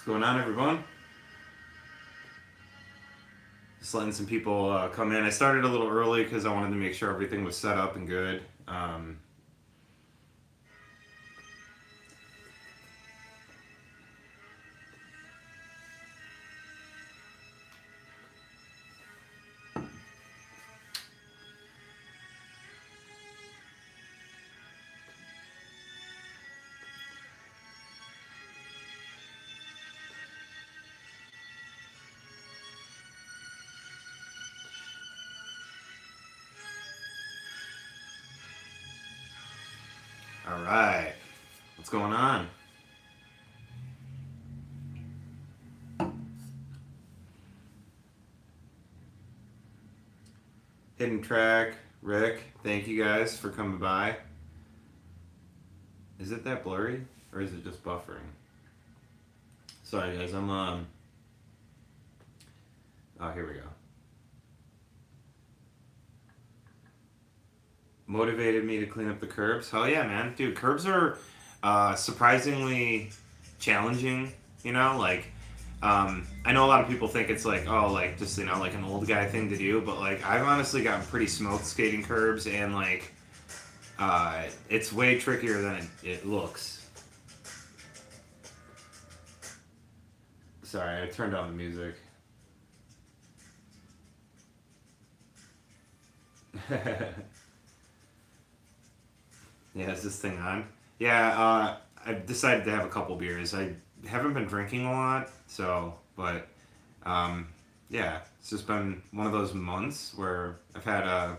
What's going on, everyone? Just letting some people come in. I started a little early because I wanted to make sure everything was set up and good. All right. What's going on? Hidden Track, Rick, thank you guys for coming by. Is it that blurry or is it just buffering? Sorry, guys. Oh, here we go. Motivated me to clean up the curbs. Hell yeah, man. Dude, curbs are surprisingly challenging, I know a lot of people think it's like, oh, like just like an old guy thing to do, but like I've honestly gotten pretty smoked skating curbs, and like it's way trickier than it looks. Sorry, I turned down the music. Yeah, is this thing on? Yeah, I decided to have a couple beers. I haven't been drinking a lot, but um, yeah, it's just been one of those months where I've had a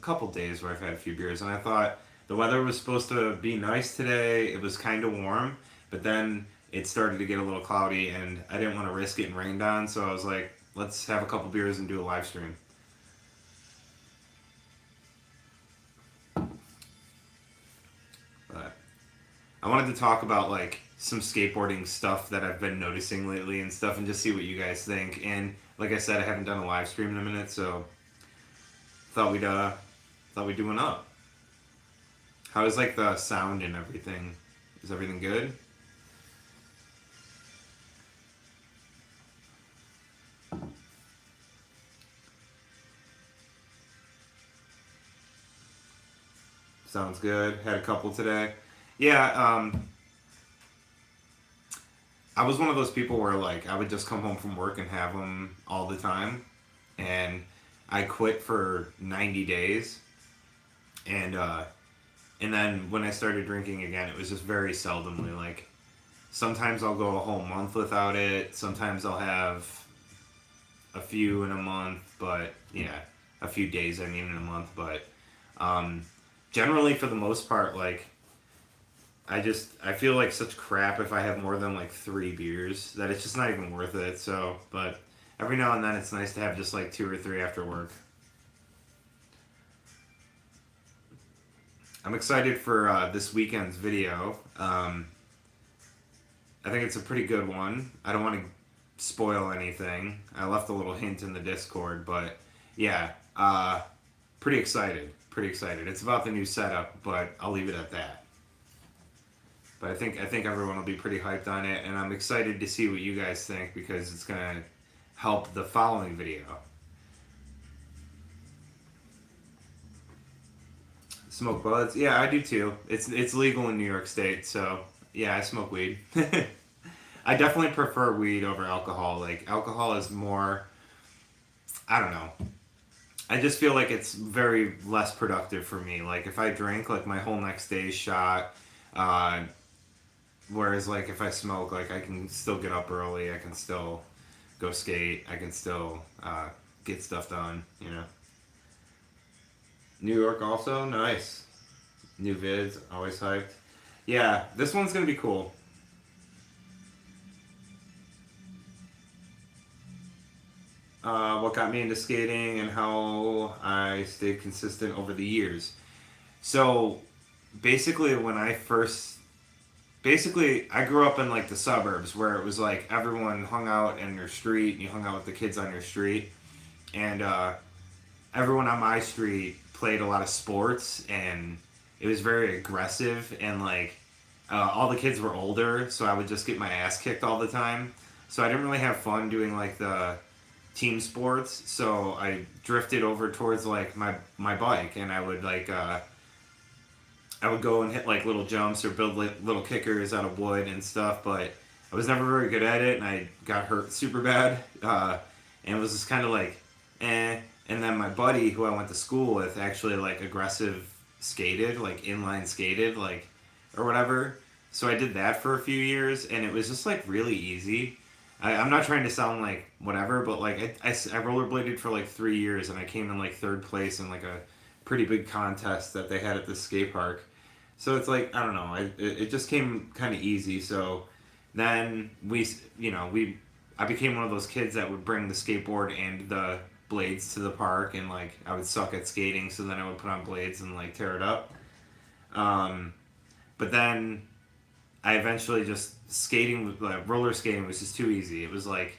couple days where I've had a few beers, and I thought the weather was supposed to be nice today. It was kind of warm, but then it started to get a little cloudy, and I didn't want to risk getting rained on, so I was like, let's have a couple beers and do a live stream. But I wanted to talk about like some skateboarding stuff that I've been noticing lately and stuff, and just see what you guys think. And like I said, I haven't done a live stream in a minute, so thought we'd do one up. How is like the sound and everything? Is everything good? Sounds good. Had a couple today. Yeah, I was one of those people where like I would just come home from work and have them all the time, and I quit for 90 days, and and then when I started drinking again, it was just very seldomly. Like sometimes I'll go a whole month without it. Sometimes I'll have a few in a month, but yeah, a few days I mean in a month. But um, generally, for the most part, like I feel like such crap if I have more than like 3 beers that it's just not even worth it. So, but every now and then it's nice to have just like 2 or 3 after work. I'm excited for this weekend's video. I think it's a pretty good one. I don't want to spoil anything. I left a little hint in the Discord, but yeah, pretty excited. Pretty excited. It's about the new setup, but I'll leave it at that. But I think everyone will be pretty hyped on it, and I'm excited to see what you guys think because it's gonna help the following video. Smoke buds? Yeah, I do too. It's legal in New York State, so yeah, I smoke weed. I definitely prefer weed over alcohol. Like alcohol is more, I don't know. I just feel like it's very less productive for me. Like if I drink, like my whole next day's shot. Uh, Whereas like if I smoke, like I can still get up early. I can still go skate. I can still get stuff done. New York also nice. New vids always hyped. Yeah, this one's gonna be cool. What got me into skating and how I stayed consistent over the years. So basically, I grew up in like the suburbs where it was like everyone hung out in your street and you hung out with the kids on your street, and everyone on my street played a lot of sports, and it was very aggressive, and like all the kids were older, so I would just get my ass kicked all the time. So I didn't really have fun doing like the team sports. So I drifted over towards like my bike, and I would go and hit like little jumps or build like little kickers out of wood and stuff. But I was never very good at it, and I got hurt super bad. And it was just kind of like, eh. And then my buddy who I went to school with actually like aggressive skated, like inline skated, like or whatever. So I did that for a few years, and it was just like really easy. I'm not trying to sound like whatever, but like I rollerbladed for like 3 years, and I came in like third place in like a pretty big contest that they had at the skate park. So it's like I don't know, it just came kind of easy. So then I became one of those kids that would bring the skateboard and the blades to the park, and like I would suck at skating, so then I would put on blades and like tear it up. Um, but then I eventually just skating with roller skating was just too easy. It was like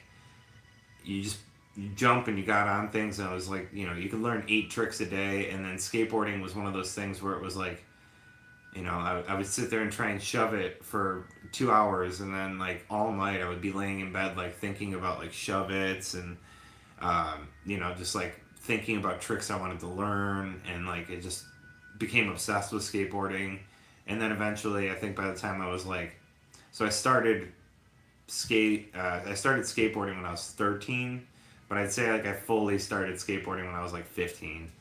you just you jump and you got on things, and it was like you could learn 8 tricks a day. And then skateboarding was one of those things where it was like I would sit there and try and shove it for 2 hours, and then like all night I would be laying in bed like thinking about like shove its and just like thinking about tricks I wanted to learn, and like it just became obsessed with skateboarding. And then eventually, I think by the time I was like, so I started skateboarding when I was 13, but I'd say like I fully started skateboarding when I was like 15.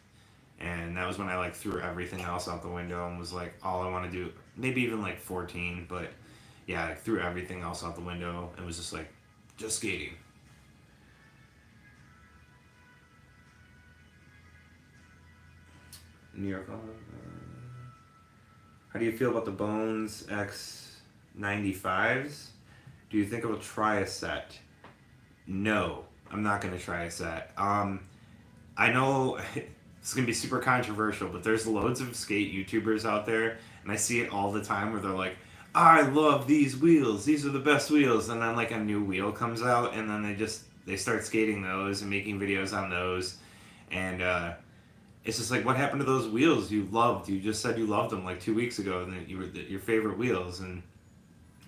And that was when I like threw everything else out the window and was like, all I want to do, maybe even like 14, but yeah, I threw everything else out the window and was just like, just skating. New York. How do you feel about the Bones X95s? Do you think I will try a set? No, I'm not going to try a set. I know it's going to be super controversial, but there's loads of skate YouTubers out there, and I see it all the time where they're like, I love these wheels. These are the best wheels. And then like a new wheel comes out, and then they start skating those and making videos on those. And it's just like, what happened to those wheels you loved? You just said you loved them like 2 weeks ago, and that you were your favorite wheels, and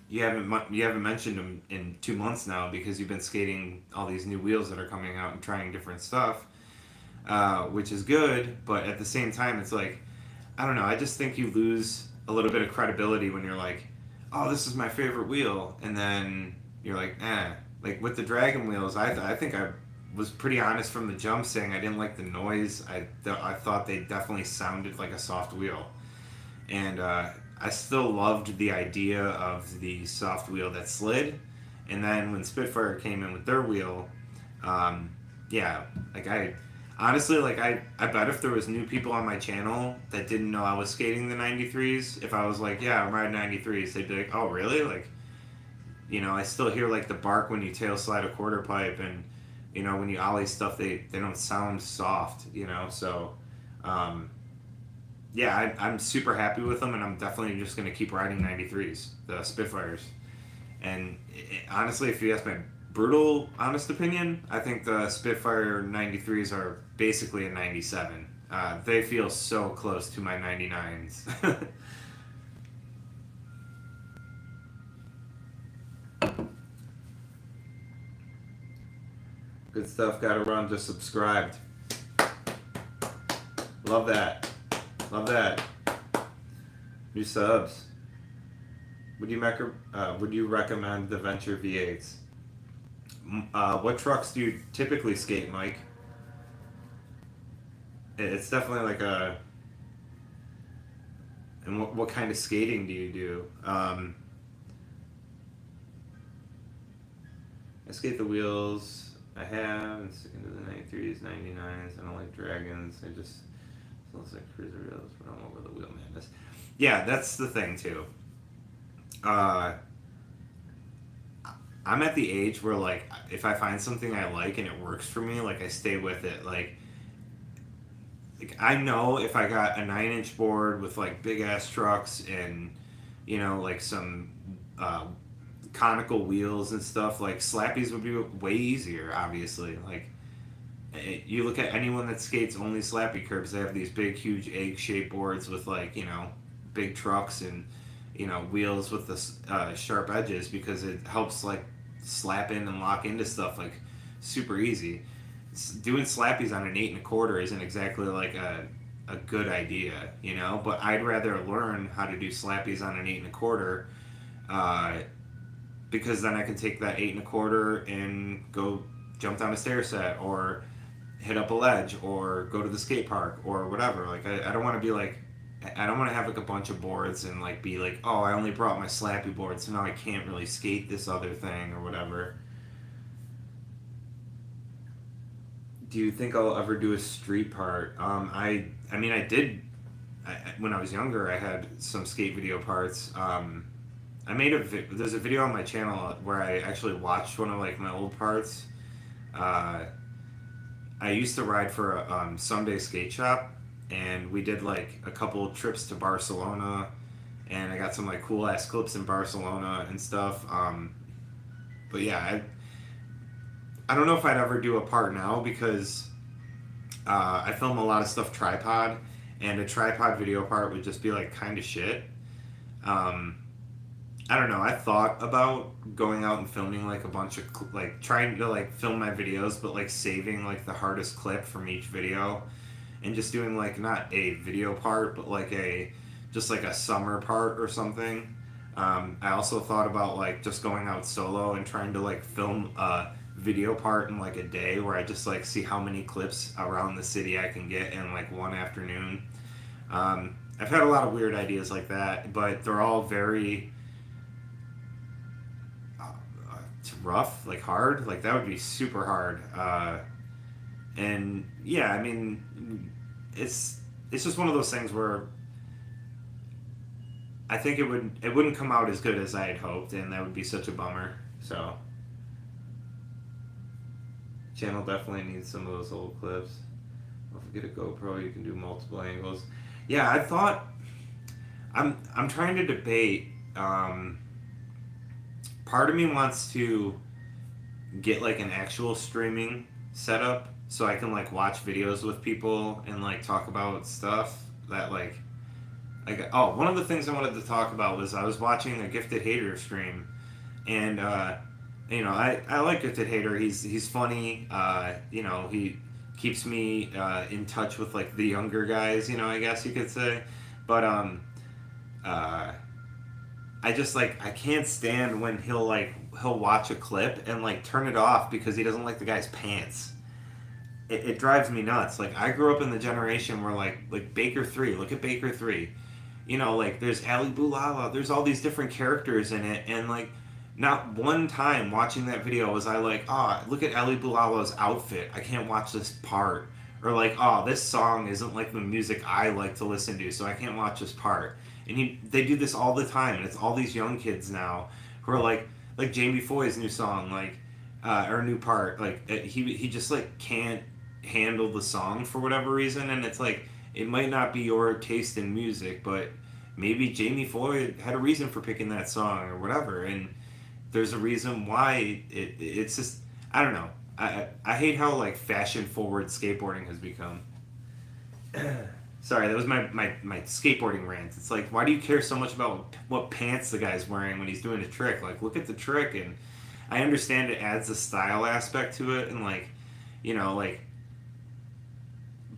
you haven't mentioned them in 2 months now because you've been skating all these new wheels that are coming out and trying different stuff, which is good. But at the same time, it's like, I don't know. I just think you lose a little bit of credibility when you're like, oh, this is my favorite wheel, and then you're like, eh. Like with the Dragon wheels, I think I was pretty honest from the jump, saying I didn't like the noise. I thought they definitely sounded like a soft wheel, and I still loved the idea of the soft wheel that slid. And then when Spitfire came in with their wheel, yeah, like I honestly, like I bet if there was new people on my channel that didn't know I was skating the 93s, if I was like, yeah, I'm riding 93s, they'd be like, oh really? Like, I still hear like the bark when you tail slide a quarter pipe, and when you ollie stuff, they don't sound soft, so yeah, I'm super happy with them, and I'm definitely just going to keep riding 93s, the Spitfires. And honestly, if you ask my brutal, honest opinion, I think the Spitfire 93s are basically a 97. They feel so close to my 99s. Good stuff. Gotta run. Just subscribed. Love that. Love that. New subs. Would you recommend the Venture V8s? What trucks do you typically skate, Mike? It's definitely like a. And what kind of skating do you do? I skate the wheels. I have and stick into the 93s, 99s. I don't like dragons. I just looks like cruiser wheels, but I'm over the wheel madness. Yeah, that's the thing too. I'm at the age where like if I find something I like and it works for me, like I stay with it. Like I know if I got a 9-inch board with like big ass trucks and like some conical wheels and stuff, like slappies would be way easier, obviously. Like you look at anyone that skates only slappy curbs, they have these big huge egg shaped boards with like big trucks, and wheels with the sharp edges, because it helps like slap in and lock into stuff like super easy. Doing slappies on an 8 1/4 isn't exactly like a good idea, but I'd rather learn how to do slappies on an 8 1/4, uh, because then I can take that 8 1/4 and go jump down a stair set, or hit up a ledge, or go to the skate park, or whatever. Like, I don't want to be like, I don't want to have like a bunch of boards and like be like, oh, I only brought my slappy board, so now I can't really skate this other thing or whatever. Do you think I'll ever do a street part? I mean, I did. When I was younger, I had some skate video parts. I made there's a video on my channel where I actually watched one of like my old parts. Uh, I used to ride for a Sunday skate shop, and we did like a couple trips to Barcelona, and I got some like cool ass clips in Barcelona and stuff. But yeah, I don't know if I'd ever do a part now, because I film a lot of stuff tripod, and a tripod video part would just be like kind of shit. Um, I don't know. I thought about going out and filming like a bunch of like trying to like film my videos, but like saving like the hardest clip from each video, and just doing like not a video part, but like a just like a summer part or something. I also thought about like just going out solo and trying to like film a video part in like a day, where I just like see how many clips around the city I can get in like one afternoon. I've had a lot of weird ideas like that, but they're all very rough, like hard. Like that would be super hard. And yeah, I mean, it's just one of those things where I think it wouldn't come out as good as I had hoped, and that would be such a bummer. So channel definitely needs some of those old clips. Don't forget a GoPro. You can do multiple angles. Yeah, I thought I'm trying to debate. Part of me wants to get like an actual streaming setup, so I can like watch videos with people and like talk about stuff that oh, one of the things I wanted to talk about was I was watching a Gifted Hater stream, and I like Gifted Hater. He's funny. He keeps me in touch with like the younger guys. I guess you could say, but I just like I can't stand when he'll watch a clip and like turn it off because he doesn't like the guy's pants. It drives me nuts. Like, I grew up in the generation where like Baker 3. Look at Baker 3. Like there's Ali Boulala. There's all these different characters in it, and like not one time watching that video was I like, look at Ali Boulala's outfit. I can't watch this part. Or like, this song isn't like the music I like to listen to, so I can't watch this part. And they do this all the time, and it's all these young kids now who are like Jamie Foy's new song, or new part, he just like can't handle the song for whatever reason, and it's like it might not be your taste in music, but maybe Jamie Foy had a reason for picking that song or whatever, and there's a reason why it's just I don't know. I hate how like fashion forward skateboarding has become. Sorry, that was my skateboarding rant. It's like, why do you care so much about what pants the guy's wearing when he's doing a trick? Like, look at the trick, and I understand it adds a style aspect to it, and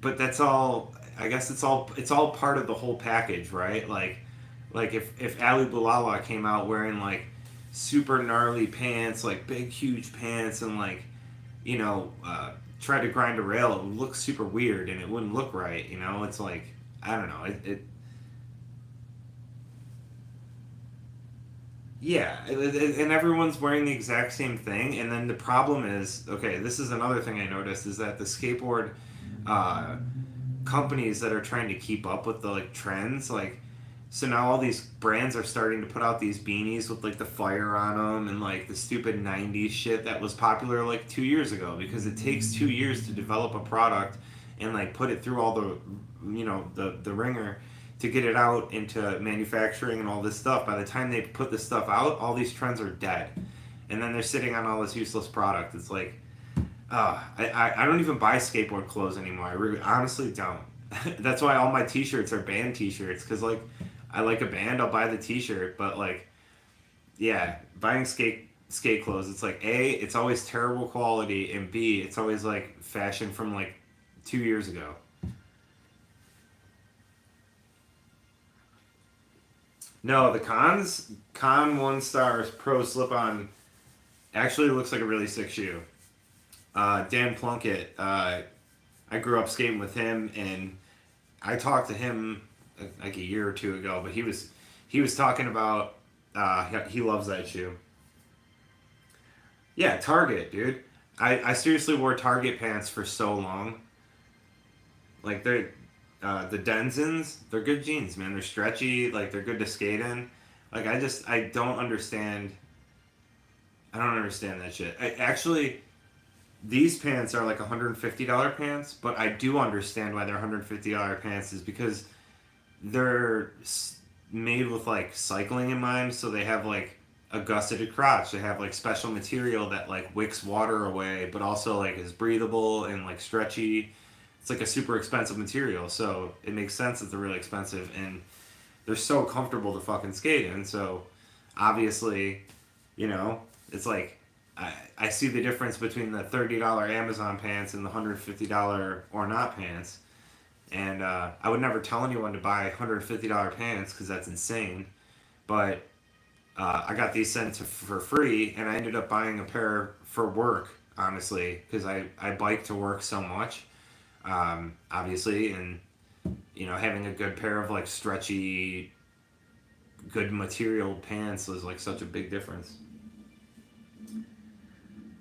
but that's all. I guess it's all part of the whole package, right? Like if Ali Boulala came out wearing like super gnarly pants, like big huge pants, and tried to grind a rail, it would look super weird and it wouldn't look right. It's like, I don't know. Yeah, and everyone's wearing the exact same thing. And then the problem is, okay, this is another thing I noticed, is that the skateboard companies that are trying to keep up with the trends, so now all these brands are starting to put out these beanies with the fire on them, and the stupid 90s shit that was popular 2 years ago, because it takes 2 years to develop a product and put it through all the the ringer to get it out into manufacturing and all this stuff. By the time they put this stuff out, all these trends are dead, and then they're sitting on all this useless product. It's I don't even buy skateboard clothes anymore. I really, honestly don't. That's why all my t-shirts are band t-shirts, because I like a band, I'll buy the T-shirt. But like, yeah, buying skate clothes, it's like A, it's always terrible quality, and B, it's always like fashion from like 2 years ago. No, the Con One Stars Pro Slip On actually looks like a really sick shoe. Dan Plunkett, I grew up skating with him, and I talked to him like a year or two ago, but he was talking about he loves that shoe. Yeah, Target, dude. I seriously wore Target pants for so long. Like they're the Denzins, they're good jeans, man. They're stretchy, like they're good to skate in. Like I don't understand. I don't understand that shit. Actually, these pants are like $150 pants, but I do understand why they're $150 pants is because they're made with like cycling in mind, so they have like a gusseted crotch. They have like special material that like wicks water away, but also like is breathable and like stretchy. It's like a super expensive material, so it makes sense that they're really expensive and they're so comfortable to fucking skate in. So obviously, you know, it's like I see the difference between the $30 Amazon pants and the $150 or not pants. And I would never tell anyone to buy $150 pants because that's insane. But I got these sent for free, and I ended up buying a pair for work, honestly, because I bike to work so much, obviously, and having a good pair of like stretchy, good material pants was like such a big difference.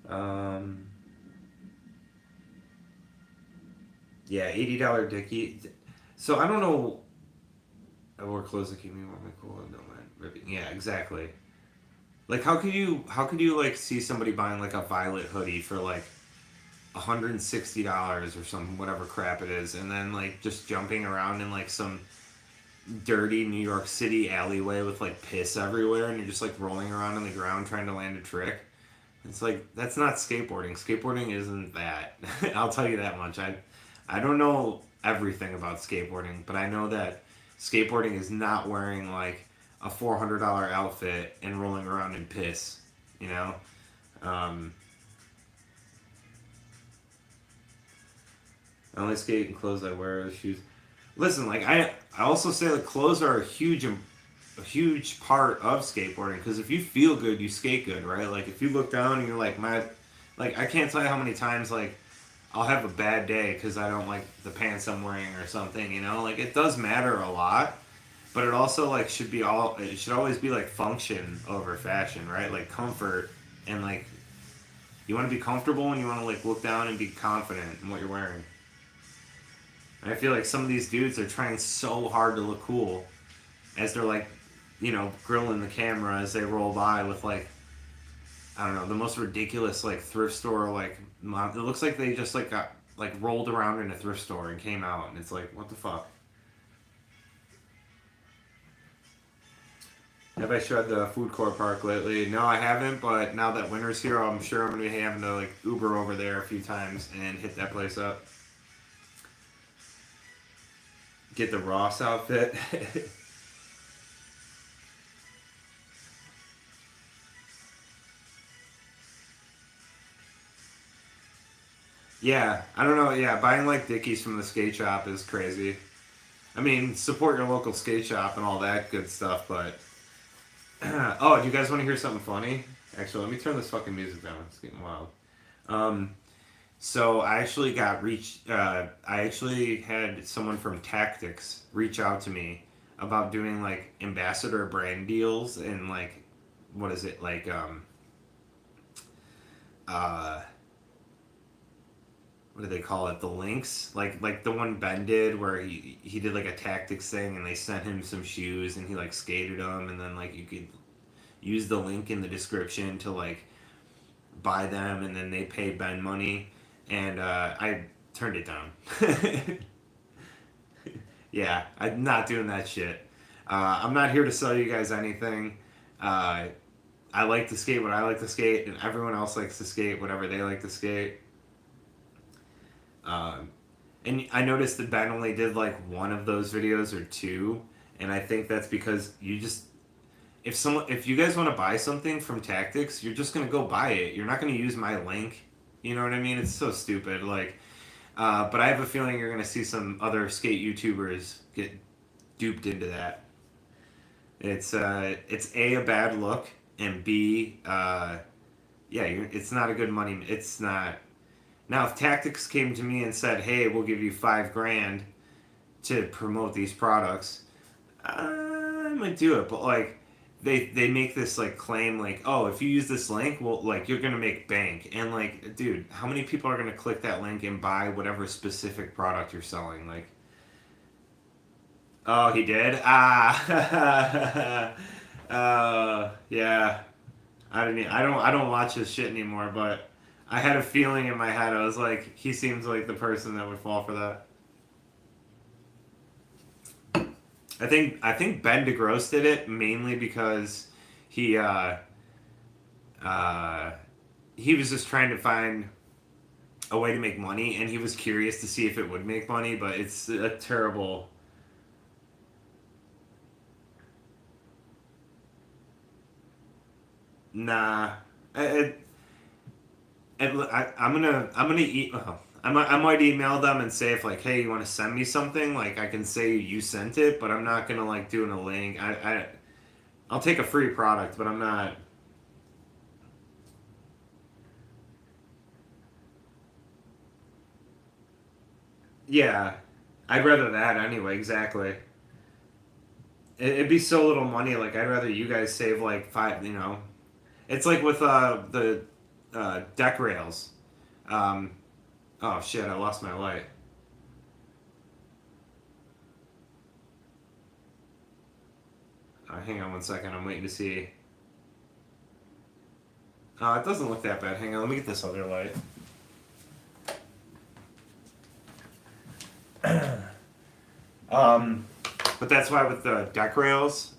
Um, yeah, $80 Dickie. So I don't know. I wore clothes that keep me warm and cool. No man, ripping. Yeah, exactly. Like how could you like see somebody buying like a violet hoodie for like $160 or some whatever crap it is, and then like just jumping around in like some dirty New York City alleyway with like piss everywhere, and you're just like rolling around on the ground trying to land a trick. It's like that's not skateboarding. Skateboarding isn't that. I'll tell you that much. I don't know everything about skateboarding, but I know that skateboarding is not wearing like a $400 outfit and rolling around in piss. You know, um, I only skate in clothes I wear. Shoes. Listen, like I also say that clothes are a huge part of skateboarding because if you feel good, you skate good, right? Like if you look down and you're like, like I can't tell you how many times like I'll have a bad day because I don't like the pants I'm wearing or something, Like it does matter a lot, but it also like it should always be like function over fashion, right? Like comfort and like you want to be comfortable and you want to like look down and be confident in what you're wearing. And I feel like some of these dudes are trying so hard to look cool as they're like, grilling the camera as they roll by with like, I don't know, the most ridiculous like thrift store like it looks like they just like got like rolled around in a thrift store and came out and it's like what the fuck. Have I shred the food court park lately? No, I haven't, but now that winter's here, I'm sure I'm gonna be having to like Uber over there a few times and hit that place up. Get the Ross outfit. Yeah, I don't know. Yeah, buying like Dickies from the skate shop is crazy. I mean, support your local skate shop and all that good stuff, but oh, do you guys want to hear something funny? Actually, let me turn this fucking music down. It's getting wild. Um, so I actually got reached. I actually had someone from Tactics reach out to me about doing like ambassador brand deals and like what is it like uh what do they call it? The links, like the one Ben did, where he did like a tactics thing, and they sent him some shoes, and he like skated them, and then like you could use the link in the description to like buy them, and then they pay Ben money, and I turned it down. Yeah, I'm not doing that shit. I'm not here to sell you guys anything. Uh, I like to skate what I like to skate, and everyone else likes to skate whatever they like to skate. Um, and I noticed that Ben only did like one of those videos or two, and I think that's because you just if you guys want to buy something from Tactics, you're just gonna go buy it. You're not gonna use my link. You know what I mean? It's so stupid. Like, but I have a feeling you're gonna see some other skate YouTubers get duped into that. It's a bad look, and B, yeah, it's not a good money. It's not. Now, if Tactics came to me and said, "Hey, we'll give you $5,000 to promote these products," I might do it. But like, they make this like claim like, "Oh, if you use this link, well, like you're gonna make bank." And like, dude, how many people are gonna click that link and buy whatever specific product you're selling? Like, oh, he did. Ah, yeah. I don't. I don't watch his shit anymore. But I had a feeling in my head. I was like, he seems like the person that would fall for that. I think Ben DeGrosse did it mainly because he uh, he was just trying to find a way to make money, and he was curious to see if it would make money. But it's a terrible. Nah, I'm gonna eat. I might email them and say if like, hey, you want to send me something? Like I can say you sent it, but I'm not gonna like do in a link. I'll take a free product, but I'm not. Yeah, I'd rather that anyway. Exactly. It'd be so little money. Like I'd rather you guys save like five. It's like with the deck rails. Um, oh shit! I lost my light. Hang on one second. I'm waiting to see. It doesn't look that bad. Hang on. Let me get this other light. Um, but that's why with the deck rails,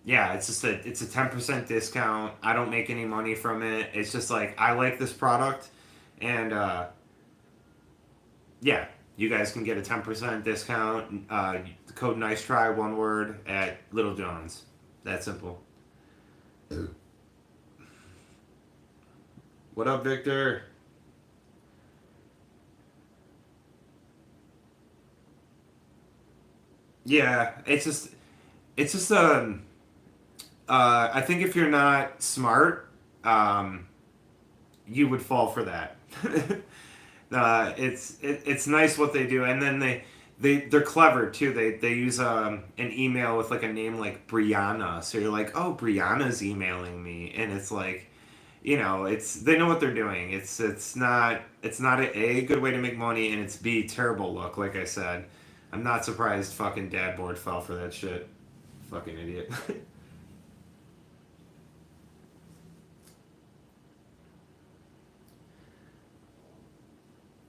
yeah, it's a 10% discount. I don't make any money from it. It's just like I like this product, and yeah, you guys can get a 10% discount. The code Nice Try, one word, at Little John's. That simple. What up, Victor? Yeah, it's just I think if you're not smart, um, you would fall for that. It's nice what they do, and then they're clever too. They use an email with like a name like Brianna, so you're like, oh, Brianna's emailing me, and it's like, it's they know what they're doing. It's not a good way to make money, and it's B, terrible look. Like I said, I'm not surprised fucking Dad Board fell for that shit. Fucking idiot.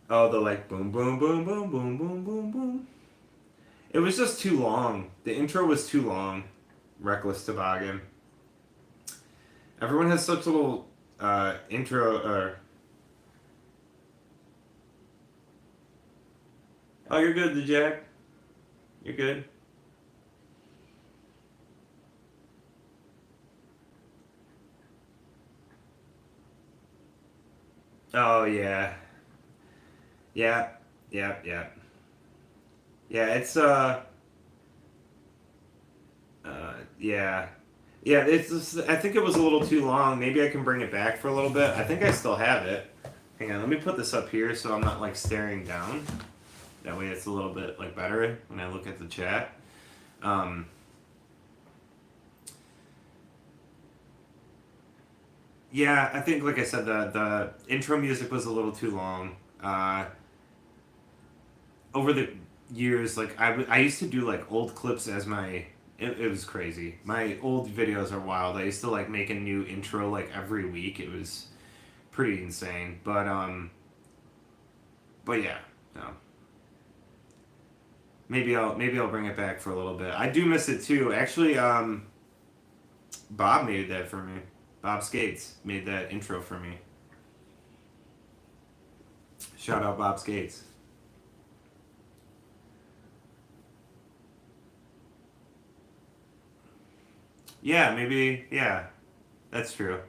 Oh, the like boom boom boom boom boom boom boom boom. It was just too long. The intro was too long. Reckless Toboggan. Everyone has such little intro. Oh, you're good, the Jack. You're good. Oh yeah, yeah, yeah, yeah, yeah. It's yeah, yeah. It's just, I think it was a little too long. Maybe I can bring it back for a little bit. I think I still have it. Hang on, let me put this up here so I'm not like staring down. That way it's a little bit like better when I look at the chat. Um, yeah, I think like I said, the intro music was a little too long. Over the years, like I used to do like old clips as my. It was crazy. My old videos are wild. I used to like make a new intro like every week. It was pretty insane. But yeah, no. Maybe I'll bring it back for a little bit. I do miss it too. Actually, Bob made that for me. Bob Skates made that intro for me. Shout out Bob Skates. Yeah, maybe. Yeah, that's true.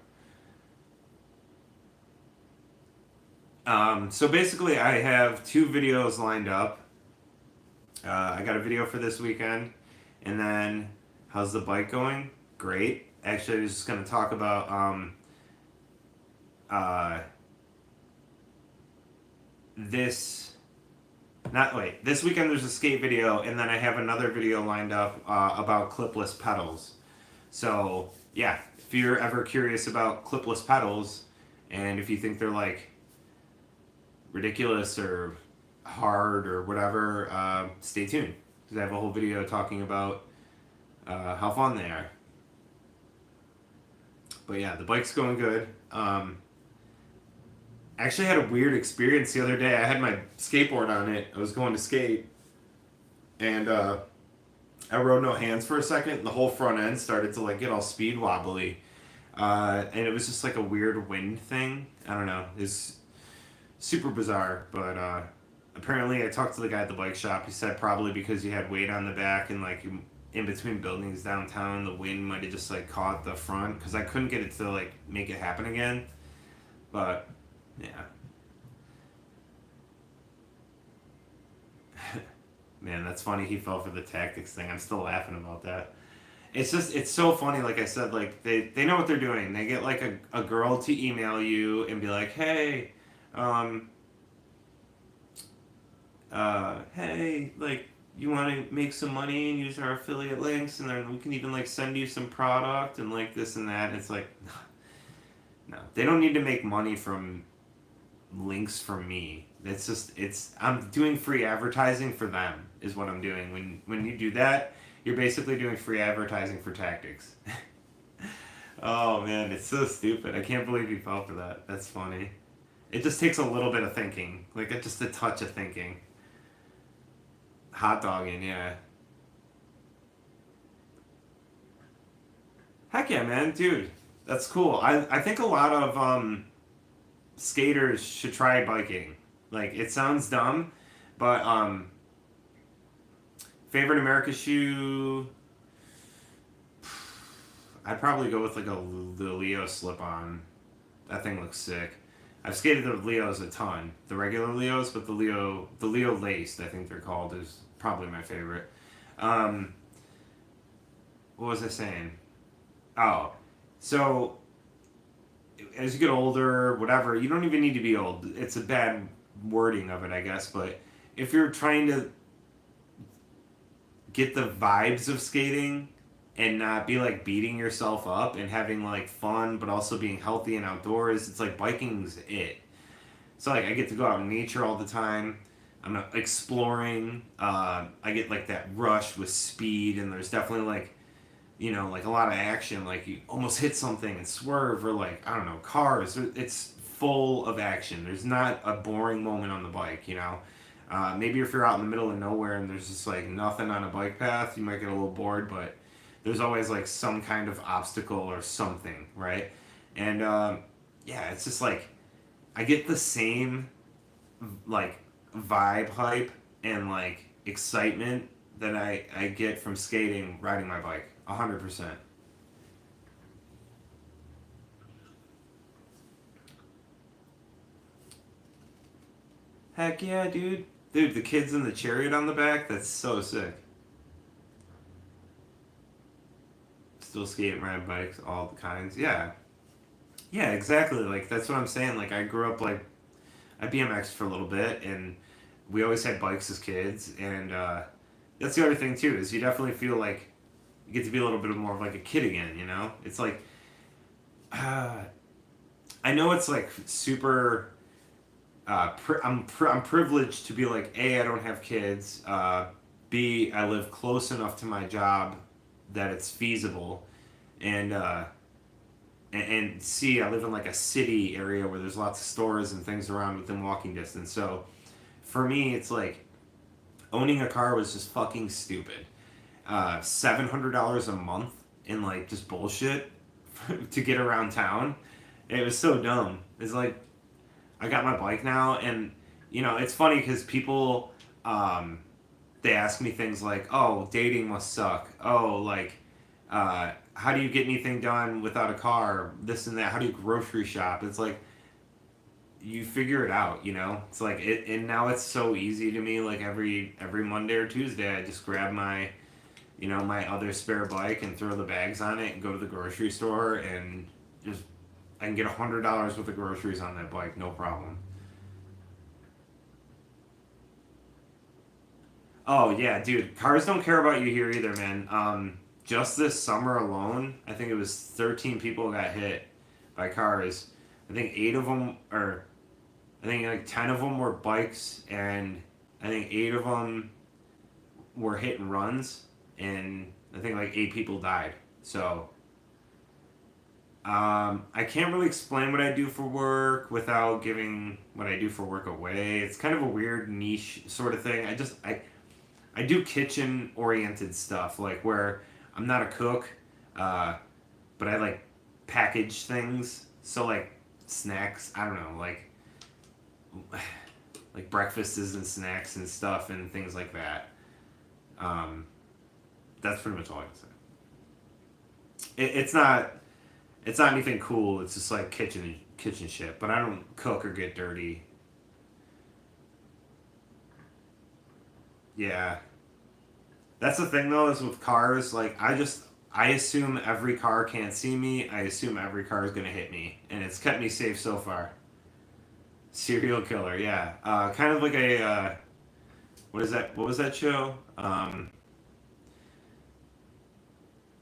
So basically, I have two videos lined up. I got a video for this weekend, and then how's the bike going? Great. Actually, I was just gonna talk about uh, this. Not wait. This weekend there's a skate video, and then I have another video lined up about clipless pedals. So yeah, if you're ever curious about clipless pedals, and if you think they're like ridiculous or hard or whatever, stay tuned because I have a whole video talking about how fun they are. But yeah, the bike's going good. I actually had a weird experience the other day. I had my skateboard on it. I was going to skate, and I rode no hands for a second. And the whole front end started to like get all speed wobbly, and it was just like a weird wind thing. I don't know. It's super bizarre, but apparently I talked to the guy at the bike shop. He said probably because you had weight on the back and like in between buildings downtown, the wind might have just like caught the front because I couldn't get it to like make it happen again. But yeah, man, that's funny. He fell for the tactics thing. I'm still laughing about that. It's just it's so funny. Like I said, like they know what they're doing. They get like a girl to email you and be like, hey, um, hey, like you want to make some money and use our affiliate links, and then we can even like send you some product and like this and that. And it's like, no, they don't need to make money from links from me. It's just it's I'm doing free advertising for them is what I'm doing. When you do that, you're basically doing free advertising for tactics. Oh man, it's so stupid. I can't believe you fell for that. That's funny. It just takes a little bit of thinking, like just a touch of thinking. Hot dogging, yeah. Heck yeah, man, dude. That's cool. I think a lot of skaters should try biking. Like it sounds dumb, but favorite America shoe, I'd probably go with like the Leo slip on. That thing looks sick. I've skated the Leos a ton, the regular Leos, but the Leo laced, I think they're called, is probably my favorite. Um, what was I saying? Oh, so as you get older, whatever, you don't even need to be old. It's a bad wording of it, I guess, but if you're trying to get the vibes of skating and not be like beating yourself up and having like fun but also being healthy and outdoors, it's like biking's it. So like I get to go out in nature all the time. I'm exploring. I get like that rush with speed, and there's definitely like like a lot of action. Like you almost hit something and swerve, or like I don't know, cars. It's full of action. There's not a boring moment on the bike. Maybe if you're out in the middle of nowhere and there's just like nothing on a bike path, you might get a little bored, but there's always like some kind of obstacle or something, right? And yeah, it's just like I get the same like vibe hype and like excitement that I get from skating riding my bike 100%. Heck yeah, dude, the kids in the chariot on the back, that's so sick. Still skating, riding bikes, all the kinds. Yeah, exactly. Like that's what I'm saying. Like I grew up like I BMX'd for a little bit, and we always had bikes as kids, and that's the other thing too is you definitely feel like you get to be a little bit more of like a kid again. It's like uh, I know it's like super. I'm privileged to be like a I don't have kids. B I live close enough to my job that it's feasible, and and C, I live in like a city area where there's lots of stores and things around within walking distance. So for me, it's like owning a car was just fucking stupid. $700 a month in like just bullshit to get around town. It was so dumb. It's like I got my bike now, and it's funny because people they ask me things like, "Oh, dating must suck." Oh, like How do you get anything done without a car? This and that. How do you grocery shop? It's like you figure it out, you know. It's like it, and now it's so easy to me. Like every Monday or Tuesday, I just grab my my other spare bike and throw the bags on it and go to the grocery store and just I can get $100 worth of groceries on that bike, no problem. Oh yeah, dude, cars don't care about you here either, man. Just this summer alone, I think it was 13 people got hit by cars. I think eight of them, or I think like 10 of them were bikes, and I think eight of them were hit and runs, and I think like eight people died. So I can't really explain what I do for work without giving what I do for work away. It's kind of a weird niche sort of thing. I do kitchen oriented stuff, like where I'm not a cook, uh, but I like package things. So like snacks, I don't know, like breakfasts and snacks and stuff and things like that. Um, that's pretty much all I can say. It's not anything cool. It's just like kitchen shit. But I don't cook or get dirty. Yeah, that's the thing though. Is with cars, like I assume every car can't see me. I assume every car is gonna hit me, and it's kept me safe so far. Serial killer, yeah. Kind of like a what is that? What was that show?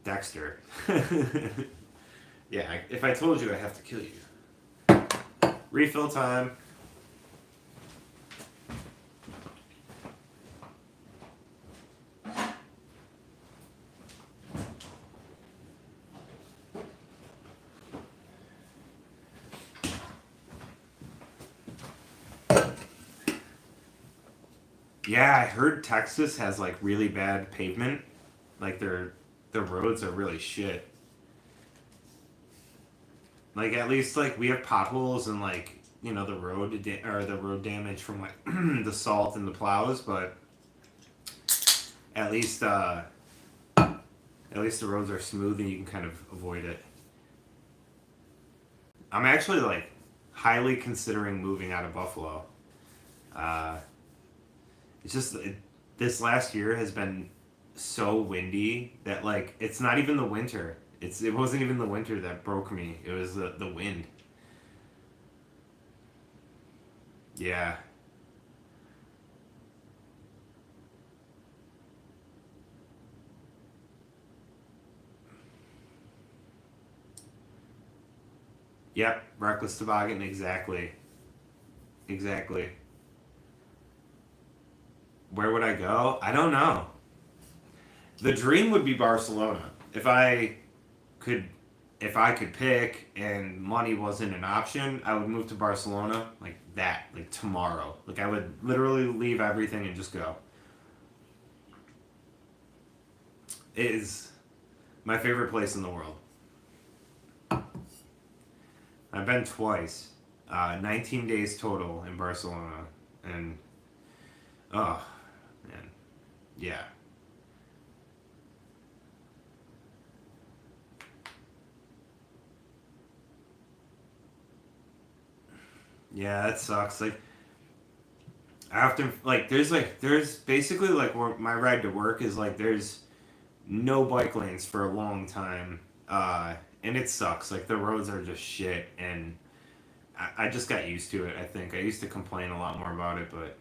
Dexter. Yeah. If I told you, I have to kill you. Refill time. Yeah, I heard Texas has like really bad pavement. Like their roads are really shit. Like at least like we have potholes and like or the road damage from like the salt and the plows, but at least uh at least the roads are smooth and you can kind of avoid it. I'm actually like highly considering moving out of Buffalo. Uh, it's just this last year has been so windy that like it's not even the winter. It wasn't even the winter that broke me. It was the wind. Yeah. Yep. Reckless toboggan. Exactly. Exactly. Where would I go? I don't know. The dream would be Barcelona. Could if I could pick and money wasn't an option, I would move to Barcelona like that, like tomorrow. Like I would literally leave everything and just go. It is my favorite place in the world. I've been twice, 19 days total in Barcelona, and oh man, yeah, yeah, that sucks. I often there's basically like where my ride to work is like there's no bike lanes for a long time, and it sucks. Like the roads are just shit, and I just got used to it. I think I used to complain a lot more about it, but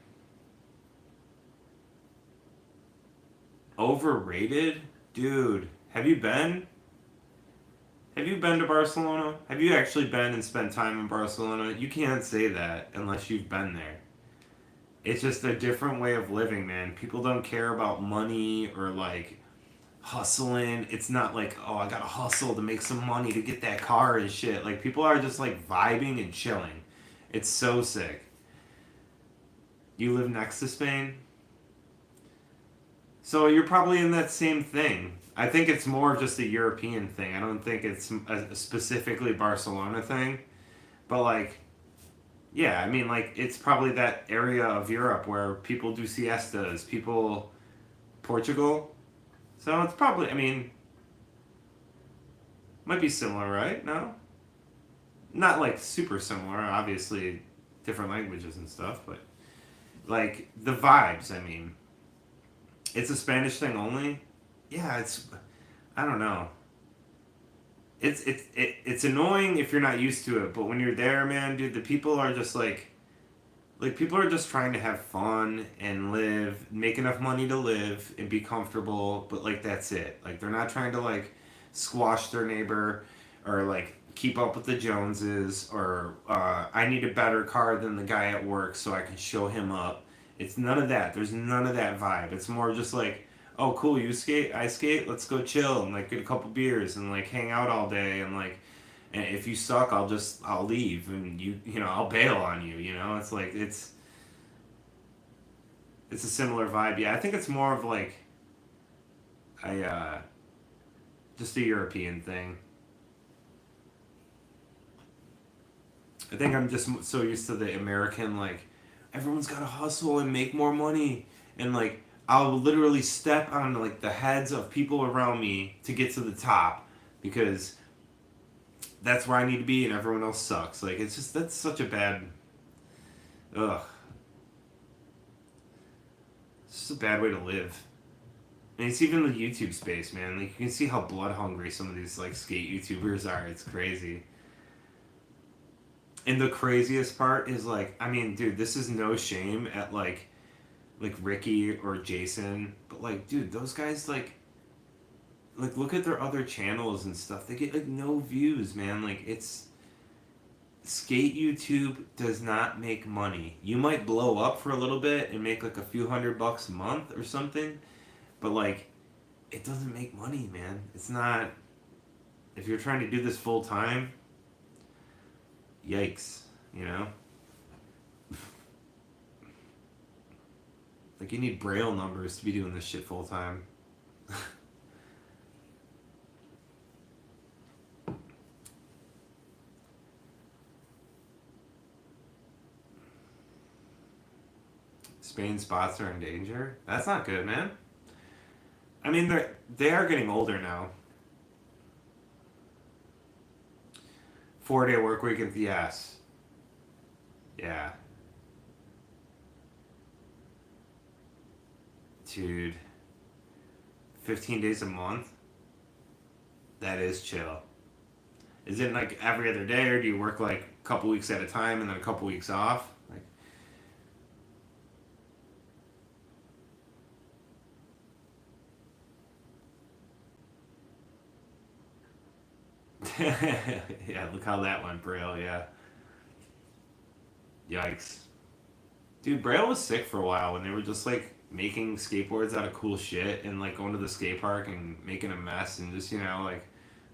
overrated, dude. Have you been? Have you been to Barcelona? Have you actually been and spent time in Barcelona? You can't say that unless you've been there. It's just a different way of living, man. People don't care about money or like hustling. It's not like, oh, I gotta hustle to make some money to get that car and shit. Like people are just like vibing and chilling. It's so sick. You live next to Spain, so you're probably in that same thing. I think it's more of just a European thing. I don't think it's a specifically Barcelona thing. But like, yeah, I mean, like it's probably that area of Europe where people do siestas. Portugal. So it's probably. I mean, Might be similar, right? No, not like super similar. Obviously, different languages and stuff, but like the vibes. I mean, it's a Spanish thing only. Yeah, it's. I don't know. It's annoying if you're not used to it, but when you're there, man, dude, the people are just like people are just trying to have fun and live, make enough money to live and be comfortable, but like that's it. Like they're not trying to like squash their neighbor or like keep up with the Joneses or I need a better car than the guy at work so I can show him up. It's none of that. There's none of that vibe. It's more just like, oh cool, you skate, I skate, let's go chill and like get a couple beers and like hang out all day and like and if you suck, I'll leave and you know I'll bail on you. You know, it's like it's a similar vibe. Yeah, I think it's more of like a just a European thing. I think I'm just so used to the American like everyone's got to hustle and make more money and like I'll literally step on like the heads of people around me to get to the top because that's where I need to be and everyone else sucks. Like it's just that's such a bad ugh. It's just a bad way to live. And it's even the YouTube space, man. Like you can see how blood hungry some of these like skate YouTubers are. It's crazy. And the craziest part is like, I mean, dude, this is no shame at like Ricky or Jason, but like, dude, those guys like look at their other channels and stuff. They get like no views, man. Like it's skate YouTube does not make money. You might blow up for a little bit and make like a few $100 a month or something, but like it doesn't make money, man. It's not if you're trying to do this full time, yikes, you know? Like you need braille numbers to be doing this shit full time. Spain spots are in danger. That's not good, man. I mean, they are getting older now. 4 day work week, and yes, yeah, dude. 15 days a month. That is chill. Is it like every other day, or do you work like a couple weeks at a time and then a couple weeks off? Like, yeah, look how that went, Braille. Yeah, yikes. Dude, Braille was sick for a while when they were just like making skateboards out of cool shit and like going to the skate park and making a mess and just like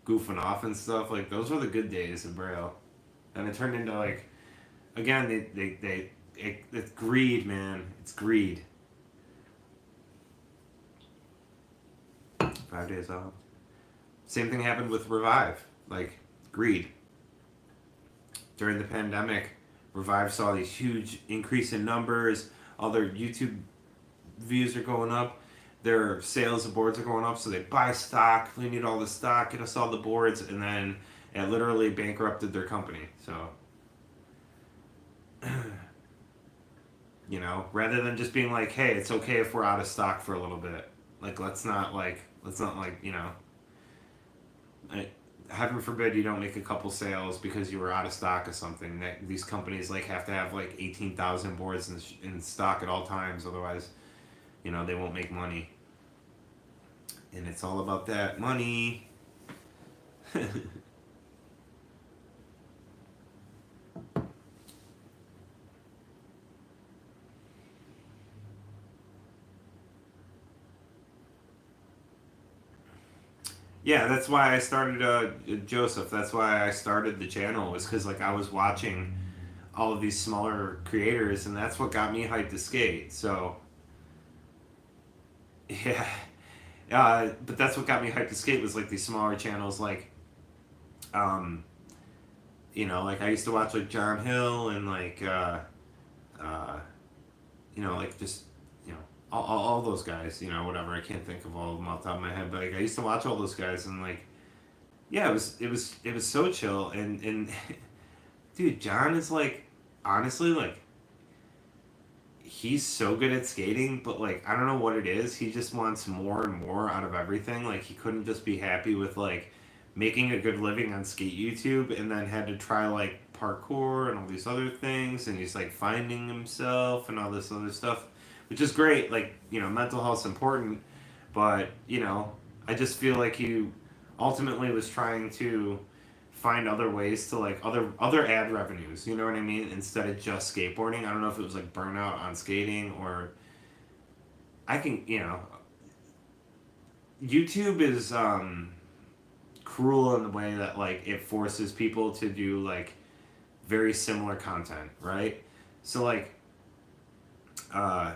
goofing off and stuff. Like those were the good days of Braille. And it turned into like again it's greed, man. It's greed. 5 days off. Same thing happened with Revive. Like greed during the pandemic. Revive saw these huge increase in numbers. All their YouTube views are going up. Their sales of boards are going up, so they buy stock. They need all the stock, get us all the boards, and then it literally bankrupted their company. So, rather than just being like, "Hey, it's okay if we're out of stock for a little bit." Like, let's not I- heaven forbid you don't make a couple sales because you were out of stock of something. That these companies like have to have like 18,000 boards in stock at all times, otherwise, they won't make money. And it's all about that money. Yeah, that's why I started Joseph. That's why I started the channel was because like I was watching all of these smaller creators, and that's what got me hyped to skate. So yeah, but that's what got me hyped to skate was like these smaller channels, like um, like I used to watch like John Hill and like uh, like just all those guys, whatever. I can't think of all of them off the top of my head, but like I used to watch all those guys and like yeah, it was so chill, and dude, John is like, honestly, like, he's so good at skating, but like, I don't know what it is. He just wants more and more out of everything. Like, he couldn't just be happy with like making a good living on skate YouTube, and then had to try like parkour and all these other things, and he's like finding himself and all this other stuff, which is great. Like, mental health's important, but I just feel like he ultimately was trying to find other ways to like other ad revenues, you know what I mean, instead of just skateboarding. I don't know if it was like burnout on skating, or I can, YouTube is cruel in the way that like it forces people to do like very similar content, right? So like uh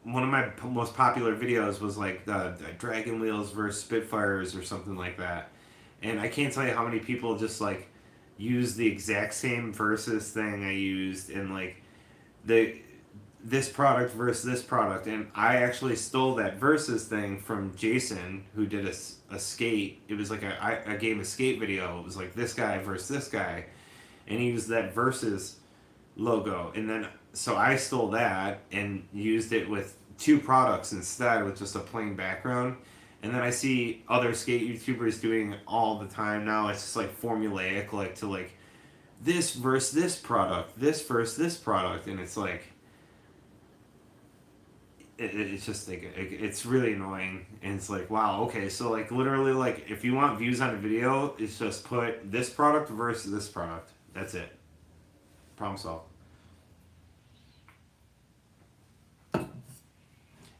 one of my most popular videos was like the Dragon Wheels versus Spitfires or something like that. And I can't tell you how many people just like use the exact same versus thing I used, and like the this product versus this product. And I actually stole that versus thing from Jason, who did a skate. It was like a game of skate video. It was like this guy versus this guy, and he used that versus logo. And then so I stole that and used it with two products instead, with just a plain background. And then I see other skate YouTubers doing it all the time now. It's just like formulaic, like to like this versus this product, this versus this product, and it's like it's just like it's really annoying. And it's like, wow, okay, so like literally, like if you want views on a video, it's just put this product versus this product. That's it. Problem solved.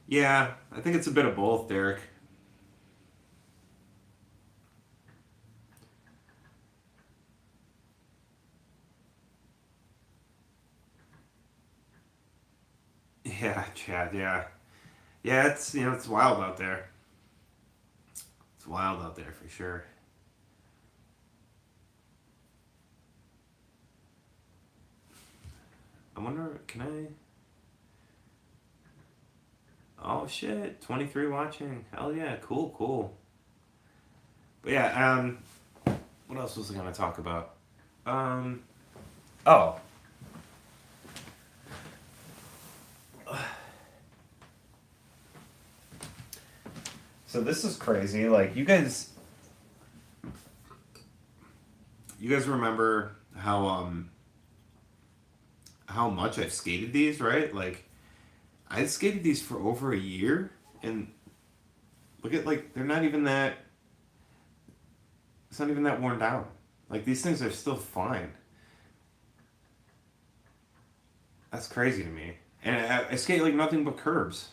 Yeah, I think it's a bit of both, Derek. Yeah, Chad. Yeah, yeah. It's it's wild out there. It's wild out there for sure. I wonder, can I? Oh shit, 23 watching. Hell yeah, cool, cool. But yeah, what else was I gonna talk about? Um, oh, so this is crazy. Like you guys remember how much I've skated these, right? Like I skated these for over a year, and look at like they're not even that. It's not even that worn down. Like these things are still fine. That's crazy to me. And I skate like nothing but curbs.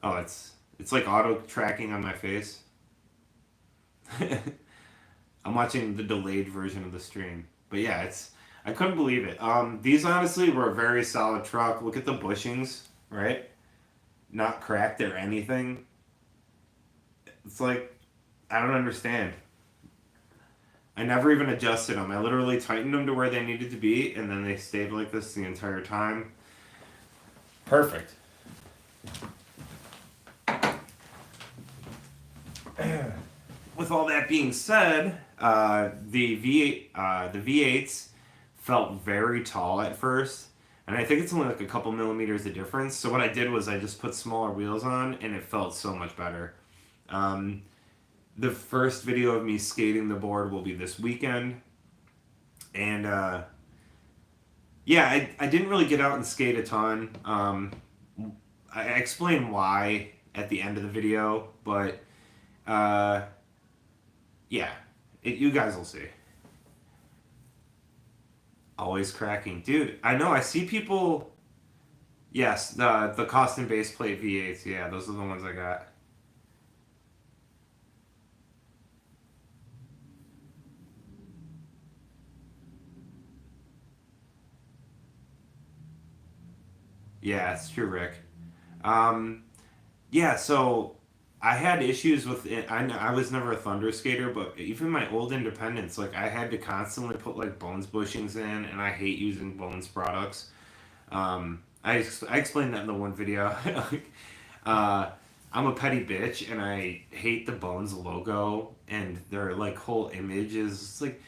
Oh, it's like auto tracking on my face. I'm watching the delayed version of the stream. But yeah, it's I couldn't believe it. These honestly were a very solid truck. Look at the bushings, right? Not cracked or anything. It's like I don't understand. I never even adjusted them. I literally tightened them to where they needed to be, and then they stayed like this the entire time. Perfect. With all that being said, the V8s felt very tall at first, and I think it's only like a couple millimeters of difference. So what I did was I just put smaller wheels on, and it felt so much better. Um, the first video of me skating the board will be this weekend, and yeah, I didn't really get out and skate a ton. I explain why at the end of the video, but uh, yeah, you guys will see. Always cracking, dude. I know. I see people. Yes, the Costin base plate V8s. Yeah, those are the ones I got. Yeah, it's true, Rick. Um, yeah, so I had issues with it. I was never a thunder skater, but even my old independents, like I had to constantly put like Bones bushings in, and I hate using Bones products. I explained that in the one video. uh, I'm a petty bitch and I hate the Bones logo and their like whole image is it's like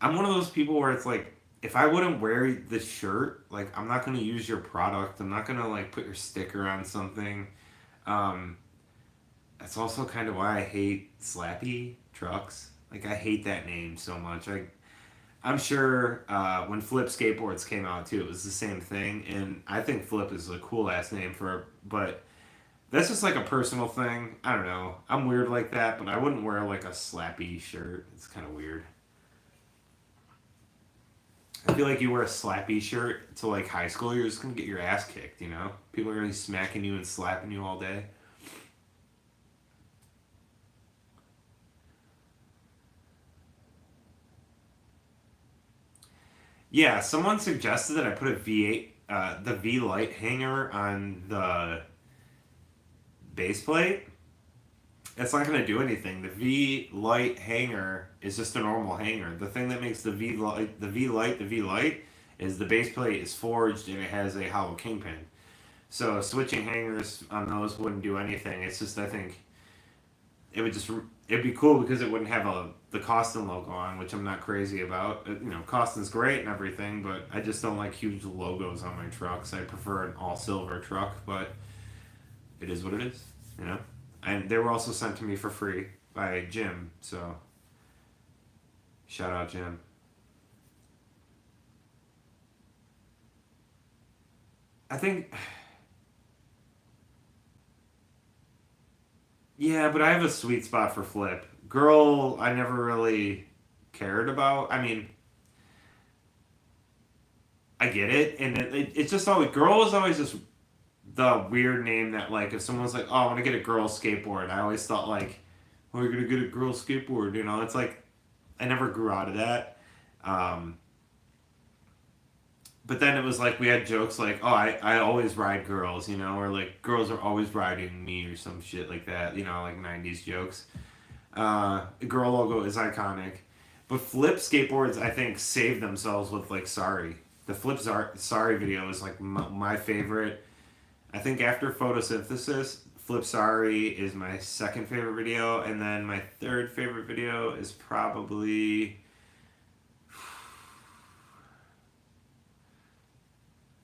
I'm one of those people where it's like if I wouldn't wear the shirt, like I'm not gonna use your product. I'm not gonna like put your sticker on something. Um, that's also kind of why I hate Slappy trucks. Like I hate that name so much. I'm sure when Flip skateboards came out too, it was the same thing. And I think Flip is a cool ass name for, but that's just like a personal thing. I don't know. I'm weird like that, but I wouldn't wear like a Slappy shirt. It's kind of weird. I feel like you wear a Slappy shirt to like high school, you're just gonna get your ass kicked. You know, people are gonna be smacking you and slapping you all day. Yeah, someone suggested that I put a V8, the V light hanger on the base plate. It's not going to do anything. The V light hanger is just a normal hanger. The thing that makes the V light is the base plate is forged and it has a hollow kingpin. So switching hangers on those wouldn't do anything. It's just I think it would just it'd be cool because it wouldn't have the Costin logo on, which I'm not crazy about. You know, Costin's great and everything, but I just don't like huge logos on my trucks. I prefer an all silver truck, but it is what it is. You know, and they were also sent to me for free by Jim. So shout out Jim. I think yeah, but I have a sweet spot for Flip. Girl, I never really cared about. I mean, I get it, and it's just always girl is always just the weird name that like if someone's like, oh, I want to get a girl skateboard, I always thought like, oh, you're gonna get a girl skateboard, you know? It's like I never grew out of that. Um, but then it was like we had jokes like, oh, I always ride girls, you know, or like girls are always riding me or some shit like that, you know, like '90s jokes. The girl logo is iconic, but Flip skateboards I think saved themselves with like Sorry. The Sorry video is like my favorite. I think after photosynthesis, Flip Sorry is my second favorite video, and then my third favorite video is probably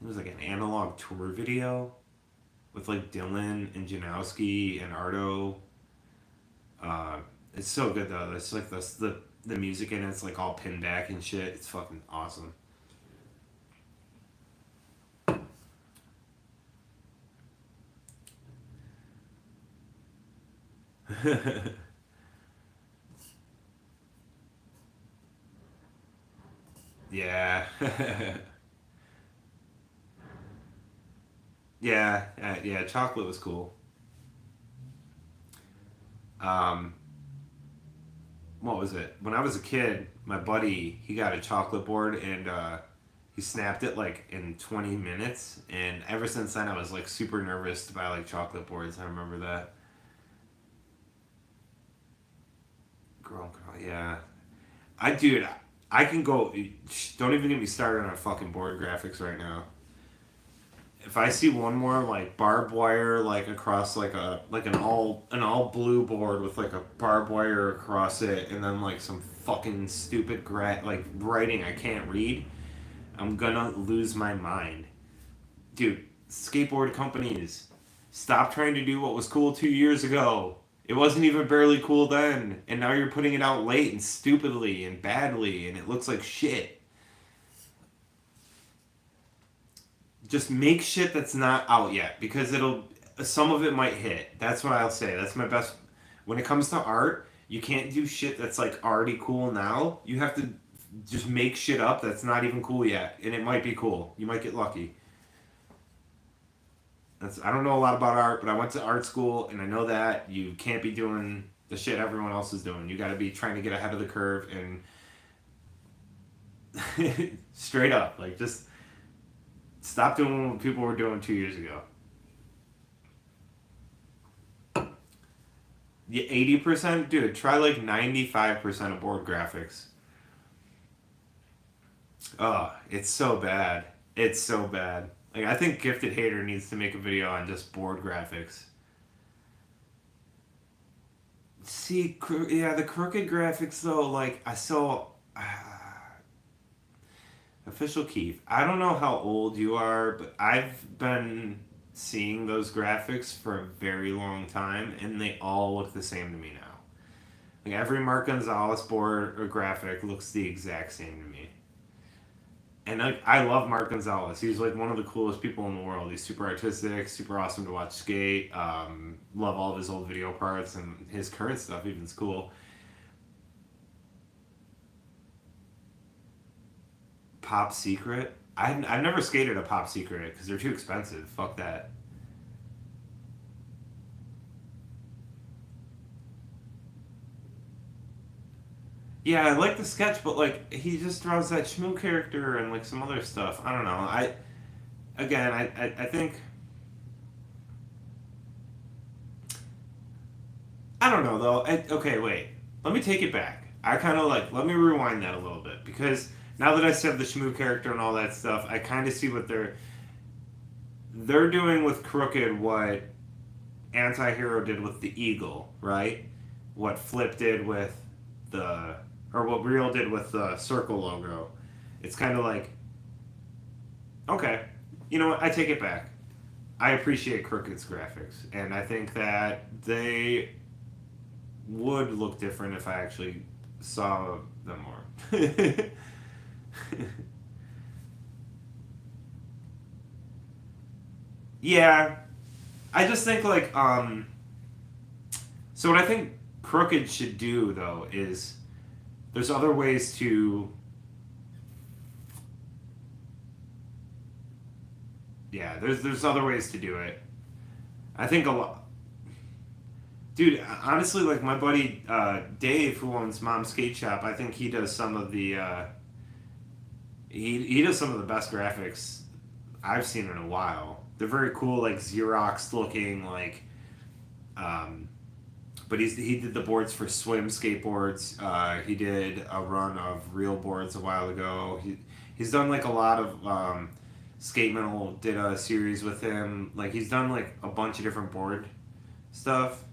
it was like an analog tour video with like Dylan and Janowski and Ardo. Uh, it's so good though. It's like the music in it's like all pinned back and shit. It's fucking awesome. Yeah. Yeah, yeah, chocolate was cool. Um, what was it? When I was a kid, my buddy he got a chocolate board and he snapped it like in 20 minutes, and ever since then I was like super nervous to buy like chocolate boards. I remember that. Girl, yeah. Dude, I can go. Don't even get me started on fucking board graphics right now. If I see one more like barbed wire like across like an all blue board with like a barbed wire across it and then like some fucking stupid like writing I can't read, I'm gonna lose my mind. Dude, skateboard companies, stop trying to do what was cool 2 years ago. It wasn't even barely cool then, and now you're putting it out late and stupidly and badly, and it looks like shit. Just make shit that's not out yet because it'll some of it might hit. That's what I'll say. That's my best when it comes to art. You can't do shit that's like already cool now. You have to just make shit up that's not even cool yet, and it might be cool. You might get lucky. I don't know a lot about art, but I went to art school and I know that you can't be doing the shit everyone else is doing. You got to be trying to get ahead of the curve and straight up like just stop doing what people were doing 2 years ago. Yeah, 80%, dude. Try like 95% of board graphics. Oh, it's so bad. It's so bad. Like I think Gifted Hater needs to make a video on just board graphics. See, yeah, the crooked graphics though. Like I saw official Keith. I don't know how old you are, but I've been seeing those graphics for a very long time, and they all look the same to me now. Like every Mark Gonzalez board or graphic looks the exact same to me. And like I love Mark Gonzalez. He's like one of the coolest people in the world. He's super artistic, super awesome to watch skate. Love all of his old video parts and his current stuff. Even's cool. Pop Secret. I've never skated a Pop Secret because they're too expensive. Fuck that. Yeah, I like the sketch, but like he just draws that Shmoo character and like some other stuff. I don't know. I think I don't know though. Okay, wait. Let me take it back. I kind of like let me rewind that a little bit because now that I said the Shmoo character and all that stuff, I kind of see what they're doing with Crooked what Anti-Hero did with the Eagle, right? What Flip did with the or what Real did with the circle logo. It's kind of like okay, you know what? I take it back. I appreciate Crooked's graphics, and I think that they would look different if I actually saw them more. Yeah, I just think like so what I think Crooked should do though is there's other ways to yeah, there's other ways to do it. I think a lot dude, honestly like my buddy Dave who owns Mom's Skate Shop, I think he does some of the he does some of the best graphics I've seen in a while. They're very cool, like Xerox looking, like. Um, but he did the boards for swim skateboards. He did a run of real boards a while ago. He's done like a lot of Skate Metal did a series with him. Like he's done like a bunch of different board stuff.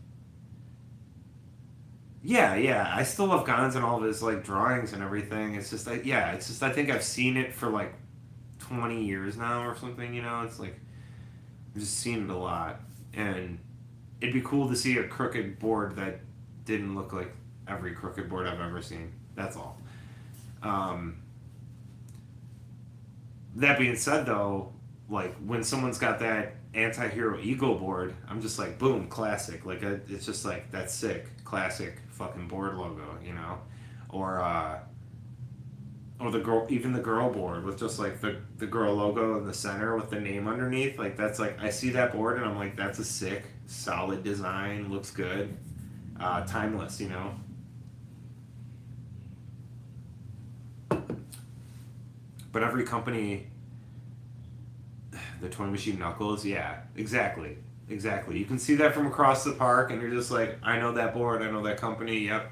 Yeah, yeah. I still love Gons and all of his like drawings and everything. It's just like yeah, it's just I think I've seen it for like 20 years now or something. You know, it's like I've just seen it a lot, and it'd be cool to see a crooked board that didn't look like every crooked board I've ever seen. That's all. Um, that being said, though, like when someone's got that anti-hero ego board, I'm just like, boom, classic. Like it's just like that's sick, classic fucking board logo, you know, or or the girl, even the girl board with just like the girl logo in the center with the name underneath. Like that's like I see that board and I'm like, that's a sick, solid design. Looks good, timeless, you know. But every company, the Toy Machine Knuckles, yeah, exactly, exactly. You can see that from across the park, and you're just like, I know that board, I know that company. Yep,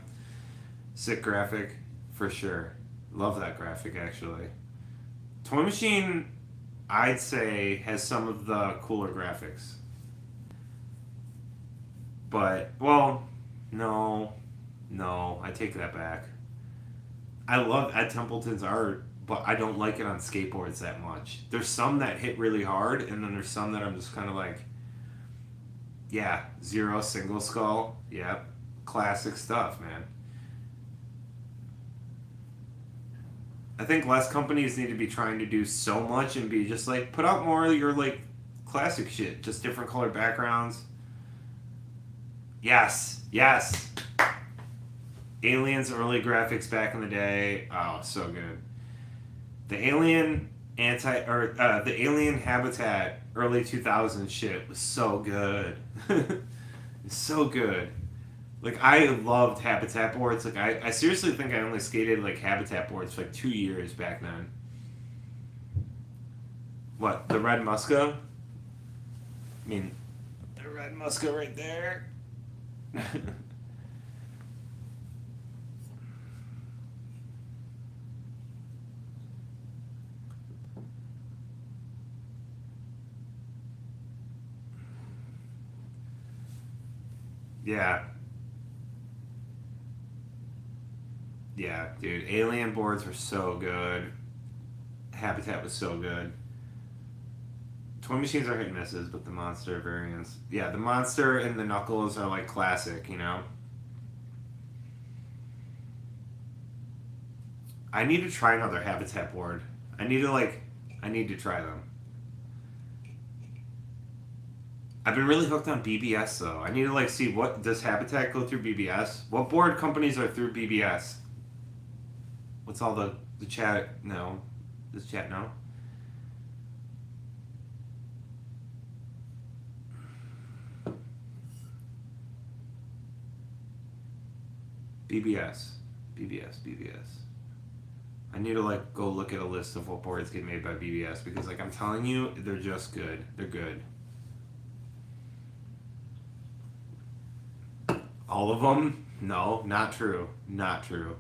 sick graphic, for sure. Love that graphic actually. Toy Machine, I'd say, has some of the cooler graphics. But well, no, no, I take that back. I love Ed Templeton's art, but I don't like it on skateboards that much. There's some that hit really hard, and then there's some that I'm just kind of like, yeah, Zero Single Skull, yep, classic stuff, man. I think less companies need to be trying to do so much and be just like put out more of your like classic shit, just different color backgrounds. Yes, yes. Aliens early graphics back in the day, oh, so good. The Alien the Alien Habitat early 2000s shit was so good. So good. Like I loved Habitat boards. Like I seriously think I only skated like Habitat boards for like 2 years back then. What, the red Musca? I mean the red Musca right there. Yeah. Yeah, dude. Alien boards were so good. Habitat was so good. Toy machines are hit and misses, but the monster variants. Yeah, the monster and the knuckles are like classic, you know? I need to try another Habitat board. I need to try them. I've been really hooked on BBS though. I need to like see what does Habitat go through BBS? What board companies are through BBS? What's all the chat? No, does chat know? BBS, BBS. I need to like go look at a list of what boards get made by BBS because like I'm telling you, they're just good. They're good. All of them? No, not true. Not true.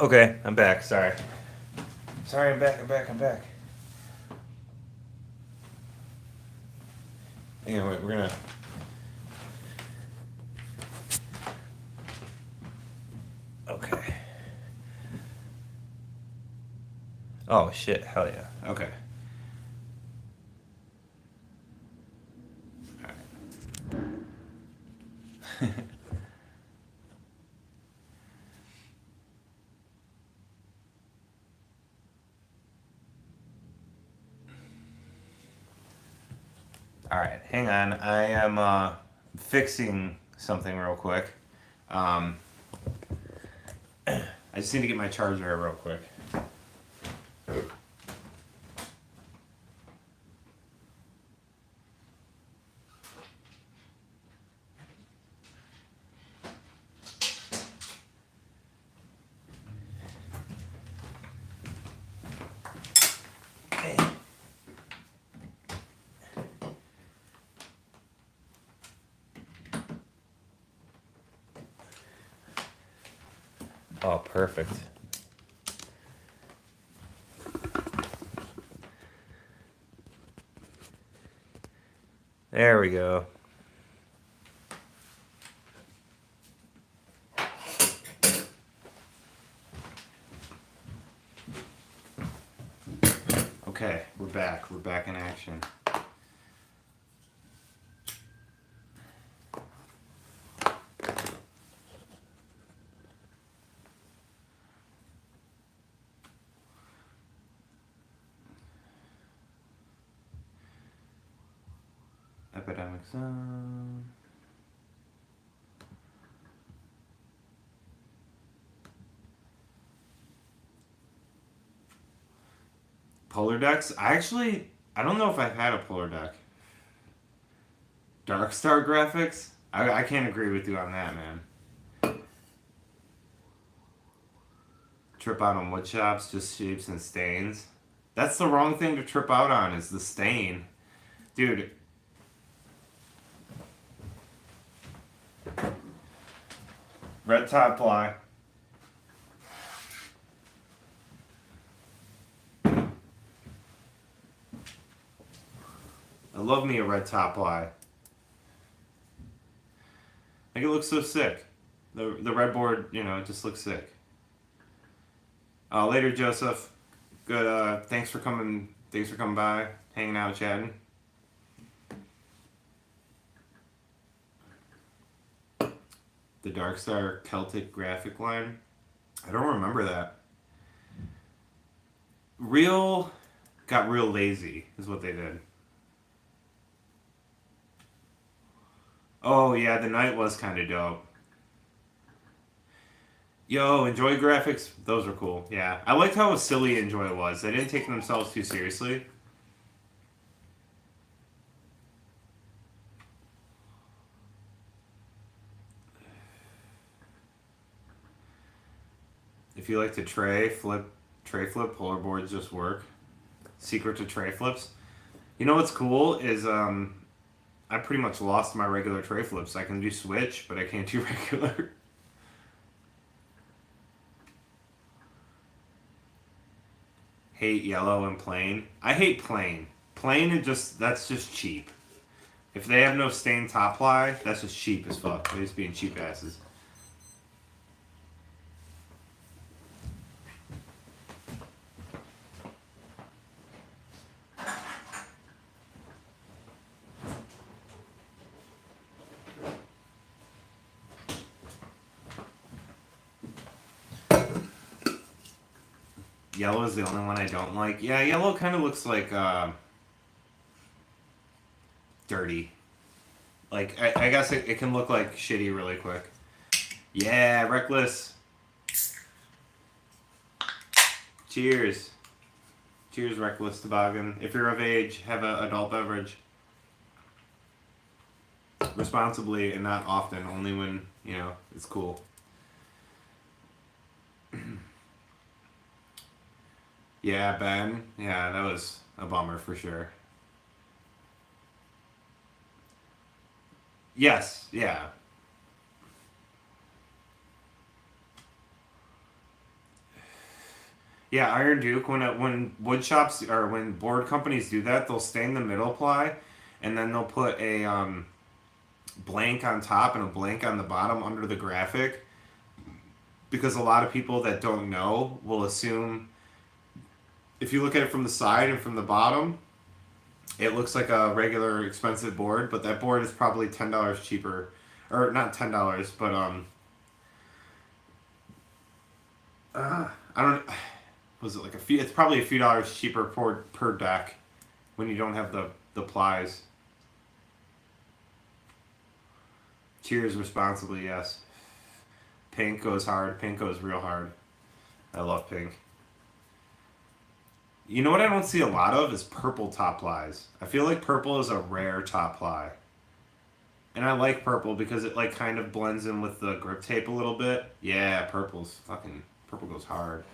Okay, I'm back. Sorry. Sorry, I'm back. Anyway, we're gonna. Okay. Oh shit! Hell yeah. Okay. All right. All right. Hang on. I am fixing something real quick. Um, I just need to get my charger real quick. Oh, perfect. There we go. Okay, we're back. We're back in action. Epidemic Zone. Polar decks? I don't know if I've had a polar deck. Dark Star graphics? I can't agree with you on that, man. Trip out on wood shops, just shapes and stains. That's the wrong thing to trip out on, is the stain. Dude. Red top ply. I love me a red top ply. Like, it looks so sick. The red board, you know, it just looks sick. Later, Joseph. Good. Thanks for coming. Thanks for coming by, hanging out, chatting. The Dark Star Celtic graphic line. I don't remember that. Real got real lazy, is what they did. Oh yeah, the night was kind of dope. Yo, Enjoy graphics, those were cool. Yeah, I liked how silly Enjoy was. They didn't take themselves too seriously. If you like to tray flip, polar boards just work. Secret to tray flips. You know what's cool is I pretty much lost my regular tray flips. I can do switch, but I can't do regular. Hate yellow and plain. I hate plain. Plain is just, that's just cheap. If they have no stained top ply, that's just cheap as fuck. They're just being cheap asses. Yellow is the only one I don't like. Yeah, yellow kind of looks like dirty. Like, I guess it can look like shitty really quick. Yeah, reckless. Cheers. Cheers, reckless toboggan. If you're of age, have an adult beverage. Responsibly and not often, only when, you know, it's cool. Yeah, Ben. Yeah, that was a bummer for sure. Yes, yeah. Yeah, Iron Duke, when wood shops or when board companies do that, they'll stain the middle ply and then they'll put a blank on top and a blank on the bottom under the graphic because a lot of people that don't know will assume if you look at it from the side and from the bottom, it looks like a regular expensive board, but that board is probably $10 cheaper, or not $10, but I don't. Was it like a few? It's probably a few dollars cheaper per deck when you don't have the plies. Cheers responsibly, yes. Pink goes hard. Pink goes real hard. I love pink. You know what I don't see a lot of is purple top plies. I feel like purple is a rare top ply. And I like purple because it like kind of blends in with the grip tape a little bit. Yeah, purple goes hard.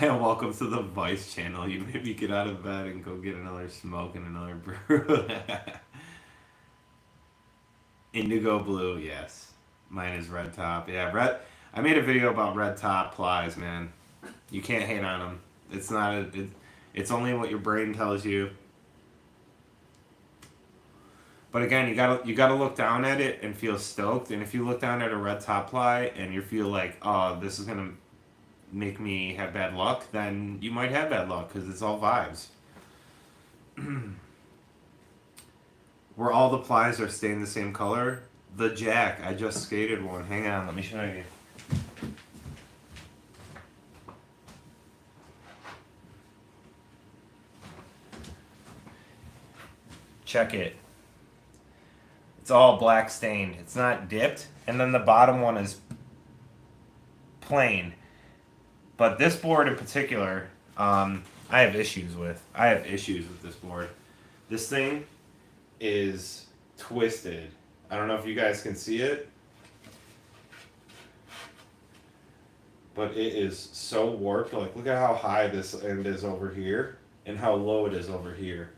Welcome to the Vice channel. You made me get out of bed and go get another smoke and another brew. Indigo blue, yes. Mine is red top. Yeah, red. I made a video about red top plies, man. You can't hate on them. It's not it's only what your brain tells you. But again, you gotta look down at it and feel stoked. And if you look down at a red top ply and you feel like, oh, this is gonna make me have bad luck, then you might have bad luck because it's all vibes. Where all the plies are staying the same color. The Jack, I just skated one. Hang on, let me show you. Check it. It's all black stained. It's not dipped. And then the bottom one is plain. But this board in particular, I have issues with. I have issues with this board. This thing is twisted. I don't know if you guys can see it, but it is so warped. Like, look at how high this end is over here and how low it is over here.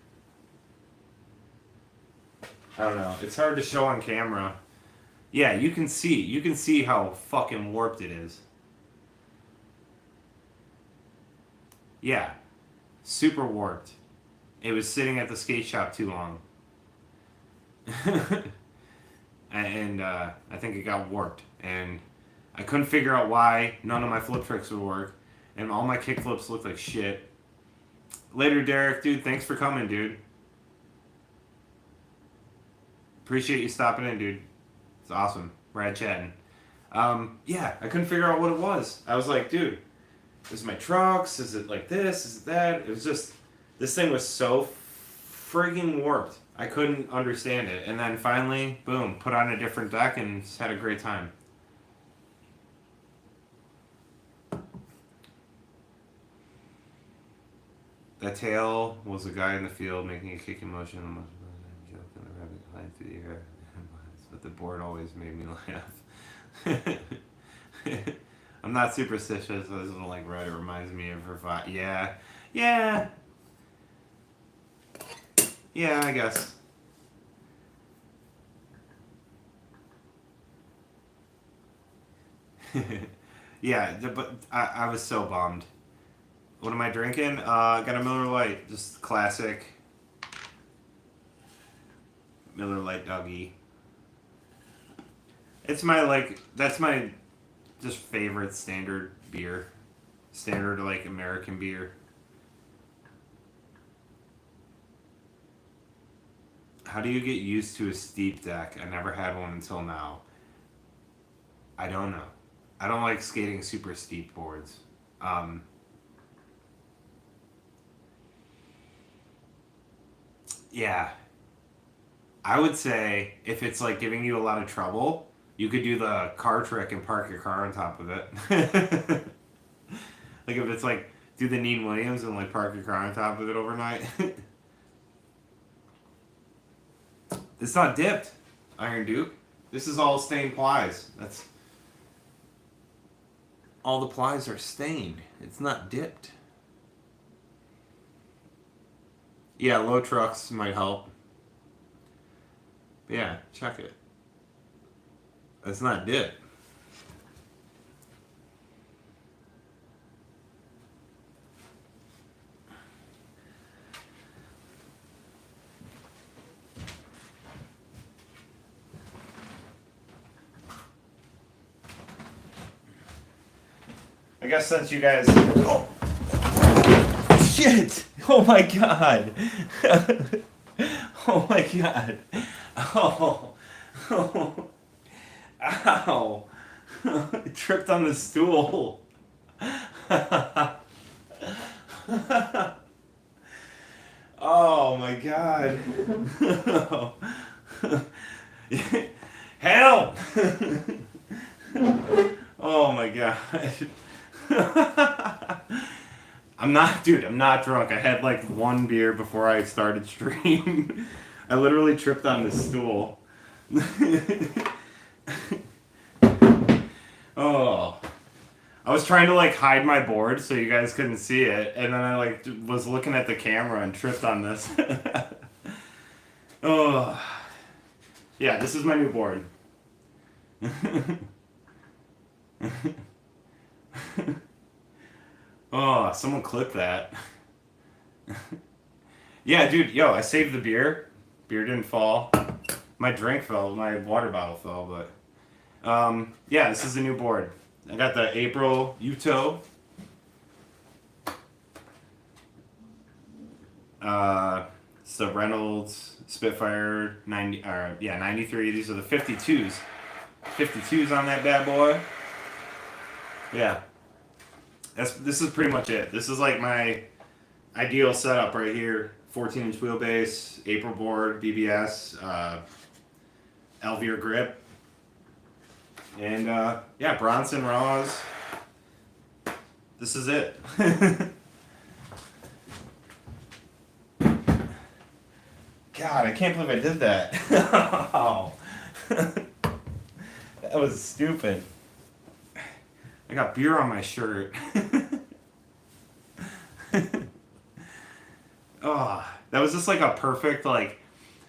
I don't know. It's hard to show on camera. Yeah, you can see how fucking warped it is. Yeah. super warped. It was sitting at the skate shop too long. And I think it got warped. And I couldn't figure out why none of my flip tricks would work. And all my kick flips looked like shit. Later, Derek, dude, thanks for coming, dude. Appreciate you stopping in, dude. It's awesome. Brad chatting. Yeah, I couldn't figure out what it was. I was like, dude, is it my trucks? Is it like this? Is it that? It was just, this thing was so frigging warped. I couldn't understand it. And then finally, boom, put on a different deck and just had a great time. That tail was a guy in the field making a kicking motion. Joke and the rabbit flying through the air. But the board always made me laugh. I'm not superstitious. I just don't like red. It reminds me of her fight. Yeah. Yeah. Yeah, I guess. Yeah, but I was so bummed. What am I drinking? I got a Miller Lite. Just classic Miller Lite Dougie. It's my, like, that's my just favorite standard beer. Standard, like, American beer. How do you get used to a steep deck? I never had one until now. I don't know. I don't like skating super steep boards. Yeah. I would say if it's like giving you a lot of trouble, you could do the car trick and park your car on top of it. Like if it's like do the Neen Williams and like park your car on top of it overnight. It's not dipped, Iron Duke. This is all stained plies. That's all the plies are stained. It's not dipped. Yeah, low trucks might help. Yeah, check it. It's not dipped. I guess since you guys... Oh! Shit! Oh my god! Oh my god! Oh! Oh! Ow! I tripped on the stool. Oh my god! Help! Oh my god. I'm not drunk. I had like one beer before I started stream. I literally tripped on the stool. Oh. I was trying to like hide my board so you guys couldn't see it, and then I like was looking at the camera and tripped on this. Oh. Yeah, this is my new board. Oh, someone clip that. Yeah, dude, yo, I saved the beer. Beer didn't fall. My drink fell, my water bottle fell, but yeah, this is a new board. I got the April Uto. It's the Reynolds Spitfire 93. These are the 52s. 52s on that bad boy. Yeah. This is pretty much it. This is like my ideal setup right here. 14-inch wheelbase, April board, BBS, Elvier grip. And yeah, Bronson Raws. This is it. God, I can't believe I did that. Oh. That was stupid. I got beer on my shirt. Oh, that was just like a perfect like.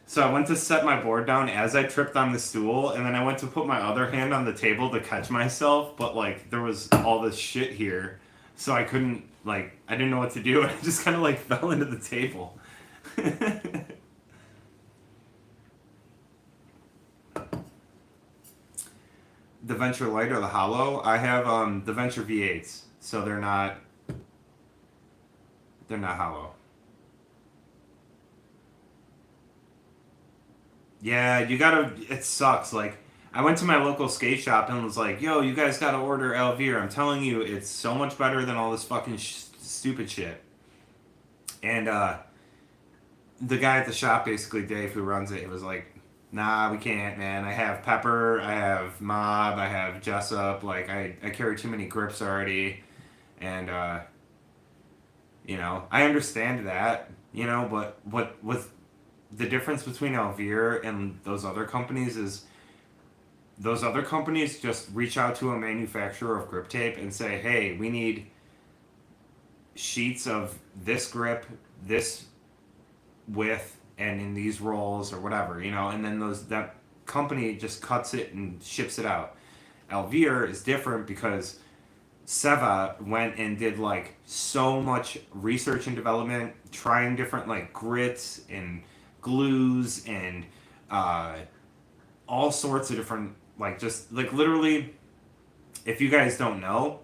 So I went to set my board down as I tripped on the stool, and then I went to put my other hand on the table to catch myself, but like there was all this shit here, So I couldn't, like, I didn't know what to do. I just kind of, like, fell into the table. The Venture Light or the Hollow, I have the Venture V8s, so they're not hollow. Yeah, you gotta. It sucks. Like, I went to my local skate shop and was like, "Yo, you guys gotta order Elvire. I'm telling you, it's so much better than all this fucking stupid shit." And the guy at the shop, basically Dave, who runs it, he was like, "Nah, we can't, man. I have Pepper, I have Mob, I have Jessup. Like, I carry too many grips already, and I understand that, but what with the difference between Elvire and those other companies is those other companies just reach out to a manufacturer of grip tape and say, hey, we need sheets of this grip, this width, and in these rolls or whatever, and then that company just cuts it and ships it out. Elvire is different because Seva went and did like so much research and development, trying different like grits and glues and all sorts of different, like, just like literally, if you guys don't know,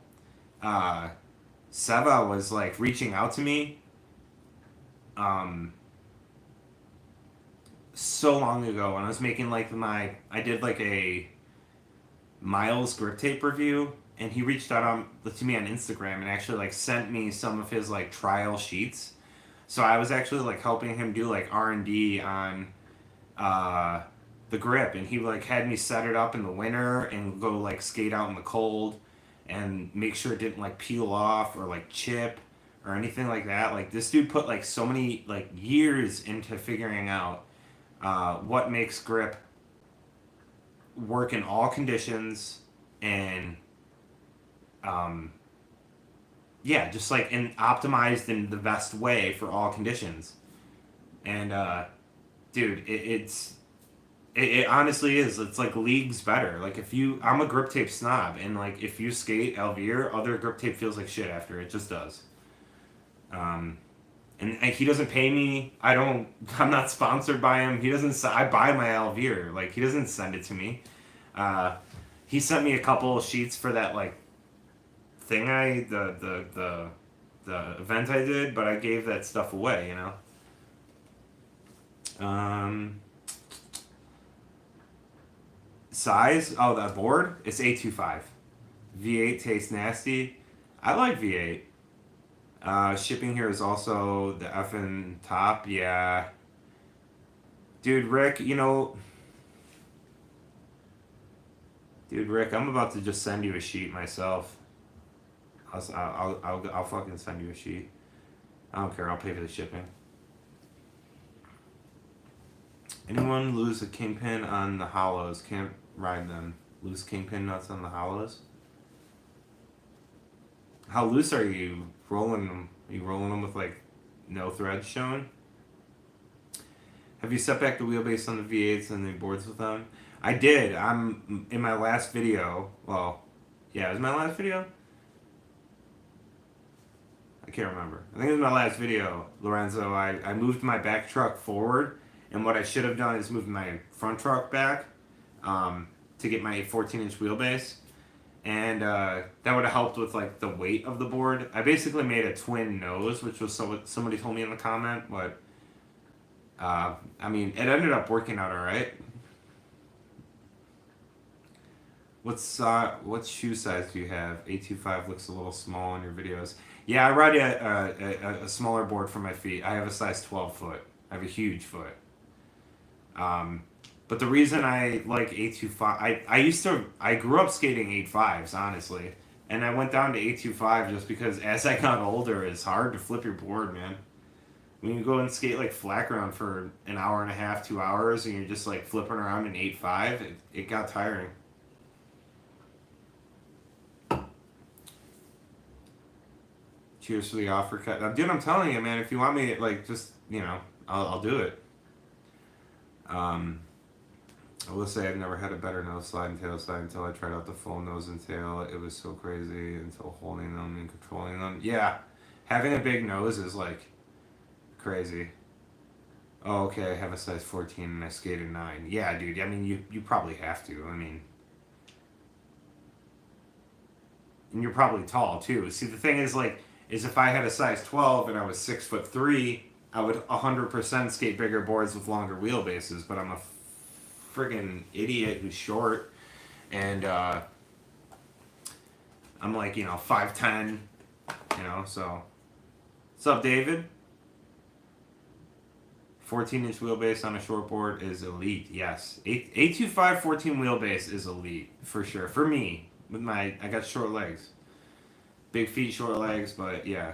Seva was like reaching out to me so long ago when I was making like I did like a Miles grip tape review, and he reached out to me on Instagram and actually like sent me some of his like trial sheets. So I was actually like helping him do like R&D on the grip, and he like had me set it up in the winter and go like skate out in the cold and make sure it didn't like peel off or like chip or anything like that. Like, this dude put like so many like years into figuring out what makes grip work in all conditions, and yeah, just like optimized in the best way for all conditions. And dude, it honestly is. It's like leagues better. Like, I'm a grip tape snob, and like if you skate Elvire, other grip tape feels like shit after. It just does. And he doesn't pay me. I'm not sponsored by him. He doesn't. I buy my Elvire. Like, he doesn't send it to me. He sent me a couple of sheets for that like thing the event I did, but I gave that stuff away. Size? Oh, that board? It's 825. V8 tastes nasty. I like V8. Shipping here is also the effing top. Yeah. Dude, Rick, I'm about to just send you a sheet myself. I'll fucking send you a sheet. I don't care. I'll pay for the shipping. Anyone lose a kingpin on the hollows? Can't ride them. Loose kingpin nuts on the hollows? How loose are you rolling them? Are you rolling them with like no threads showing? Have you set back the wheelbase on the V8s and the boards with them? I did. I'm in my last video. Well, yeah, it was my last video. I can't remember. I think it was my last video, Lorenzo. I moved my back truck forward, and what I should have done is moved my front truck back to get my 14-inch wheelbase, and that would have helped with like the weight of the board. I basically made a twin nose, which was somebody told me in the comment, but I mean, it ended up working out all right. What shoe size do you have? 825 looks a little small in your videos. Yeah, I ride a smaller board for my feet. I have a size 12 foot. I have a huge foot. But the reason I like 825, I grew up skating 8.5s, honestly. And I went down to 825 just because as I got older, it's hard to flip your board, man. When you go and skate like flat ground for an hour and a half, 2 hours, and you're just like flipping around in 8.5, it got tiring. Cheers for the offer cut. Now, dude, I'm telling you, man, if you want me, like, just, I'll do it. I will say I've never had a better nose slide and tail slide until I tried out the full nose and tail. It was so crazy until holding them and controlling them. Yeah, having a big nose is like crazy. Oh, okay, I have a size 14 and I skate a 9. Yeah, dude, I mean, you probably have to. I mean, and you're probably tall too. See, the thing is, like, is if I had a size 12 and I was 6'3", I would 100% skate bigger boards with longer wheelbases, but I'm a friggin' idiot who's short, and I'm like, 5'10", so. What's up, David? 14-inch wheelbase on a short board is elite, yes. 825 14 wheelbase is elite, for sure. For me, I got short legs. Big feet, short legs, but yeah.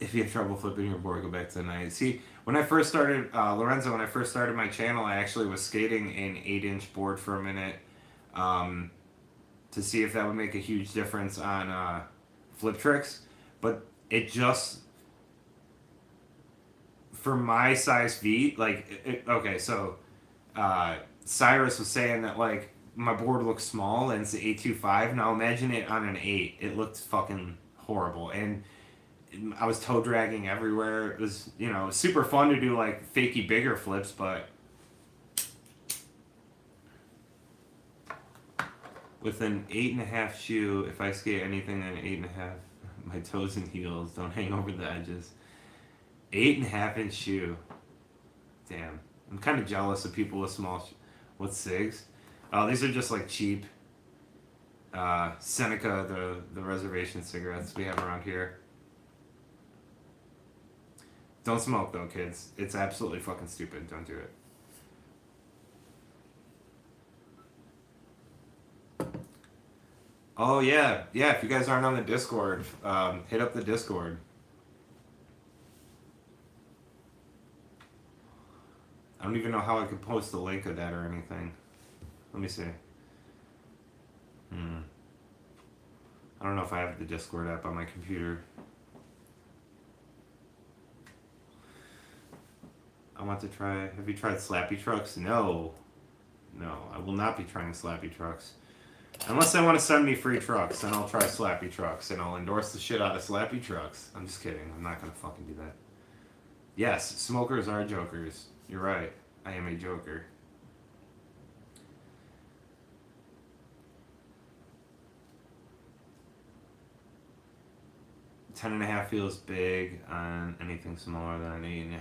If you have trouble flipping your board, go back to the 9. See, when I first started, Lorenzo, when I first started my channel, I actually was skating an 8-inch board for a minute to see if that would make a huge difference on flip tricks. But it just, for my size feet, like, okay, so Cyrus was saying that, like, my board looks small and it's an 825. Now imagine it on an 8. It looked fucking horrible. And I was toe dragging everywhere. It was, super fun to do, like, fakey bigger flips, but with an 8.5 shoe, if I skate anything than 8.5, my toes and heels don't hang over the edges. 8.5-inch shoe. Damn. I'm kind of jealous of people with small with SIGs. Oh, these are just like cheap Seneca, the reservation cigarettes we have around here. Don't smoke though, kids. It's absolutely fucking stupid. Don't do it. Oh yeah. If you guys aren't on the Discord, hit up the Discord. I don't even know how I could post the link of that or anything. Let me see. I don't know if I have the Discord app on my computer. I want to try. Have you tried Slappy Trucks? No, I will not be trying Slappy Trucks. Unless they want to send me free trucks, then I'll try Slappy Trucks and I'll endorse the shit out of Slappy Trucks. I'm just kidding. I'm not gonna fucking do that. Yes, smokers are jokers. You're right. I am a joker. Ten and a half feels big on anything smaller than an 8.5.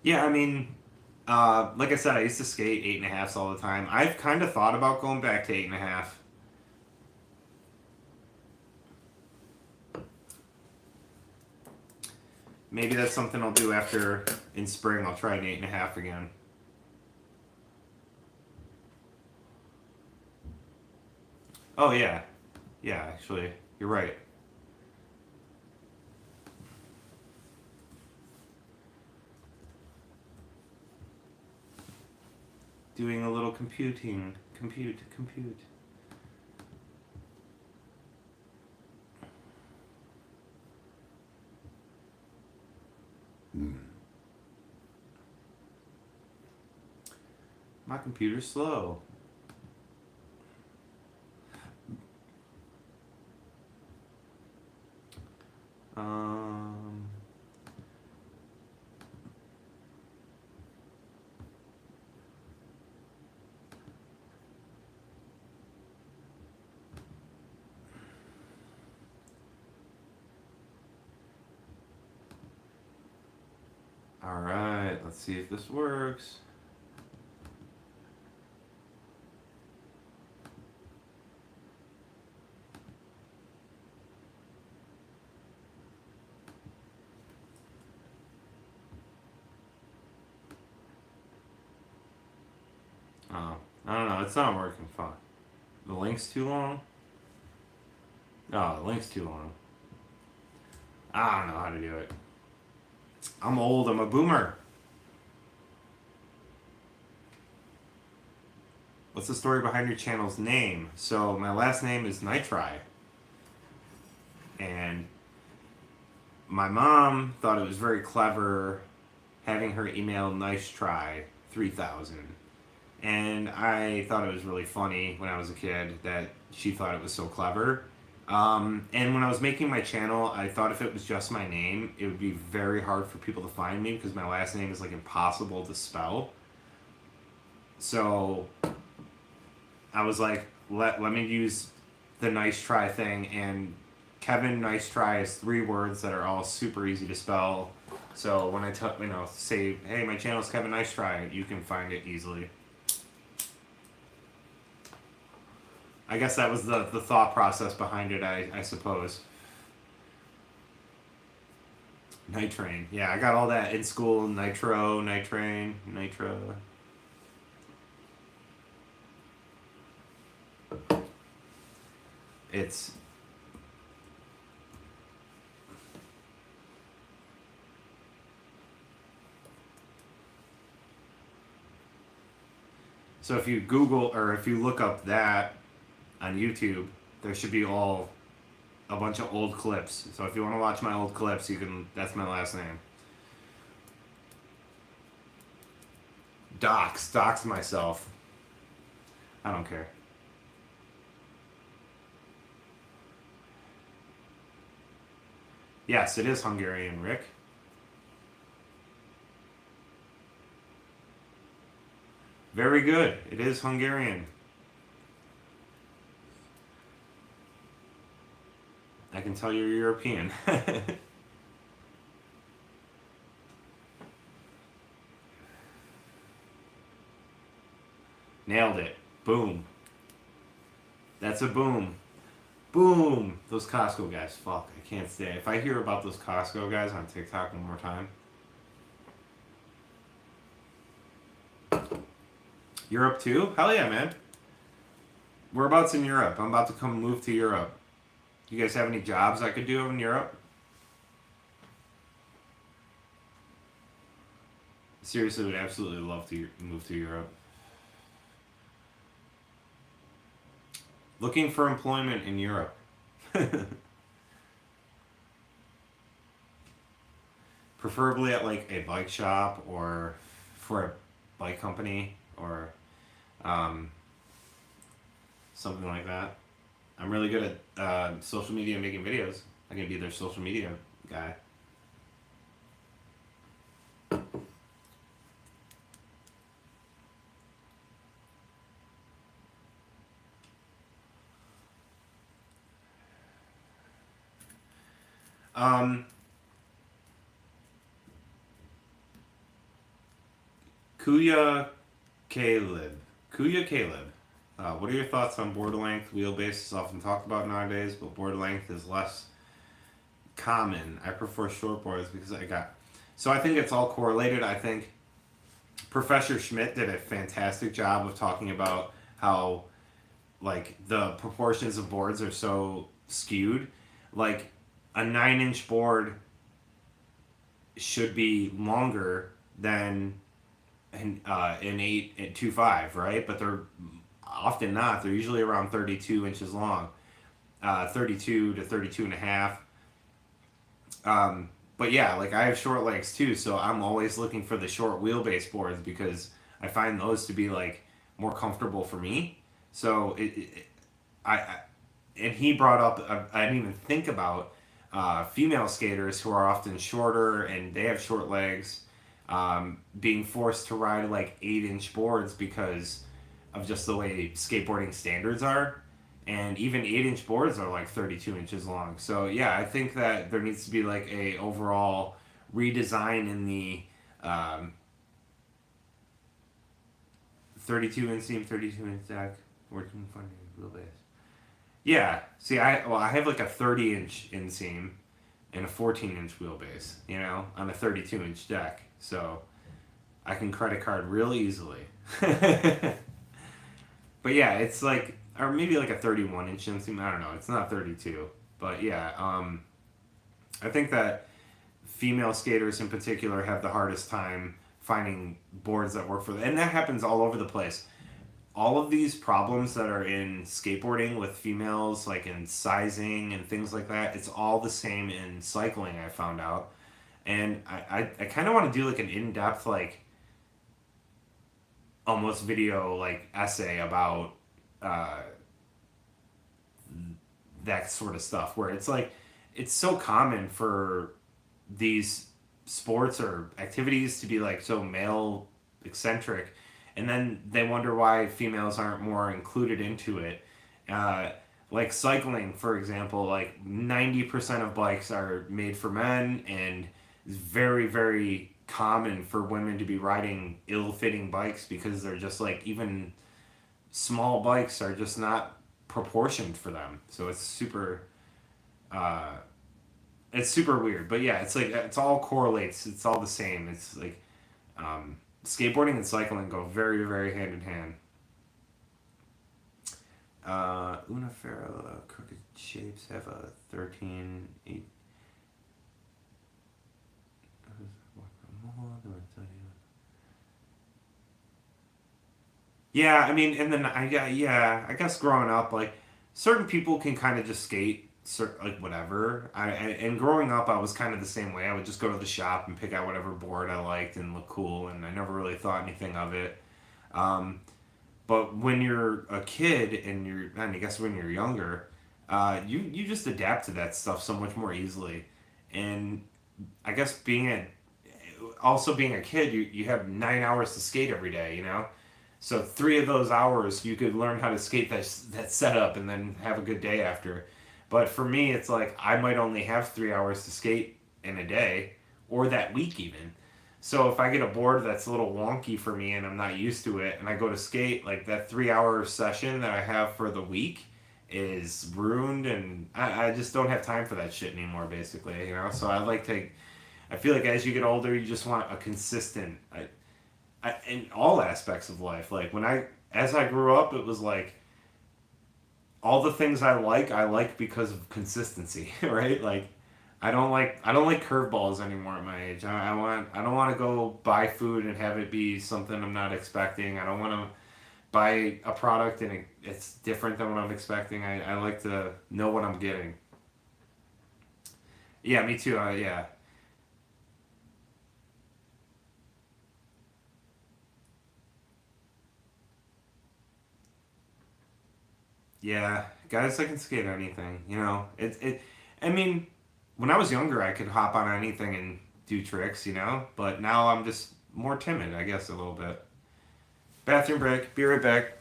Yeah, I mean, like I said, I used to skate 8.5s all the time. I've kind of thought about going back to 8.5. Maybe that's something I'll do after in spring. I'll try an 8.5 again. Oh yeah, actually, you're right. Doing a little computing. Compute. My computer's slow. Alright, let's see if this works. Oh, I don't know, it's not working fine. The link's too long? Oh, the link's too long. I don't know how to do it. I'm old, I'm a boomer. What's the story behind your channel's name? So, my last name is Nitri. And My mom thought it was very clever having her email "nice try 3000," and I thought it was really funny when I was a kid that she thought it was so clever. And when I was making my channel, I thought if it was just my name, it would be very hard for people to find me because my last name is like impossible to spell. So I was like, let me use the nice try thing, and Kevin Nice Try is 3 words that are all super easy to spell. So when I say, hey, my channel's Kevin Nice Try, you can find it easily. I guess that was the thought process behind it, I suppose. Night Train. Yeah, I got all that in school. Nitro, Night Train, Nitro. It's... So if you Google, or if you look up that on YouTube, there should be a bunch of old clips. So if you want to watch my old clips, you can. That's my last name. Dox myself. I don't care. Yes, it is Hungarian, Rick. Very good. It is Hungarian. I can tell you're European. Nailed it. Boom. That's a boom. Boom. Those Costco guys. Fuck. I can't stay. If I hear about those Costco guys on TikTok one more time. Europe too? Hell yeah, man. Whereabouts in Europe? I'm about to come move to Europe. You guys have any jobs I could do in Europe? Seriously, would absolutely love to move to Europe. Looking for employment in Europe. Preferably at like a bike shop or for a bike company or um, something like that. I'm really good at social media and making videos. I can be their social media guy. Um, Kuya Caleb. Kuya Caleb. What are your thoughts on border length? Wheelbase is often talked about nowadays, but border length is less common. I prefer short boards because I got. So I think it's all correlated. I think Professor Schmidt did a fantastic job of talking about how like the proportions of boards are so skewed. Like a 9-inch board should be longer than an 8.25, right? But they're often not. They're usually around 32 inches long, 32 to 32 and a half. But yeah, like I have short legs too, so I'm always looking for the short wheelbase boards because I find those to be like more comfortable for me. So I and he brought up, I didn't even think about female skaters who are often shorter and they have short legs, being forced to ride like 8-inch boards because of just the way skateboarding standards are. And even 8-inch boards are like 32 inches long. So yeah, I think that there needs to be like a overall redesign in the 32 inseam, 32 inch deck, working funding wheelbase. Yeah, see, I have like a 30-inch inseam and a 14-inch wheelbase, you know, on a 32-inch deck. So I can credit card real easily. But yeah, it's like, or maybe like a 31-inch inseam. I don't know. It's not 32, but yeah. I think that female skaters in particular have the hardest time finding boards that work for them, and that happens all over the place. all of these problems that are in skateboarding with females, like in sizing and things like that, it's all the same in cycling, I found out. And I kind of want to do like an in-depth, like almost video, like essay about uh, that sort of stuff, where it's like, it's so common for these sports or activities to be like so male eccentric, and then they wonder why females aren't more included into it. uh, like cycling, for example, like 90% of bikes are made for men, and it's very, very common for women to be riding ill-fitting bikes because they're just like, even small bikes are just not proportioned for them, so uh, it's super weird. But yeah, it's like, it's all correlates. It's all the same. It's like, skateboarding and cycling go very, very hand in hand. Una Farrell, crooked shapes have a 13, 8. Yeah, I mean, and then I guess growing up, like, certain people can kind of just skate, like whatever. And growing up, I was kind of the same way. I would just go to the shop and pick out whatever board I liked and look cool, and I never really thought anything of it. Um, but when you're a kid and I guess when you're younger, you just adapt to that stuff so much more easily. And I guess being a kid, you have 9 hours to skate every day, you know? So 3 of those hours you could learn how to skate that setup and then have a good day after. But for me, it's like I might only have 3 hours to skate in a day, or that week even. So if I get a board that's a little wonky for me and I'm not used to it, and I go to skate, like that 3 hour session that I have for the week is ruined, and I just don't have time for that shit anymore, basically, you know? So I feel like as you get older, you just want a consistent, in all aspects of life. Like as I grew up, it was like all the things I like because of consistency, right? Like I don't like curveballs anymore at my age. I don't want to go buy food and have it be something I'm not expecting. I don't want to buy a product and it's different than what I'm expecting. I like to know what I'm getting. Yeah, me too. Yeah. Yeah, guys, I can skate anything. You know, it. I mean, when I was younger, I could hop on anything and do tricks. You know, but now I'm just more timid, I guess, a little bit. Bathroom break. Be right back.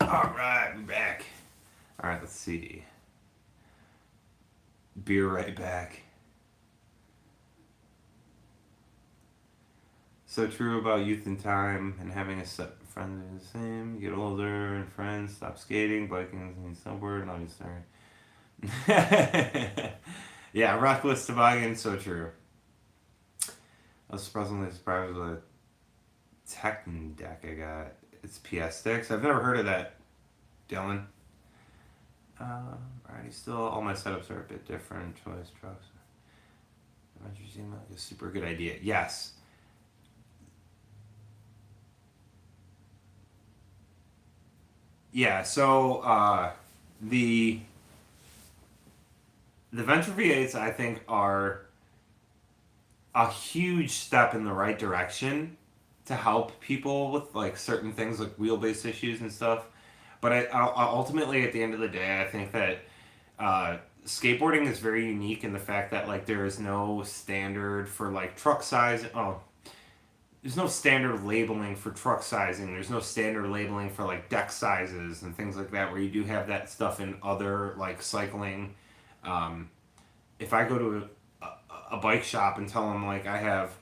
All right, we're back. All right, let's see. Be right back. So true about youth and time and having a set of friends are the same. You get older and friends stop skating, biking, and snowboard, and all you start. Yeah, Rockless Toboggan, so true. I was surprisingly surprised with the Tekken deck I got. It's PS6. I've never heard of that, Dylan. Alrighty, still all my setups are a bit different. Choice trucks. Adventure seem like a super good idea. Yes. Yeah, so the the Venture V8s I think are a huge step in the right direction to help people with like certain things like wheelbase issues and stuff. But ultimately, at the end of the day, I think that skateboarding is very unique in the fact that like there is no standard for like truck size. Oh, there's no standard labeling for truck sizing. There's no standard labeling for like deck sizes and things like that. Where you do have that stuff in other like cycling. Um, if I go to a bike shop and tell them like I have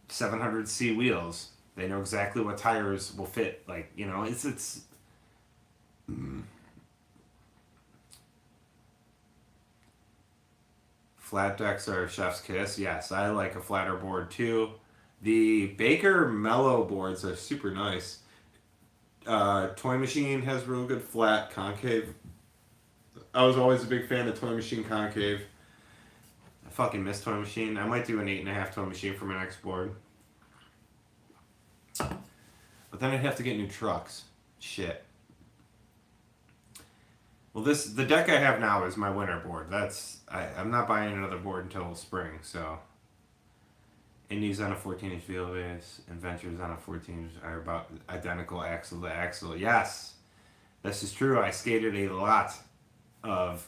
700C wheels, they know exactly what tires will fit. Like it's flat decks are chef's kiss. Yes, I like a flatter board too. The Baker Mellow boards are super nice. Toy Machine has real good flat concave. I was always a big fan of Toy Machine concave. I fucking miss Toy Machine. I might do an 8.5 Toy Machine for my next board. But then I'd have to get new trucks. Shit. Well, the deck I have now is my winter board. I'm not buying another board until spring. So, Indies on a 14-inch wheelbase and Ventures on a 14-inch are about identical axle to axle. Yes, this is true. I skated a lot of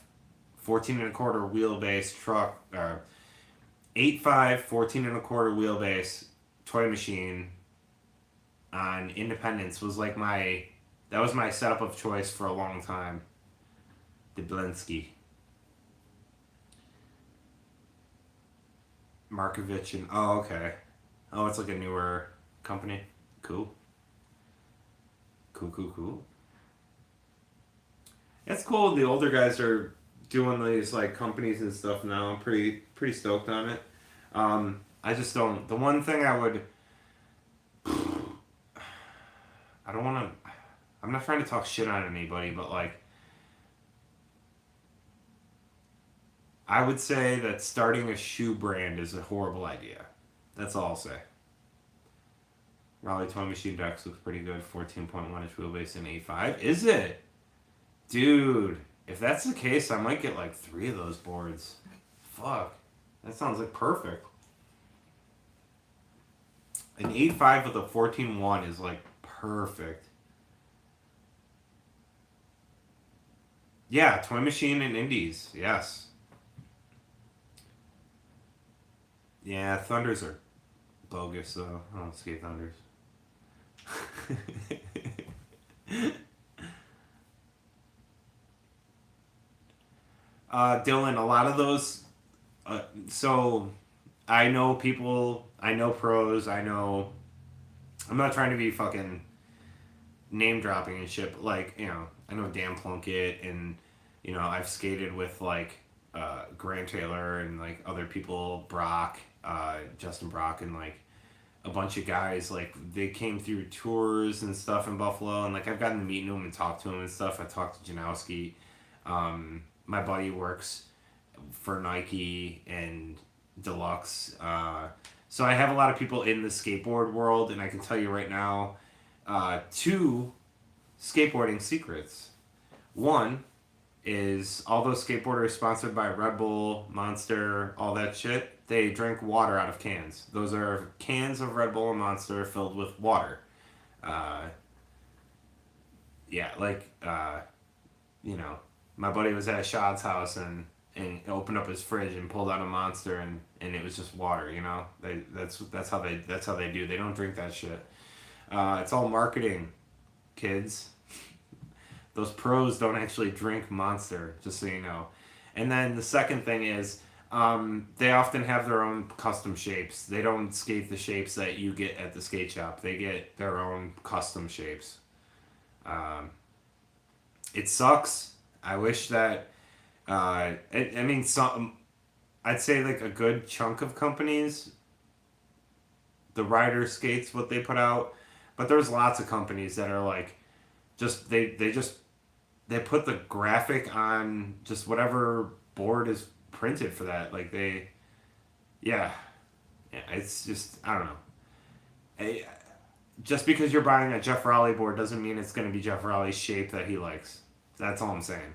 14 and a quarter wheelbase truck, 8.5, 14 and a quarter wheelbase Toy Machine on Independence was like that was my setup of choice for a long time. The Blinsky. Markovich and oh okay. Oh, it's like a newer company. Cool. Cool. It's cool. The older guys are doing these like companies and stuff now. I'm pretty stoked on it. I just don't. The one thing I would. I don't want to. I'm not trying to talk shit on anybody, but like. I would say that starting a shoe brand is a horrible idea. That's all I'll say. Raleigh Toy Machine Decks looks pretty good. 14.1 inch wheelbase and 8.5. Is it? Dude, if that's the case, I might get like 3 of those boards. Fuck. That sounds like perfect. An 8.5 with a 14.1 is like perfect. Yeah, Toy Machine and Indies. Yes. Yeah, Thunders are bogus though. I don't skate Thunders. Dylan, a lot of those. So, I know people. I know pros. I know. I'm not trying to be fucking name dropping and shit. But like I know Dan Plunkett, and I've skated with like Grant Taylor and like other people, Brock, Justin Brock, and like a bunch of guys. Like they came through tours and stuff in Buffalo, and like I've gotten to meet them and talk to them and stuff. I talked to Janowski. My buddy works for Nike and Deluxe. So I have a lot of people in the skateboard world, and I can tell you right now, 2 skateboarding secrets. One is all those skateboarders sponsored by Red Bull, Monster, all that shit. They drink water out of cans. Those are cans of Red Bull and Monster filled with water. Uh, yeah, like my buddy was at Shad's house and opened up his fridge and pulled out a Monster and it was just water. That's how they do. They don't drink that shit. It's all marketing, kids. Those pros don't actually drink Monster, just so you know. And then the second thing is, they often have their own custom shapes. They don't skate the shapes that you get at the skate shop. They get their own custom shapes. It sucks. I wish that. I mean, I'd say like a good chunk of companies, the rider skates what they put out, but there's lots of companies that are like, just they put the graphic on just whatever board is printed for that. Like yeah, it's just I don't know. just because you're buying a Jeff Raleigh board doesn't mean it's going to be Jeff Raleigh's shape that he likes. That's all I'm saying.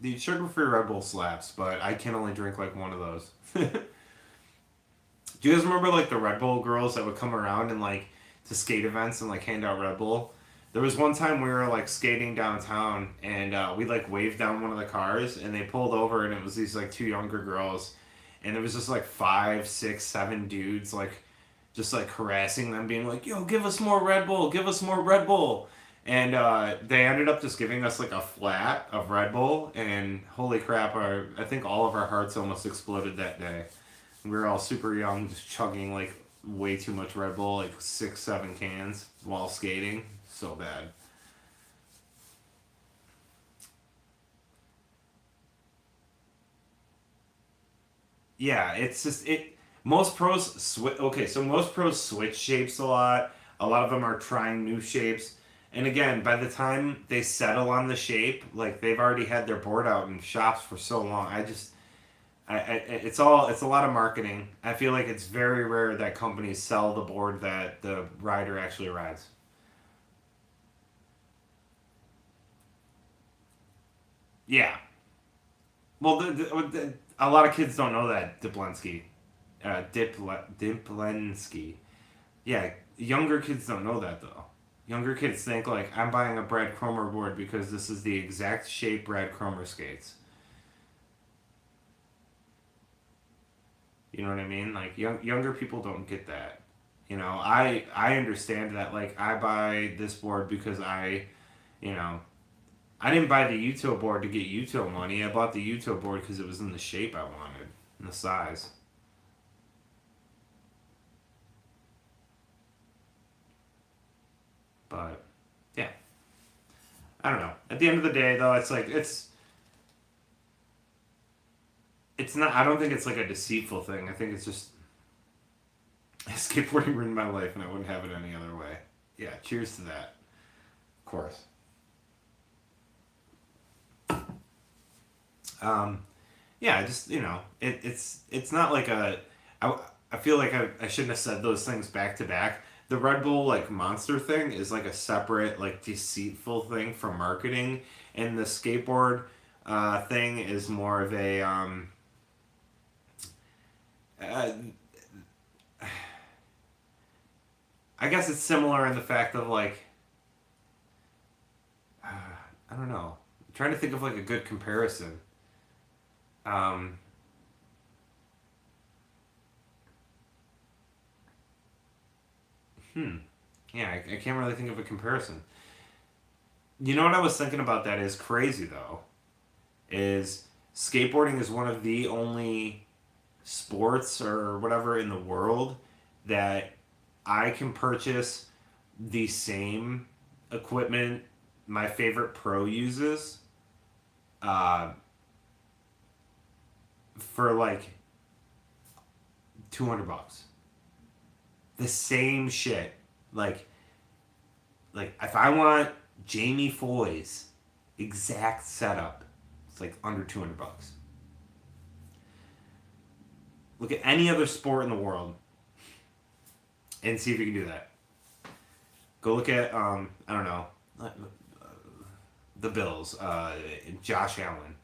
The sugar-free Red Bull slaps, but I can only drink like one of those. Do you guys remember like the Red Bull girls that would come around and like to skate events and like hand out Red Bull? There was one time we were like skating downtown and we like waved down one of the cars and they pulled over and it was these like two younger girls and it was just like five, six, seven dudes like just like harassing them, being like, "Yo, give us more Red Bull, give us more Red Bull." And they ended up just giving us like a flat of Red Bull, and holy crap, I think all of our hearts almost exploded that day. We were all super young, just chugging like way too much Red Bull, like 6, 7 cans while skating. So bad. Yeah, it's just it. Most pros switch. Okay, so most pros switch shapes a lot. A lot of them are trying new shapes. And again, by the time they settle on the shape, like they've already had their board out in shops for so long. It's a lot of marketing. I feel like it's very rare that companies sell the board that the rider actually rides. Yeah. Well, a lot of kids don't know that Diplensky. Yeah, younger kids don't know that though. Younger kids think like I'm buying a Brad Cromer board because this is the exact shape Brad Cromer skates. You know what I mean? Like younger people don't get that. I understand that. Like I buy this board because you know, I didn't buy the Uto board to get Uto money. I bought the Uto board because it was in the shape I wanted and the size. But yeah, I don't know. At the end of the day, though, it's not. I don't think it's like a deceitful thing. I think it's just skateboarding ruined my life, and I wouldn't have it any other way. Yeah, cheers to that. Of course. Um, yeah, I just it's not like a. I feel like I shouldn't have said those things back to back. The Red Bull like monster thing is like a separate like deceitful thing for marketing, and the skateboard thing is more of a uh, I guess it's similar in the fact of like uh, I don't know. I'm trying to think of like a good comparison. Um, hmm. Yeah, I can't really think of a comparison. You know what I was thinking about that is crazy though is skateboarding is one of the only sports or whatever in the world that I can purchase the same equipment my favorite pro uses uh, for like $200. The same shit. Like like if I want Jamie Foy's exact setup, it's like under $200. Look at any other sport in the world and see if you can do that. Go look at I don't know the Bills. Josh Allen.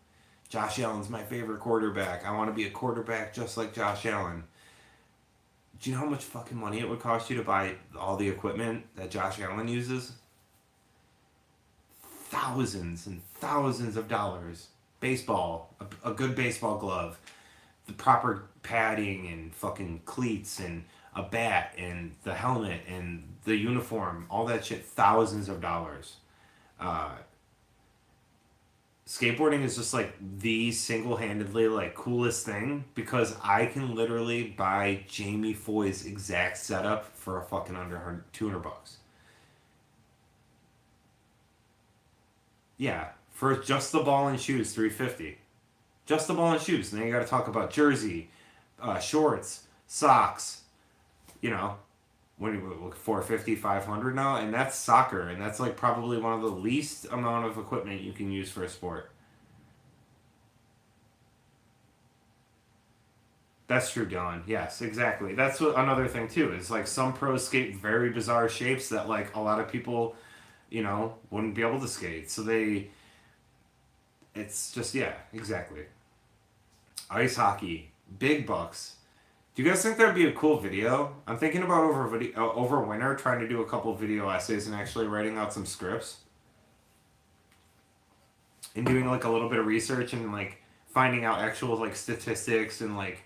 Josh Allen's my favorite quarterback. I want to be a quarterback just like Josh Allen. Do you know how much fucking money it would cost you to buy all the equipment that Josh Allen uses? Thousands and thousands of dollars. Baseball, a good baseball glove, the proper padding and fucking cleats and a bat and the helmet and the uniform, all that shit, thousands of dollars. Uh, Skateboarding is just like the single-handedly like coolest thing because I can literally buy Jamie Foy's exact setup for a fucking under $200. Yeah, for just the ball and shoes, 350. Just the ball and shoes. And then you got to talk about jersey, shorts, socks. You know, when you look 450, 500 now, and that's soccer, and that's like probably one of the least amount of equipment you can use for a sport. That's true, Dylan. Yes, exactly. That's what another thing too is like some pros skate very bizarre shapes that like a lot of people, wouldn't be able to skate. So it's just yeah, exactly. Ice hockey, big bucks. Do you guys think that'd be a cool video? I'm thinking about over winter trying to do a couple video essays and actually writing out some scripts and doing like a little bit of research and like finding out actual like statistics and like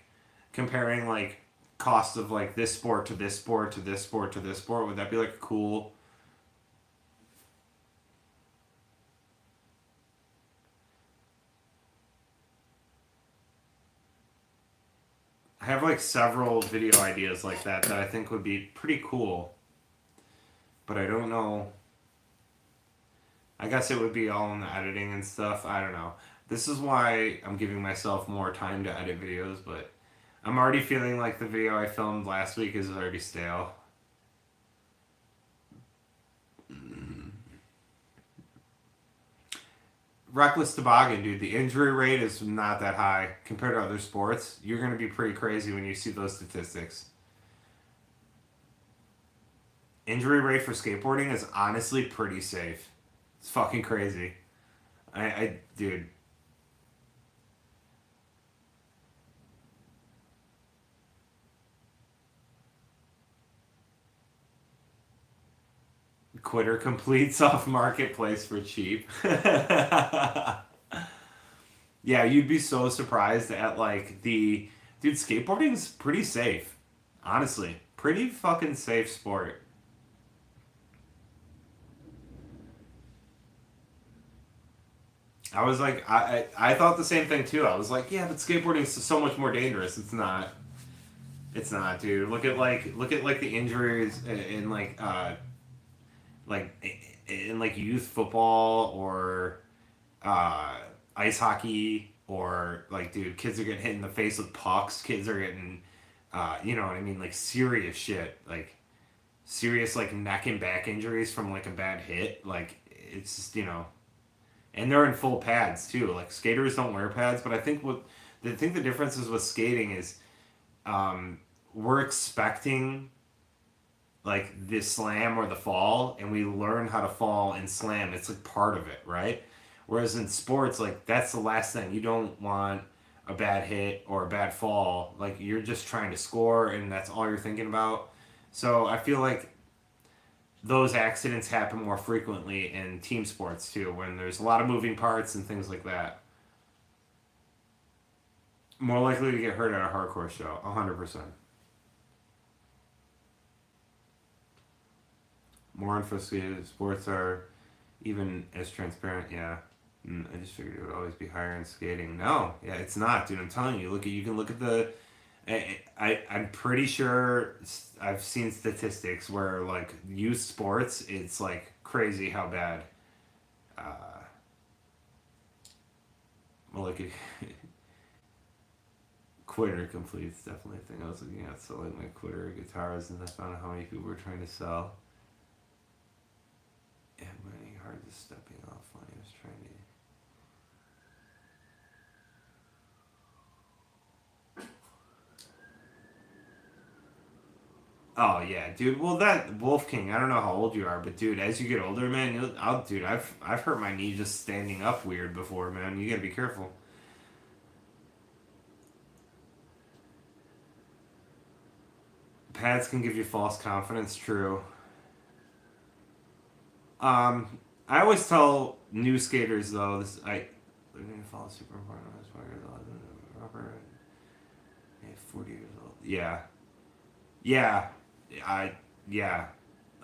comparing like costs of like this sport to this sport to this sport to this sport. Would that be like cool? I have like several video ideas like that I think would be pretty cool, but I don't know. I guess it would be all in the editing and stuff. I don't know. This is why I'm giving myself more time to edit videos, but I'm already feeling like the video I filmed last week is already stale. Reckless toboggan, dude. The injury rate is not that high compared to other sports. You're gonna be pretty crazy when you see those statistics. Injury rate for skateboarding is honestly pretty safe. It's fucking crazy. Dude, quitter completes off marketplace for cheap. Yeah, you'd be so surprised at like the dude. Skateboarding's pretty safe, honestly. Pretty fucking safe sport. I was like, I thought the same thing too. I was like, yeah, but skateboarding is so much more dangerous. It's not. It's not, dude. Look at like the injuries in like in like youth football or uh, ice hockey or like dude, kids are getting hit in the face with pucks. Kids are getting, you know what I mean, like serious shit, like serious like neck and back injuries from like a bad hit. Like it's just and they're in full pads too. Like skaters don't wear pads, but I think the difference is with skating is um, we're expecting like the slam or the fall, and we learn how to fall and slam. It's like part of it, right? Whereas in sports, like that's the last thing. You don't want a bad hit or a bad fall. Like you're just trying to score, and that's all you're thinking about. So I feel like those accidents happen more frequently in team sports too, when there's a lot of moving parts and things like that. More likely to get hurt at a hardcore show, 100%. More unsophisticated sports are even as transparent. Yeah, I just figured it would always be higher in skating. No, yeah, it's not, dude. I'm telling you. You can look at the. I'm pretty sure I've seen statistics where like youth sports, it's like crazy how bad. Uh, well, like quitter completes definitely a thing I was looking at. So like my quitter guitars, and I found out how many people were trying to sell. And many hard just stepping off when he was trying to. Oh yeah, dude. Well, that Wolf King. I don't know how old you are, but dude, as you get older, man, dude. I've hurt my knee just standing up weird before, man. You gotta be careful. Pads can give you false confidence. True. Um, I always tell new skaters though. They're gonna follow super important. Robert, 40 years old. Yeah, yeah, I yeah.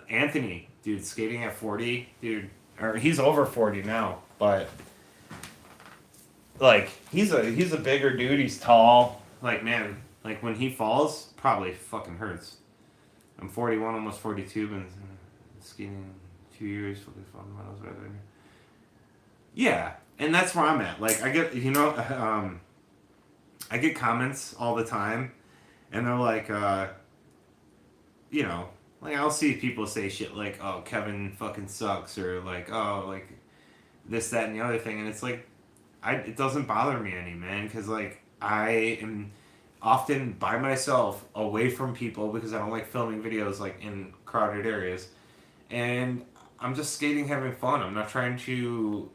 Anthony, dude, skating at 40, dude, or he's over 40 now, but like he's a bigger dude. He's tall. Like man, like when he falls, probably fucking hurts. I'm 41, almost 42. Been skating 2 years. Fundamentals rather. Yeah, and that's where I'm at. Like I get I get comments all the time, and they're like, you know, like I'll see people say shit like, "Oh, Kevin fucking sucks," or like, "Oh, like this, that, and the other thing," and it's like, it doesn't bother me any, man, because like I am. often by myself, away from people because I don't like filming videos like in crowded areas. And I'm just skating, having fun. I'm not trying to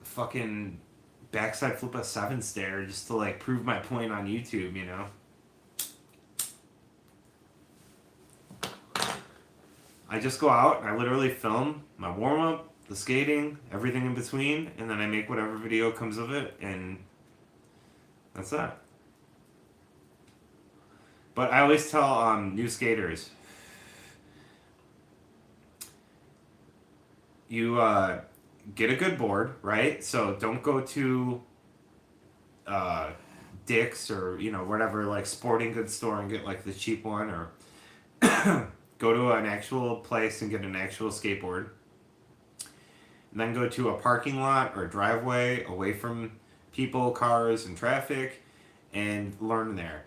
fucking backside flip a seven stair just to like prove my point on YouTube, you know? I just go out and I literally film my warm up, the skating, everything in between, and then I make whatever video comes of it, and that's that. But I always tell new skaters, you get a good board, right? So don't go to uh, Dick's or whatever like sporting goods store and get like the cheap one, or go to an actual place and get an actual skateboard. And then go to a parking lot or driveway away from people, cars, and traffic, and learn there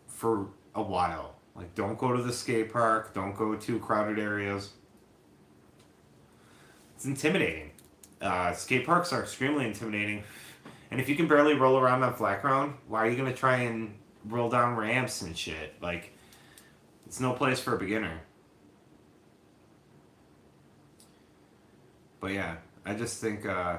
for a while. Like, don't go to the skate park. Don't go to crowded areas. It's intimidating. Skate parks are extremely intimidating. And if you can barely roll around on flat ground, why are you going to try and roll down ramps and shit? Like, it's no place for a beginner. But yeah, I just think, I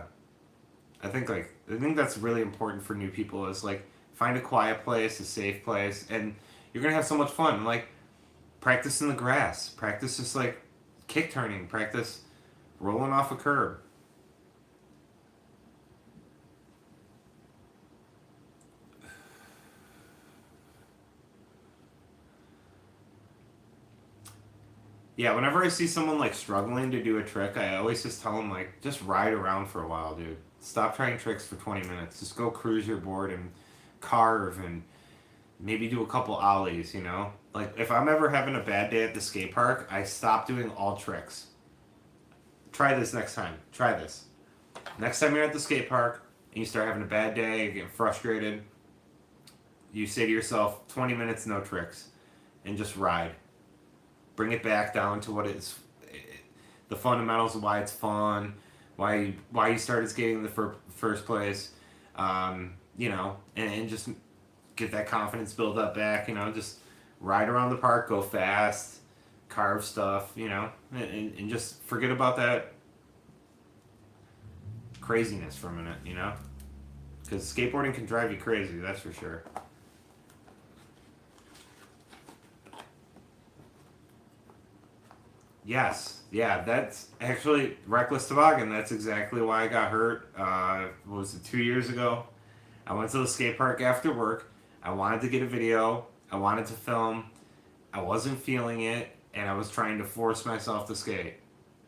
think that's really important for new people is like, find a quiet place, a safe place, and you're going to have so much fun. Like, practice in the grass. Practice just like kick turning. Practice rolling off a curb. Yeah, whenever I see someone like struggling to do a trick, I always just tell them like, just ride around for a while, dude. Stop trying tricks for 20 minutes. Just go cruise your board and carve and maybe do a couple ollies, you know? Like, if I'm ever having a bad day at the skate park, I stop doing all tricks. Try this next time. Try this. Next time you're at the skate park and you start having a bad day, you're getting frustrated, you say to yourself, 20 minutes, no tricks, and just ride. Bring it back down to what it's, the fundamentals of why it's fun, why you started skating in the first place, and just get that confidence build up back, just ride around the park, go fast, carve stuff, and just forget about that craziness for a minute, because skateboarding can drive you crazy, that's for sure. Yes, yeah, that's actually reckless toboggan. That's exactly why I got hurt. What was it, 2 years ago? I went to the skate park after work. I wanted to get a video. I wanted to film. I wasn't feeling it, and I was trying to force myself to skate.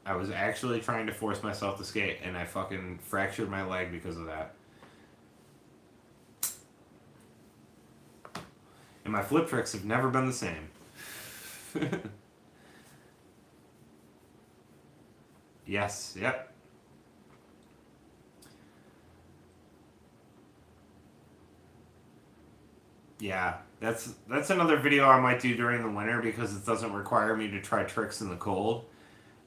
I was actually trying to force myself to skate, and I fucking fractured my leg because of that. And my flip tricks have never been the same. Yes, yep. Yeah, that's another video I might do during the winter because it doesn't require me to try tricks in the cold.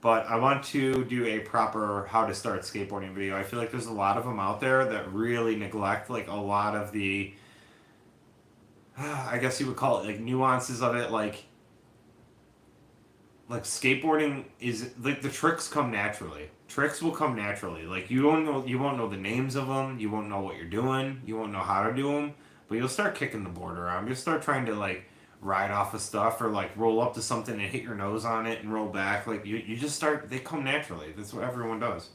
But I want to do a proper how to start skateboarding video. I feel like there's a lot of them out there that really neglect like a lot of the I guess you would call it like nuances of it, like skateboarding is like the tricks come naturally. Tricks will come naturally. Like you won't know the names of them. You won't know what you're doing. You won't know how to do them. But you'll start kicking the board around. You'll start trying to like ride off of stuff or like roll up to something and hit your nose on it and roll back. Like you just start. They come naturally. That's what everyone does.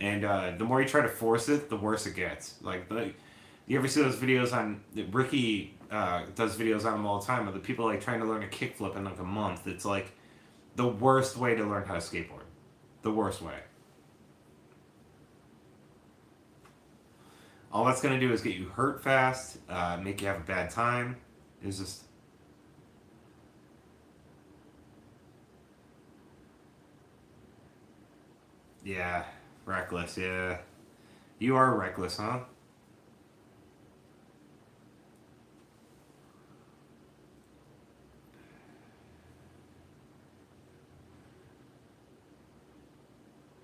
And the more you try to force it, the worse it gets. You ever see those videos on Ricky does videos on them all the time of the people like trying to learn a kickflip in like a month. It's like the worst way to learn how to skateboard. The worst way. All that's going to do is get you hurt fast, make you have a bad time. It's just. Yeah, reckless, yeah. You are reckless, huh?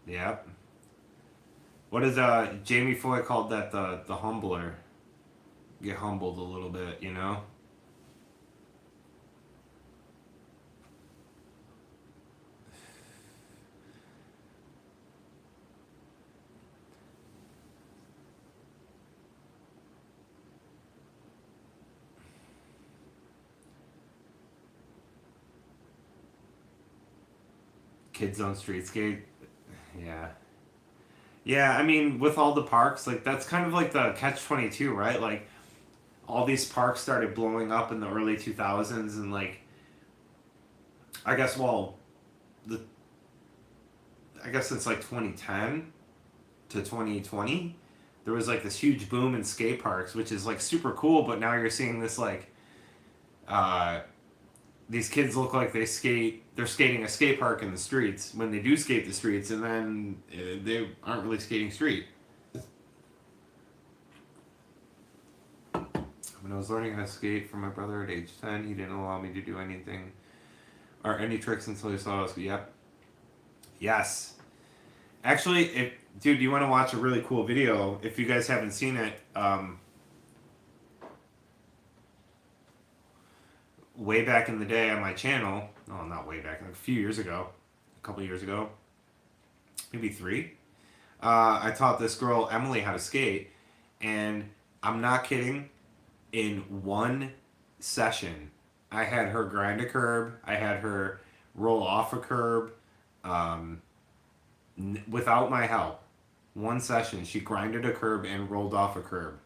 Yep. What is Jamie Foy called that the humbler? get humbled a little bit, you know? Kids on street skate. Yeah. Yeah, I mean, with all the parks, like, that's kind of like the catch 22, right? Like, all these parks started blowing up in the early 2000s, and, like, I guess, well, the I guess it's like 2010 to 2020. There was, like, this huge boom in skate parks, which is, like, super cool, but now you're seeing this, like, uh, these kids look like they're skating a skate park in the streets when they do skate the streets, and then they aren't really skating street. When I was learning how to skate from my brother at age 10, he didn't allow me to do anything or any tricks until he saw us. Yep. Yes. Actually, if dude, you want to watch a really cool video? If you guys haven't seen it, way back in the day on my channel. Oh, not way back, like a few years ago, a couple years ago, maybe 3. I taught this girl Emily how to skate, and I'm not kidding. In one session, I had her grind a curb. I had her roll off a curb, um, without my help. One session, she grinded a curb and rolled off a curb.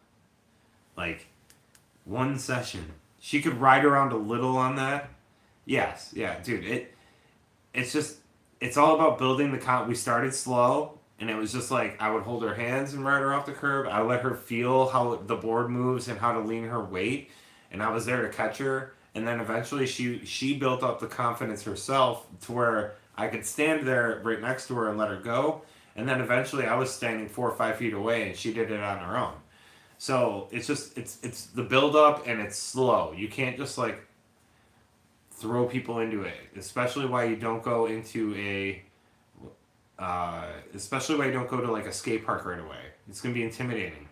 Like, one session. She could ride around a little on that. Yes, yeah, dude. It's just it's all about building the We started slow, and it was just like I would hold her hands and ride her off the curb. I let her feel how the board moves and how to lean her weight, and I was there to catch her. And then eventually she built up the confidence herself to where I could stand there right next to her and let her go. And then eventually I was standing 4 or 5 feet away, and she did it on her own. So it's just it's the build up, and it's slow. You can't just like throw people into it, especially why you don't go into especially why you don't go to like a skate park right away. It's gonna be intimidating.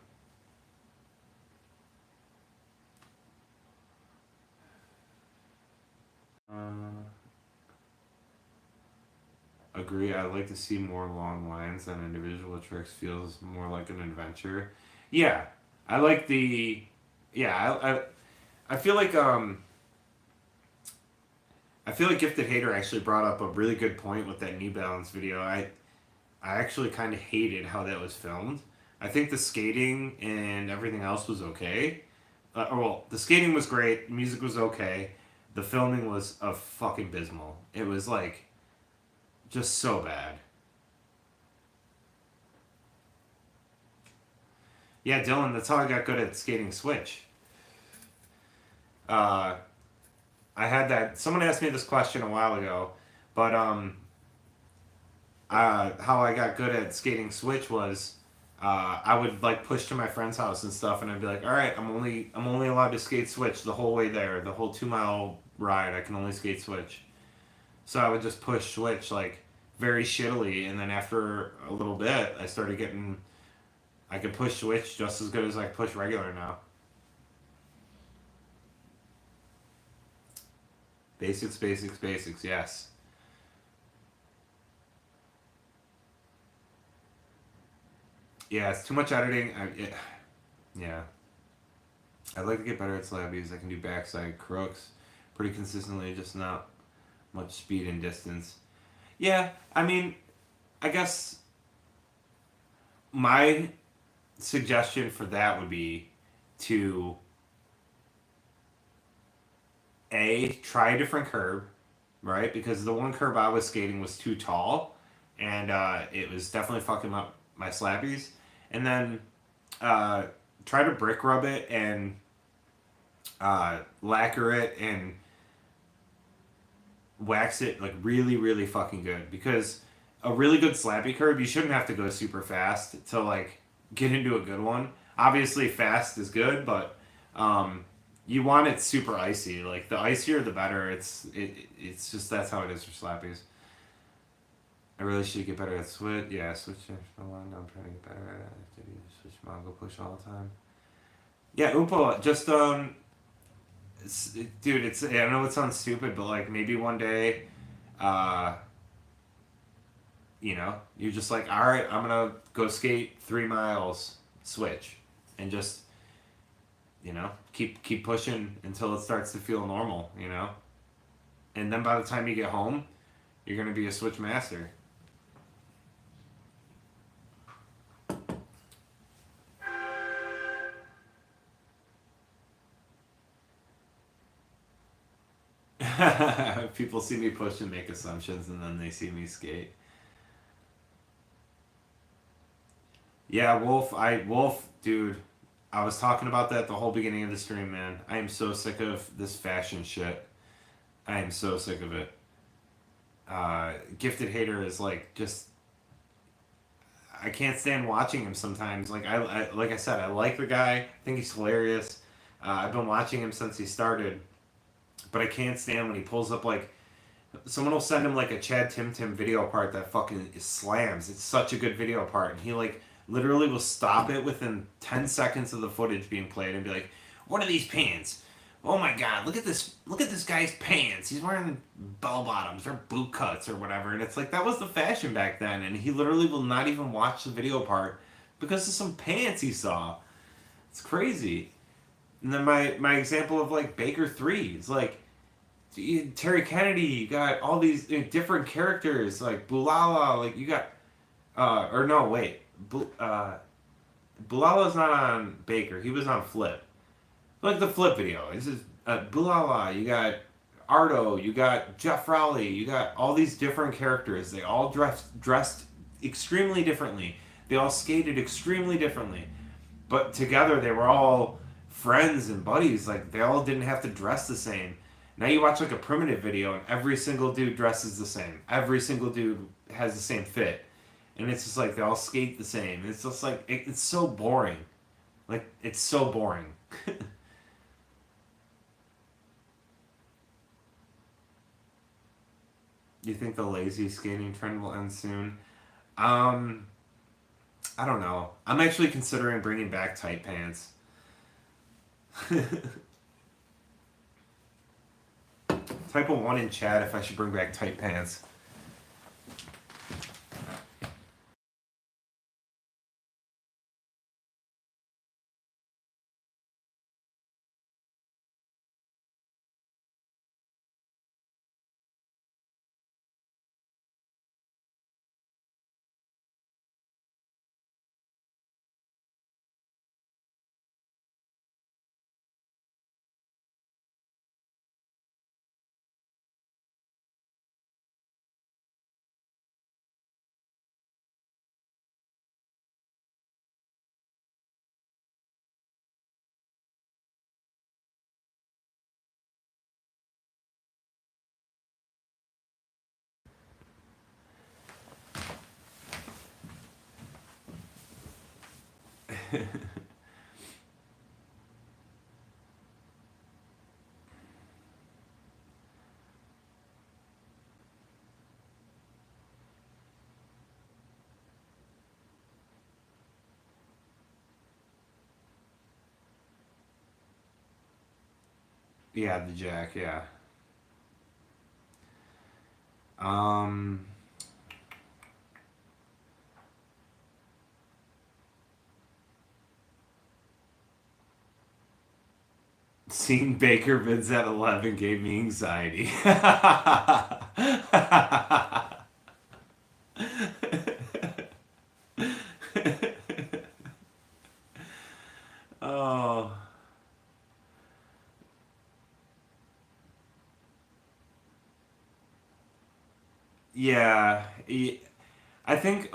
Agree. I'd like to see more long lines on individual tricks. Feels more like an adventure. Yeah, I like the. Yeah, I feel like I feel like Gifted Hater actually brought up a really good point with that knee balance video. I actually kind of hated how that was filmed. I think the skating and everything else was okay. Well, the skating was great. The music was okay. The filming was a fucking abysmal. It was like just so bad. Yeah, Dylan, that's how I got good at skating switch. Uh, I had that. Someone asked me this question a while ago, but how I got good at skating switch was I would like push to my friend's house and stuff, and I'd be like, all right, I'm only allowed to skate switch the whole way there, the whole 2 mile ride. I can only skate switch. So I would just push switch like very shittily, and then after a little bit, I started getting. I could push switch just as good as I push regular now. Basics, basics, basics. Yes. Yeah, it's too much editing. Yeah. I'd like to get better at slabbies. I can do backside crooks pretty consistently, just not much speed and distance. Yeah, I mean, I guess my suggestion for that would be to try a different curb, right? Because the one curb I was skating was too tall, and it was definitely fucking up my slappies. And then uh, try to brick rub it and lacquer it and wax it like really, really fucking good. Because a really good slappy curb, you shouldn't have to go super fast to like get into a good one. Obviously, fast is good, but you want it super icy. Like the icier, the better. It's just that's how it is for slappies. I really should get better at switch. Yeah, switch. I'm trying to get better at it. I have to switch Mongo push all the time. Yeah, Oompa, just dude, it's I know it sounds stupid, but like maybe one day, uh, you're just like, all right, I'm gonna go skate 3 miles, switch, and just keep pushing until it starts to feel normal, and then by the time you get home, you're gonna be a switch master. People see me push and make assumptions, and then they see me skate. Yeah, Wolf, dude. I was talking about that the whole beginning of the stream, man. I am so sick of this fashion shit. I am so sick of it. Gifted Hater is like just I can't stand watching him sometimes. Like like I said, I like the guy. I think he's hilarious. I've been watching him since he started, but I can't stand when he pulls up like someone will send him like a Chad Tim Tim video part that fucking slams. It's such a good video part, and he like literally will stop it within 10 seconds of the footage being played and be like, "What are these pants? Oh my god, look at this! Look at this guy's pants. He's wearing bell bottoms or boot cuts or whatever." And it's like that was the fashion back then, and he literally will not even watch the video part because of some pants he saw. It's crazy. And then my example of like Baker 3 is like Terry Kennedy, you got all these different characters like Bulala, like you got or no wait, Bulala's not on Baker. He was on Flip, like the Flip video. This is Bulala. You got Ardo. You got Jeff Rowley. You got all these different characters. They all dressed extremely differently. They all skated extremely differently, but together they were all friends and buddies. Like they all didn't have to dress the same. Now you watch like a primitive video and every single dude dresses the same. Every single dude has the same fit. And it's just like they all skate the same. It's just like it's so boring. Like it's so boring. Do you think the lazy skating trend will end soon? Um, I don't know. I'm actually considering bringing back tight pants. Type a 1 in chat if I should bring back tight pants. Yeah, the jack, yeah. Um, Seeing Baker vids at 11 gave me anxiety. Oh, yeah. I think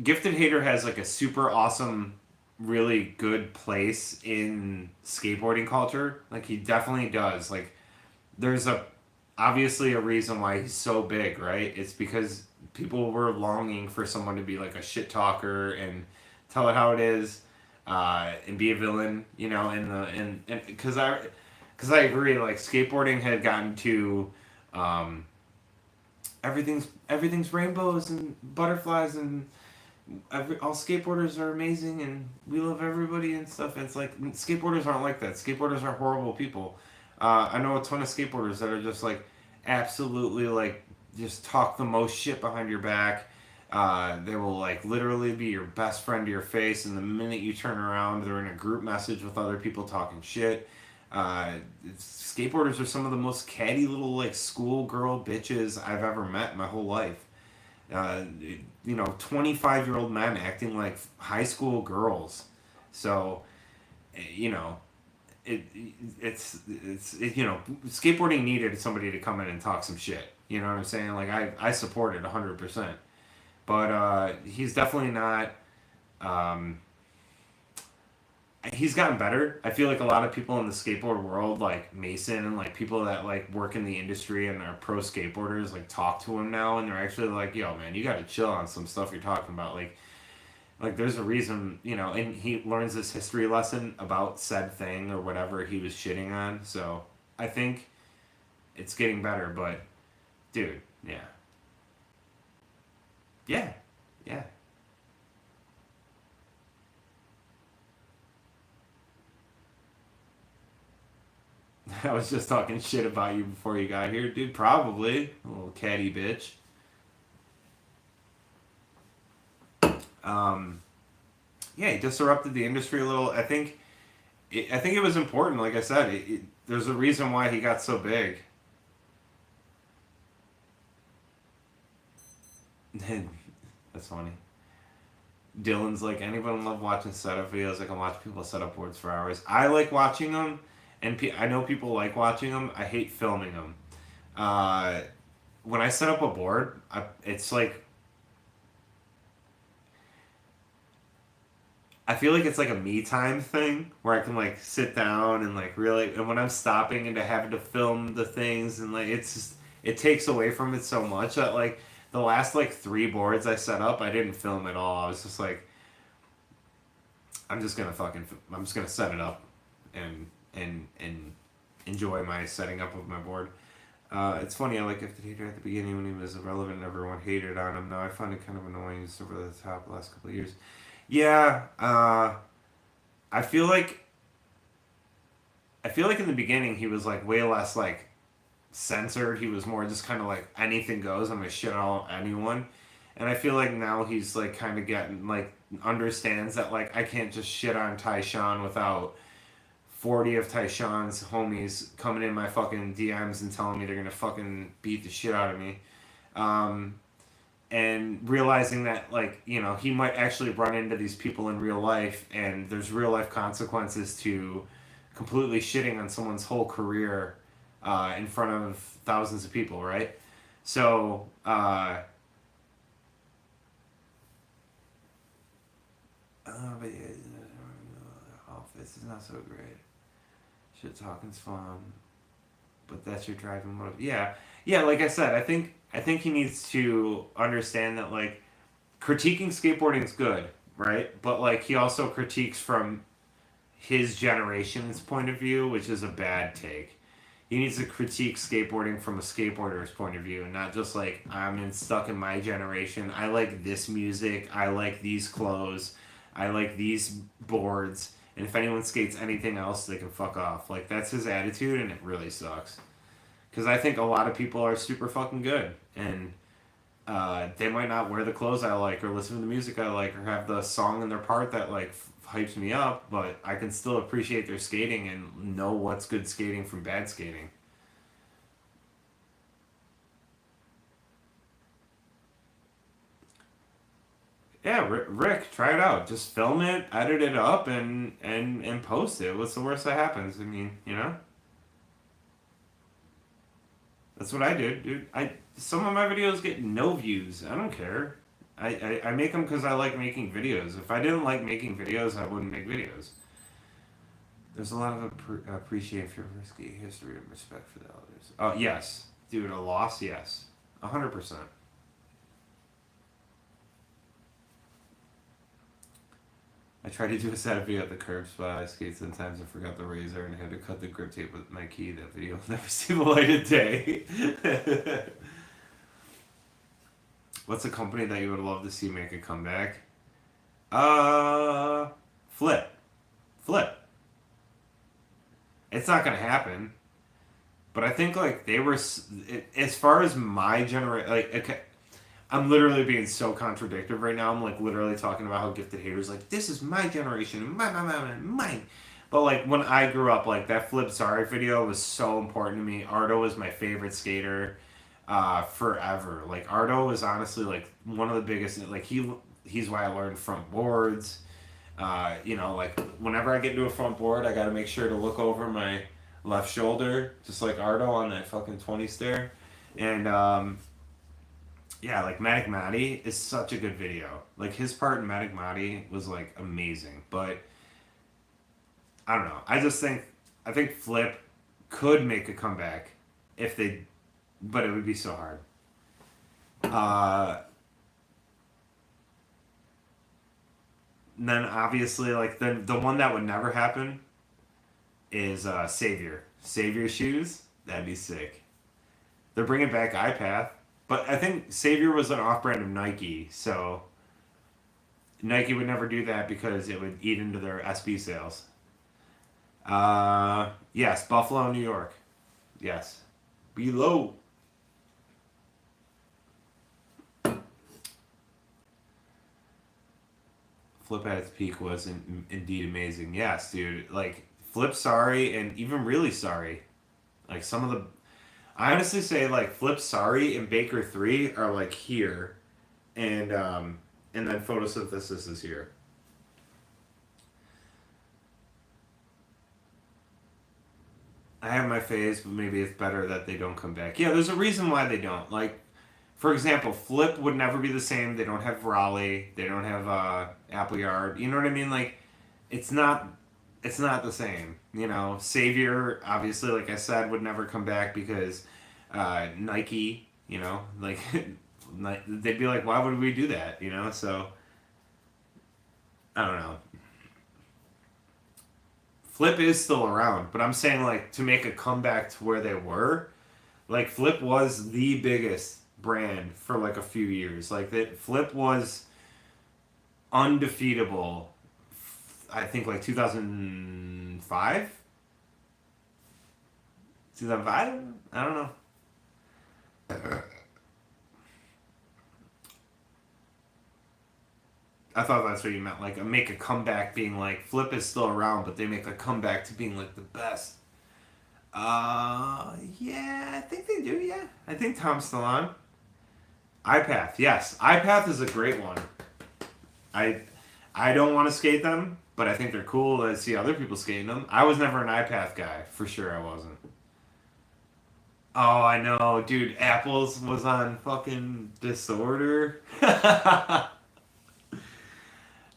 Gifted Hater has like a super awesome, really good place in skateboarding culture. Like he definitely does. Like there's a obviously a reason why he's so big, right? It's because people were longing for someone to be like a shit talker and tell it how it is, and be a villain, in the and because I agree, like skateboarding had gotten to everything's rainbows and butterflies and all skateboarders are amazing and we love everybody and stuff. It's like skateboarders aren't like that. Skateboarders are horrible people. I know a ton of skateboarders that are just like absolutely like just talk the most shit behind your back. They will like literally be your best friend to your face, and the minute you turn around, they're in a group message with other people talking shit. Uh, Skateboarders are some of the most catty little like schoolgirl bitches I've ever met in my whole life. uh, 25-year-old men acting like high school girls. So, you know, it, skateboarding needed somebody to come in and talk some shit. You know what I'm saying? Like, I support it 100%. But he's definitely not. Um, he's gotten better. I feel like a lot of people in the skateboard world, like Mason and like people that like work in the industry and are pro skateboarders, like talk to him now, and they're actually like, "Yo, man, you got to chill on some stuff you're talking about." Like there's a reason, and he learns this history lesson about said thing or whatever he was shitting on. So I think it's getting better, but dude, yeah, yeah, yeah. I was just talking shit about you before you got here, dude. Probably a little catty bitch. Um, yeah, he disrupted the industry a little. I think it was important. Like I said, there's a reason why he got so big. That's funny. Dylan's like, anyone love watching setup videos? I can watch people set up boards for hours. I like watching them, and I know people like watching them. I hate filming them. Uh, when I set up a board, it's like I feel like it's like a me time thing where I can like sit down and like really, and when I'm stopping and having to film the things and like it's just, it takes away from it so much that like the last like three boards I set up, I didn't film at all. I was just like, I'm just gonna set it up and enjoy my setting up of my board. It's funny, I like Gifted Hater at the beginning when he was irrelevant and everyone hated on him. Now I find it kind of annoying. He's over the top the last couple of years. Yeah, I feel like in the beginning he was like way less like censored. He was more just kind of like anything goes. I'm gonna shit on anyone, and I feel like now he's like kind of getting like understands that like I can't just shit on Tyshawn without 40 of Tyshawn's homies coming in my fucking DMs and telling me they're gonna fucking beat the shit out of me. Um, and realizing that like he might actually run into these people in real life and there's real life consequences to completely shitting on someone's whole career in front of thousands of people, right? So but yeah, office is not so great. Shit talking's fun, but that's your driving motive. Yeah, yeah. Like I said, I think he needs to understand that like critiquing skateboarding is good, right? But like he also critiques from his generation's point of view, which is a bad take. He needs to critique skateboarding from a skateboarder's point of view, and not just like stuck in my generation. I like this music. I like these clothes. I like these boards. And if anyone skates anything else, they can fuck off. Like that's his attitude, and it really sucks. Because I think a lot of people are super fucking good, and they might not wear the clothes I like, or listen to the music I like, or have the song in their part that like hypes me up. But I can still appreciate their skating and know what's good skating from bad skating. Yeah, Rick, try it out. Just film it, edit it up, and post it. What's the worst that happens? I mean, that's what I did, dude. I Some of my videos get no views. I don't care. I make them because I like making videos. If I didn't like making videos, I wouldn't make videos. There's a lot of appreciation for risky history and respect for the elders. Oh yes, dude, a loss, yes, 100%. I tried to do a setup video at the curb spot. I skated sometimes and forgot the razor and had to cut the grip tape with my key. That video will never see the light of day. What's a company that you would love to see make a comeback? Uh, flip, flip. It's not gonna happen. But I think like they were as far as my generation. Like, okay, I'm literally being so contradictory right now. I'm like literally talking about how gifted haters like this is my generation, mine. But like when I grew up, like that Flip Sorry video was so important to me. Ardo was my favorite skater, forever. Like Ardo was honestly like one of the biggest. Like he's why I learned front boards. Like whenever I get into a front board, I got to make sure to look over my left shoulder, just like Ardo on that fucking 20 stair. And yeah, like Matic Matty is such a good video. Like his part in Matic Matty was like amazing. But I don't know. I think Flip could make a comeback if they, but it would be so hard. Uh, then obviously like the one that would never happen is Savior. Savior shoes. That'd be sick. They're bringing back iPath, but I think Savior was an off-brand of Nike, so Nike would never do that because it would eat into their SB sales. Yes, Buffalo, New York. Yes, below. Flip at its peak was indeed amazing. Yes, dude. Like Flip Sorry and even Really Sorry. Like some of the, I honestly say like Flip Sorry and Baker 3 are like here, and and then Photosynthesis is here. I have my phase, but maybe it's better that they don't come back. Yeah, there's a reason why they don't. Like, for example, Flip would never be the same. They don't have Raleigh. They don't have Appleyard. You know what I mean? Like, it's not it's not the same. Savior obviously, like I said, would never come back because Nike. Like they'd be like, why would we do that? So I don't know. Flip is still around, but I'm saying like to make a comeback to where they were, like Flip was the biggest brand for like a few years. Like that Flip was undefeatable. I think like 2005, 2005. I don't know. I thought that's what you meant. Like make a comeback, being like Flip is still around, but they make a comeback to being like the best. Yeah, I think they do. Yeah, I think Tom's still on. iPath, yes, iPath is a great one. I I don't want to skate them, but I think they're cool to see other people skating them. I was never an iPath guy, for sure. I wasn't. Oh, I know, dude. Apples was on fucking Disorder.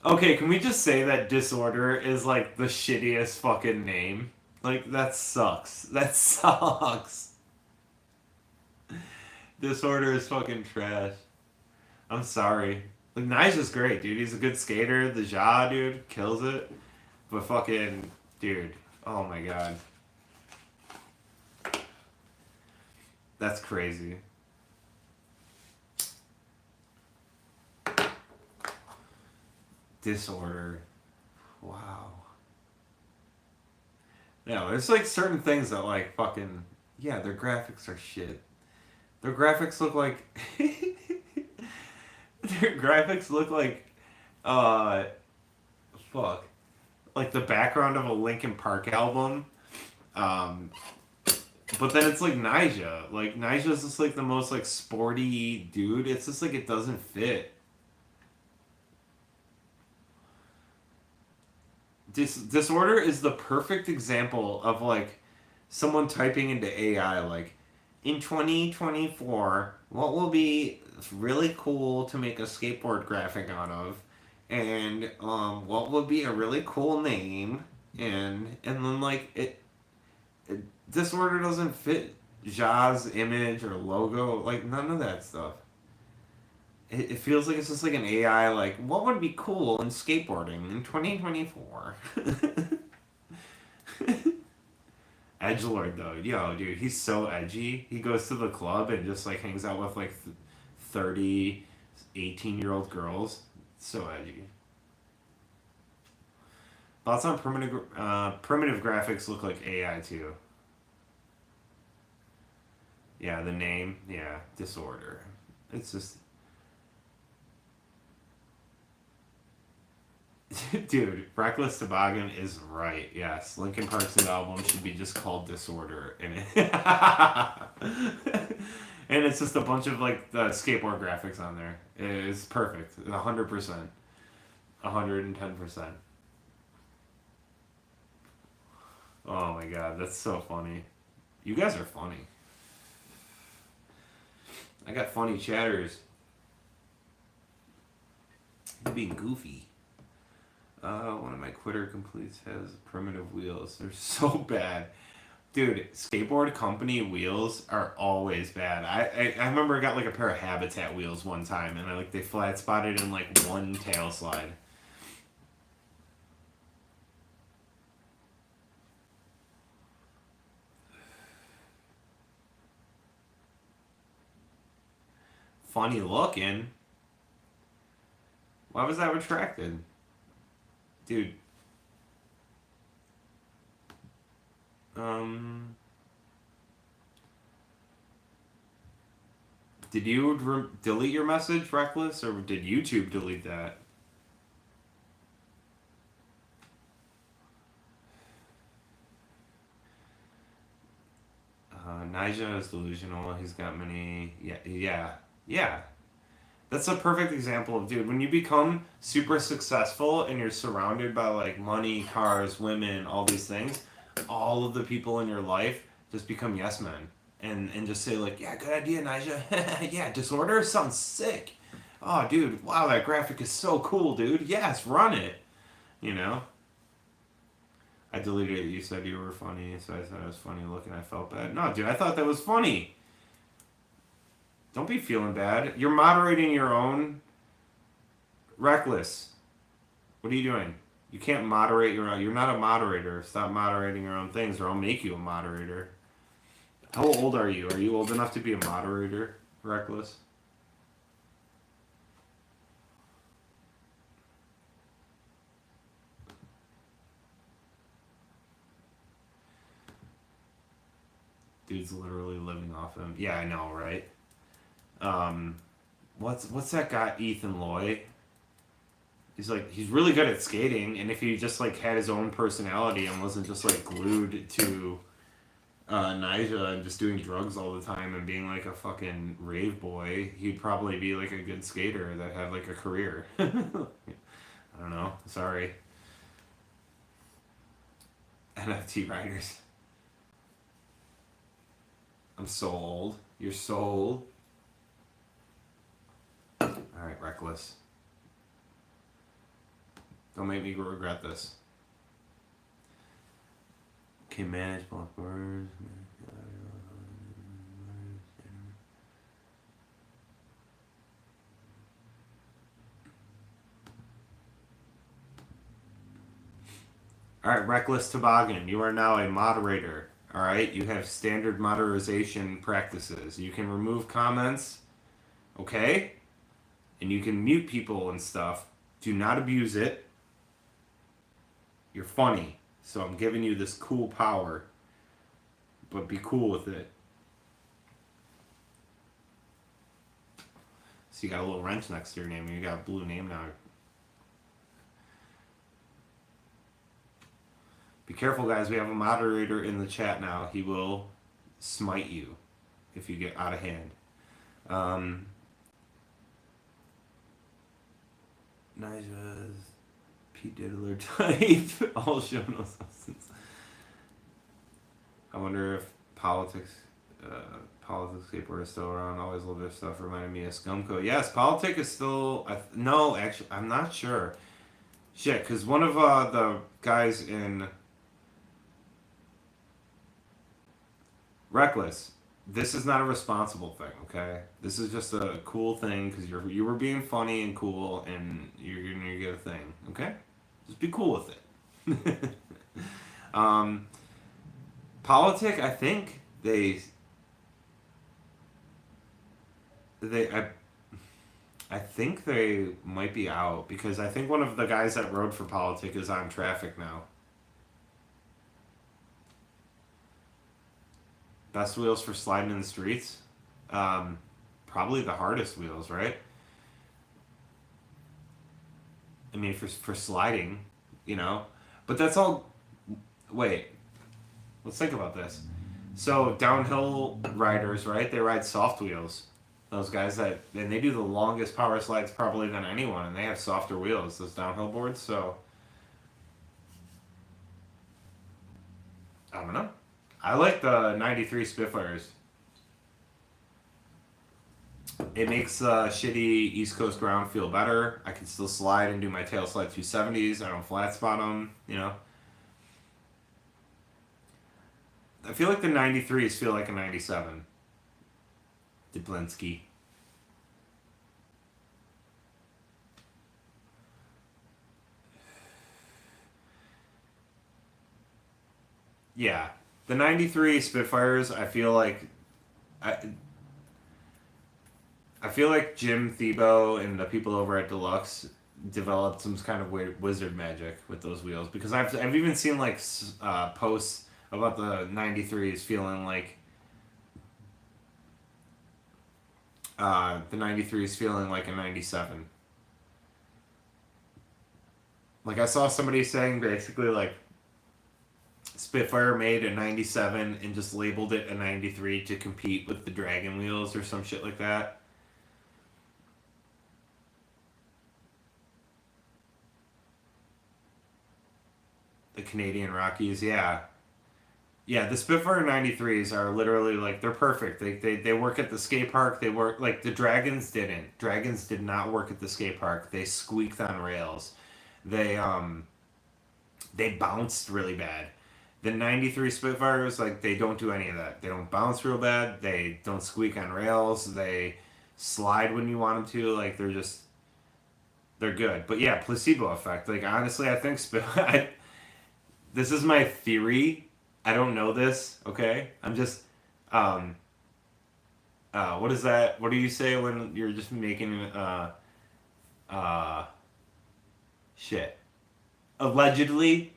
Okay, can we just say that Disorder is like the shittiest fucking name? Like that sucks. That sucks. Disorder is fucking trash. I'm sorry. Like Nigel's great, dude. He's a good skater. The Ja dude kills it. But fucking dude, oh my god, that's crazy. Disorder. Wow. No, there's like certain things that like fucking yeah, their graphics are shit. Their graphics look like their graphics look like uh fuck like the background of a Linkin Park album. Um, but then it's like Nyjah. Like Nyjah's just like the most like sporty dude. It's just like it doesn't fit. Disorder is the perfect example of like someone typing into AI like in 2024 what will be really cool to make a skateboard graphic out of, and what would be a really cool name, and then like it Disorder doesn't fit Ja's image or logo, like none of that stuff. It feels like it's just like an AI, like, what would be cool in skateboarding in 2024? Edgelord, though. Yo, dude, he's so edgy. He goes to the club and just, like, hangs out with, like, 30, 18-year-old girls. So edgy. Thoughts on primitive graphics look like AI too. Yeah, the name. Yeah, disorder. It's just, dude. Reckless Toboggan is right. Yes, Linkin Park's new album should be just called Disorder, and and it's just a bunch of like the skateboard graphics on there. It's perfect. 100%. 110%. Oh my god, that's so funny. You guys are funny. I got funny chatters. You're being goofy. One of my quitter completes has primitive wheels. They're so bad. Dude, skateboard company wheels are always bad. I remember I got like a pair of Habitat wheels one time and they flat spotted in like one tail slide. Funny looking. Why was that retracted? Dude. Um Did you delete your message, Reckless, or did YouTube delete that? Nigel is delusional. He's got many. Yeah, yeah, yeah. That's a perfect example of, dude, when you become super successful and you're surrounded by like money, cars, women, all these things, all of the people in your life just become yes men and just say like, yeah, good idea, Nigel. Yeah, disorder sounds sick. Oh, dude, wow, that graphic is so cool, dude. Yes, run it. You know. I deleted it. You said you were funny, so I thought it was funny looking. I felt bad. No, dude, I thought that was funny. Don't be feeling bad. You're moderating your own. Reckless. What are you doing? You can't moderate your own. You're not a moderator. Stop moderating your own things, or I'll make you a moderator. How old are you? Are you old enough to be a moderator, Reckless? Dude's literally living off him. Yeah, I know, right? Um, what's that guy, Ethan Loy? He's really good at skating, and if he just like had his own personality and wasn't just like glued to Nija and just doing drugs all the time and being like a fucking rave boy, he'd probably be like a good skater that had like a career. I don't know. Sorry. NFT writers. I'm so old. You're so old. Alright, Reckless. Don't make me regret this. Okay, manage block words. Alright, Reckless Toboggan, you are now a moderator. Alright, you have standard moderation practices. You can remove comments, okay? And you can mute people and stuff. Do not abuse it. You're funny, so I'm giving you this cool power. But be cool with it. So you got a little wrench next to your name, and you got a blue name now. Be careful, guys. We have a moderator in the chat now. He will smite you if you get out of hand. Nija's Pete Diddler type. All show no substance. I wonder if politics skateboard is still around. Always love their stuff. Reminded me of Scumco. Yes, Politic is still. No, actually, I'm not sure. Shit, because one of the guys in Reckless, this is not a responsible thing, okay? This is just a cool thing because you were being funny and cool, and you're gonna get a thing, okay? Just be cool with it. Politic, I think they I I think they might be out because I think one of the guys that rode for Politic is on traffic now. Best wheels for sliding in the streets? Um, Probably the hardest wheels, right? I mean, for sliding, you know? But that's all. Wait, let's think about this. So, downhill riders, right? They ride soft wheels. Those guys that. And they do the longest power slides probably than anyone, and they have softer wheels, those downhill boards. So, I don't know. I like the 93 Spitfires. It makes shitty East Coast ground feel better. I can still slide and do my tail slide 270s. I don't flat spot them, you know. I feel like the 93s feel like a 97. Dublinski. Yeah. The 93 Spitfires, I, I feel like Jim Thiebaud and the people over at Deluxe developed some kind of weird wizard magic with those wheels because I've even seen like posts about the 93s feeling like the 93s feeling like a 97. Like I saw somebody saying basically like Spitfire made a 97 and just labeled it a 93 to compete with the Dragon wheels or some shit like that. The Canadian Rockies, yeah. Yeah, the Spitfire 93s are literally like they're perfect. They work at the skate park. They work like the Dragons didn't. Dragons did not work at the skate park. They squeaked on rails. They they bounced really bad. The 93 Spitfires like they don't do any of that. They don't bounce real bad. They don't squeak on rails. They slide when you want them to. Like they're good. But yeah, placebo effect. Like honestly, I think this is my theory. I don't know this, okay? I'm just um what is that? What do you say when you're just making uh shit? Allegedly,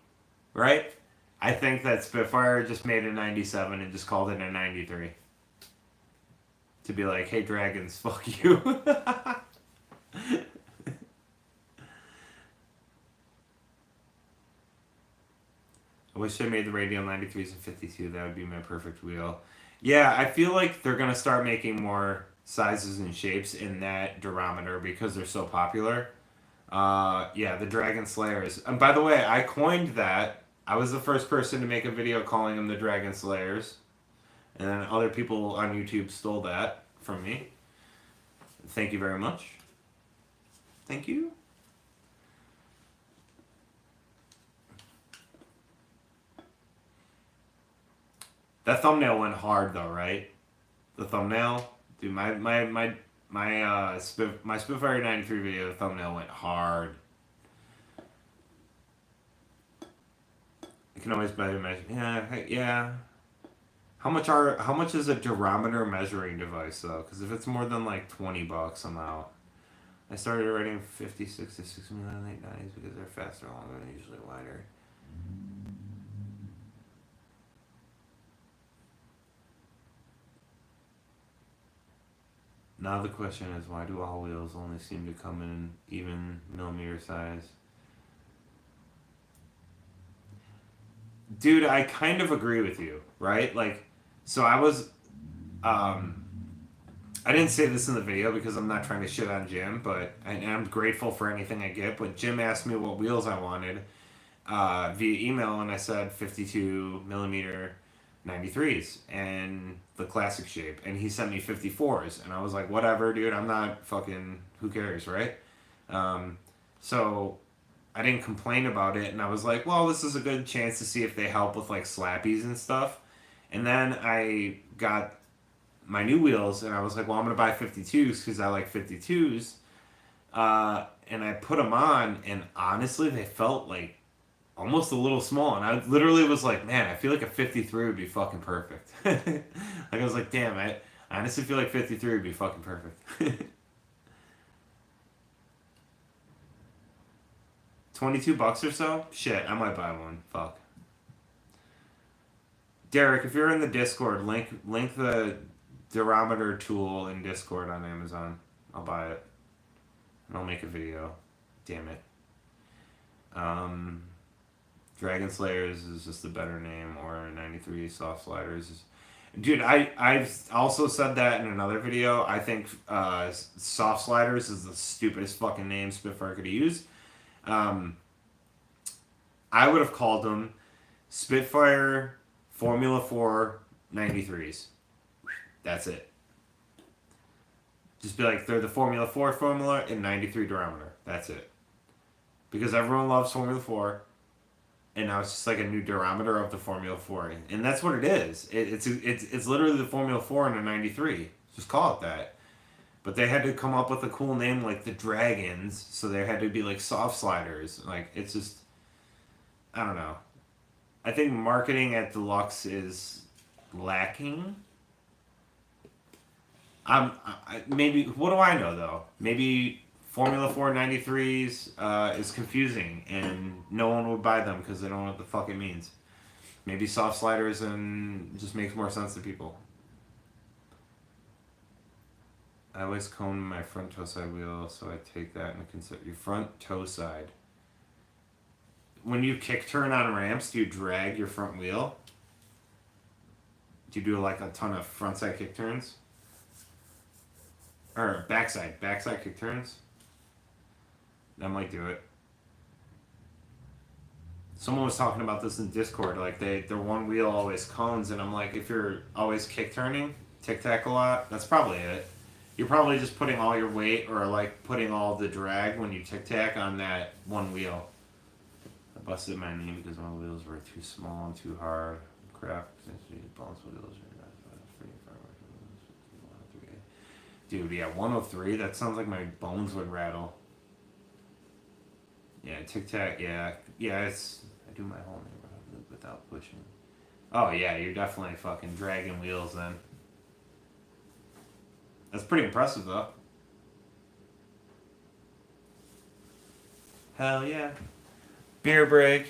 right? I think that Spitfire just made a 97 and just called it a 93 to be like, "Hey Dragons, fuck you." I wish I made the radial 93s and 52. That would be my perfect wheel. Yeah, I feel like they're going to start making more sizes and shapes in that durometer because they're so popular. Yeah, the Dragon Slayers. And by the way, I coined that. I was the first person to make a video calling them the Dragon Slayers. And then other people on YouTube stole that from me. Thank you very much. Thank you. That thumbnail went hard though, right? The thumbnail, dude. My Spitfire 93 video thumbnail went hard. You can always better measure. Yeah, yeah. How much is a durometer measuring device though? Because if it's more than like $20, I'm out. I started writing 56 to 60 late 90s because they're faster, longer, and usually wider. Now the question is, why do all wheels only seem to come in even millimeter size? Dude, I kind of agree with you, right? Like, so I didn't say this in the video because I'm not trying to shit on Jim, but and I'm grateful for anything I get. But Jim asked me what wheels I wanted via email, and I said 52 millimeter 93s and the classic shape, and he sent me 54s, and I was like, whatever, dude. I'm not fucking. Who cares, right? So I didn't complain about it, and I was like, well, this is a good chance to see if they help with like slappies and stuff. And then I got my new wheels, and I was like, well, I'm gonna buy 52s because I like 52s. And I put them on, and honestly, they felt like almost a little small. And I literally was like, man, I feel like a 53 would be fucking perfect. Like I was like, damn, I honestly feel like 53 would be fucking perfect. $22 or so? Shit, I might buy one. Fuck. Derek, if you're in the Discord, link the durometer tool in Discord on Amazon. I'll buy it. And I'll make a video. Damn it. Dragon Slayers is just a better name, or 93 Soft Sliders. Dude, I've also said that in another video. I think Soft Sliders is the stupidest fucking name Spitfire could have used. I would have called them Spitfire Formula 4 93s. That's it. Just be like, they're the Formula 4 formula in 93 durometer. That's it. Because everyone loves Formula 4. And now it's just like a new durometer of the Formula 4. And that's what it is. It's literally the Formula 4 in a 93. Just call it that. But they had to come up with a cool name like the Dragons. So there had to be like soft sliders. Like, it's just... I don't know. I think marketing at Deluxe is lacking. Maybe... What do I know, though? Maybe... Formula 4 93s is confusing, and no one would buy them because they don't know what the fuck it means. Maybe soft sliders and just makes more sense to people. I always cone my front toe side wheel, so I take that into consider. Your front toe side. When you kick turn on ramps, do you drag your front wheel? Do you do like a ton of front side kick turns? Or backside kick turns? I might do it. Someone was talking about this in Discord, like their one wheel always cones, and I'm like, if you're always kick turning, tic tac a lot, that's probably it. You're probably just putting all your weight, or like putting all the drag when you tic tac on that one wheel. I busted my knee because my wheels were too small and too hard. Crap. Dude, yeah, 103, that sounds like my bones would rattle. Yeah, tic tac. Yeah, it's. I do my whole neighborhood without pushing. Oh yeah, you're definitely fucking dragging wheels then. That's pretty impressive though. Hell yeah. Beer break.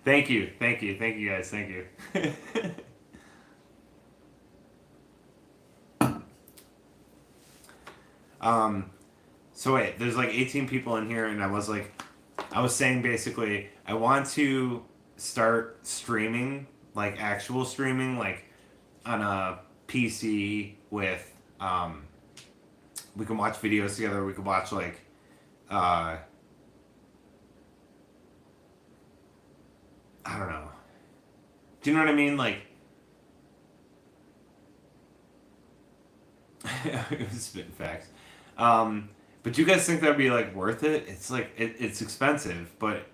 Thank you guys, thank you. So wait, there's like 18 people in here, and I was saying basically, I want to start streaming, like actual streaming, like on a PC with, we can watch videos together, we can watch like, I don't know. Do you know what I mean? Like, it was spitting facts. But do you guys think that'd be like worth it? It's like it's expensive, but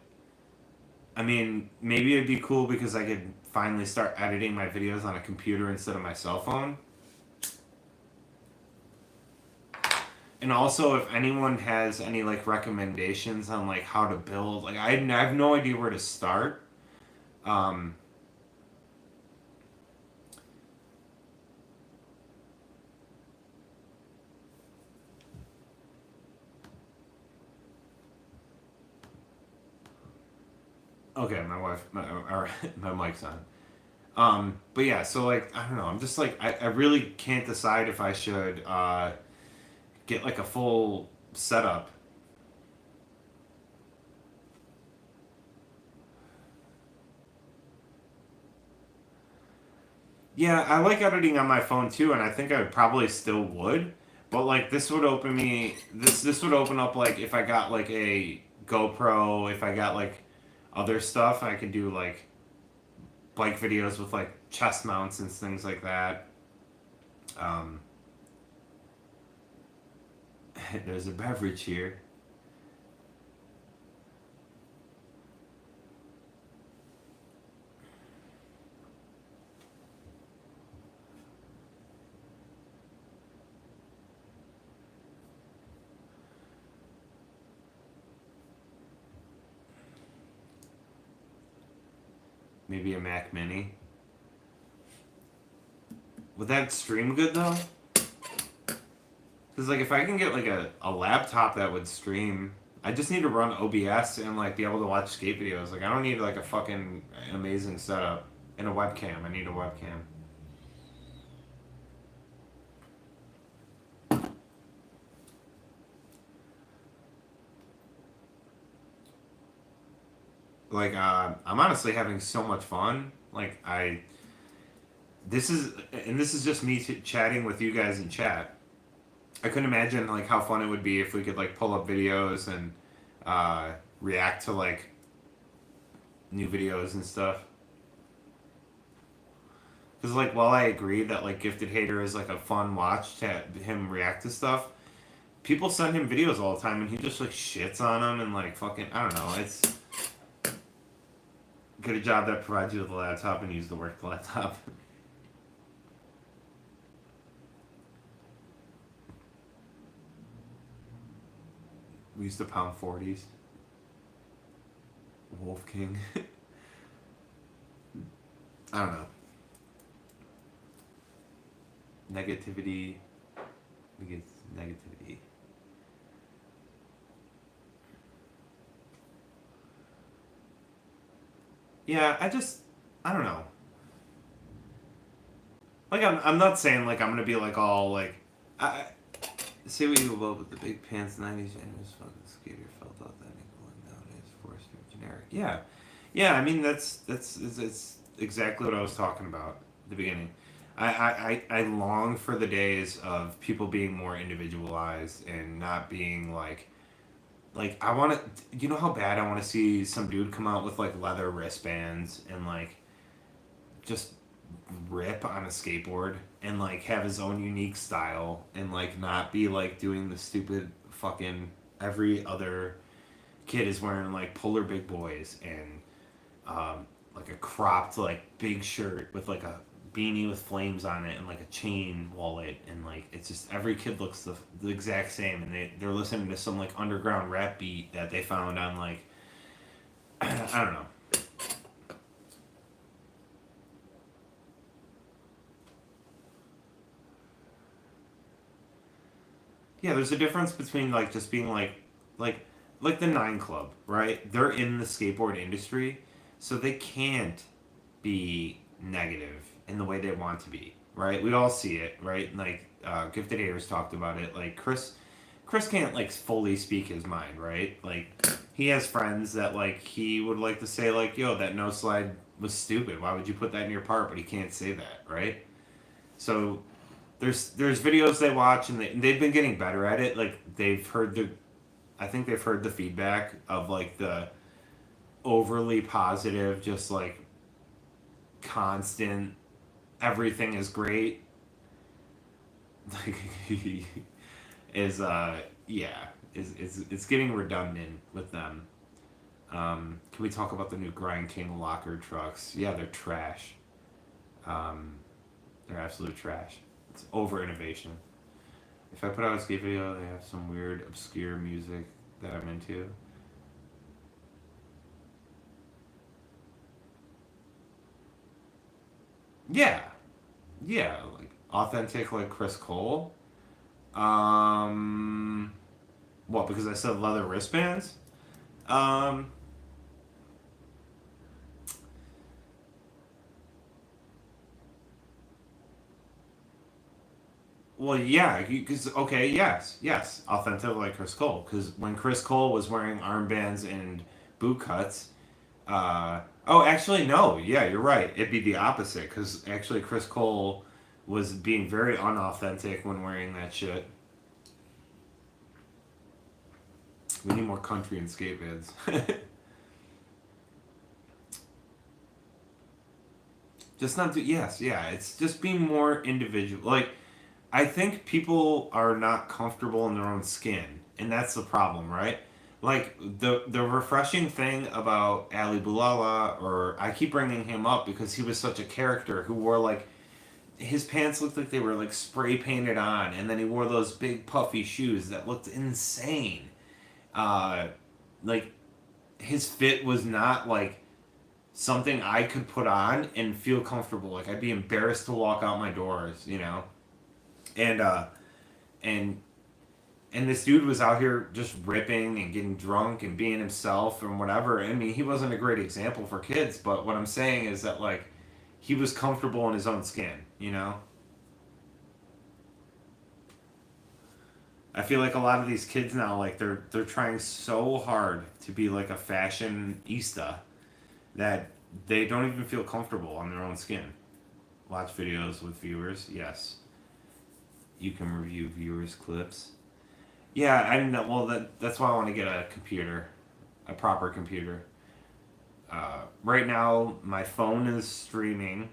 I mean, maybe it'd be cool because I could finally start editing my videos on a computer instead of my cell phone. And also, if anyone has any like recommendations on like how to build, like I have no idea where to start. Um, okay, my wife, or my mic's on. But yeah, so like I don't know. I'm just like I really can't decide if I should get like a full setup. Yeah, I like editing on my phone too, and I think I probably still would. But like this would open me this would open up like if I got like a GoPro, if I got like other stuff, I could do like bike videos with like chest mounts and things like that. Um, there's a beverage here. Maybe a Mac Mini. Would that stream good though? Because like if I can get like a laptop that would stream, I just need to run OBS and like be able to watch skate videos. Like I don't need like a fucking amazing setup and a webcam. I need a webcam. Like I'm honestly having so much fun. Like I this is and this is just me chatting with you guys in chat. I couldn't imagine like how fun it would be if we could like pull up videos and uh, react to like new videos and stuff. Because like while I agree that like Gifted Hater is like a fun watch to him react to stuff, people send him videos all the time and he just like shits on them and like fucking I don't know. It's get a job that provides you with a laptop and use the work laptop. We used to pound 40s. Wolf King. I don't know. Negativity begets negativity. Yeah, I don't know. Like I'm not saying like I'm gonna be like all like I say what you will with the big pants '90s and this fucking skater felt authentic one nowadays forced or generic. Yeah, yeah. I mean that's it's exactly what I was talking about at the beginning. I long for the days of people being more individualized and not being like I want to. You know how bad I want to see some dude come out with like leather wristbands and like just rip on a skateboard and like have his own unique style and like not be like doing the stupid fucking every other kid is wearing like polar big boys and like a cropped like big shirt with like a beanie with flames on it and like a chain wallet and like it's just every kid looks the exact same and they're listening to some like underground rap beat that they found on like I don't know. Yeah, there's a difference between like just being like like the Nine Club, right? They're in the skateboard industry, so they can't be negative in the way they want to be, right? We all see it, right? Like Gifted Haters talked about it. Like Chris can't like fully speak his mind, right? Like he has friends that like he would like to say like, "Yo, that no slide was stupid. Why would you put that in your part?" But he can't say that, right? So there's videos they watch and they've been getting better at it. Like they've heard the I think they've heard the feedback of like the overly positive, just like constant everything is great. Like is yeah is it's getting redundant with them. Can we talk about the new Grind King locker trucks? Yeah, they're trash. Um, they're absolute trash. It's over innovation. If I put out a skate video, they have some weird, obscure music that I'm into. Yeah, yeah, like authentic, like Chris Cole. Um, what? Because I said leather wristbands. Um, well, yeah, because okay, yes, yes, authentic like Chris Cole. Because when Chris Cole was wearing armbands and boot cuts, oh, actually, no, yeah, you're right. It'd be the opposite. Because actually, Chris Cole was being very unauthentic when wearing that shit. We need more country and skate vids. Just not do. Yes, yeah. It's just being more individual. Like I think people are not comfortable in their own skin, and that's the problem, right? Like the refreshing thing about Ali Boulala, or I keep bringing him up because he was such a character who wore like his pants looked like they were like spray painted on, and then he wore those big puffy shoes that looked insane. Uh, like his fit was not like something I could put on and feel comfortable. Like I'd be embarrassed to walk out my doors, you know. And and and this dude was out here just ripping and getting drunk and being himself and whatever. I mean, he wasn't a great example for kids, but what I'm saying is that like he was comfortable in his own skin, you know. I feel like a lot of these kids now, like they're trying so hard to be like a fashionista that they don't even feel comfortable on their own skin. Watch videos with viewers, yes. You can review viewers' clips. Yeah, I know. Well, that's why I want to get a computer, a proper computer. Right now, my phone is streaming,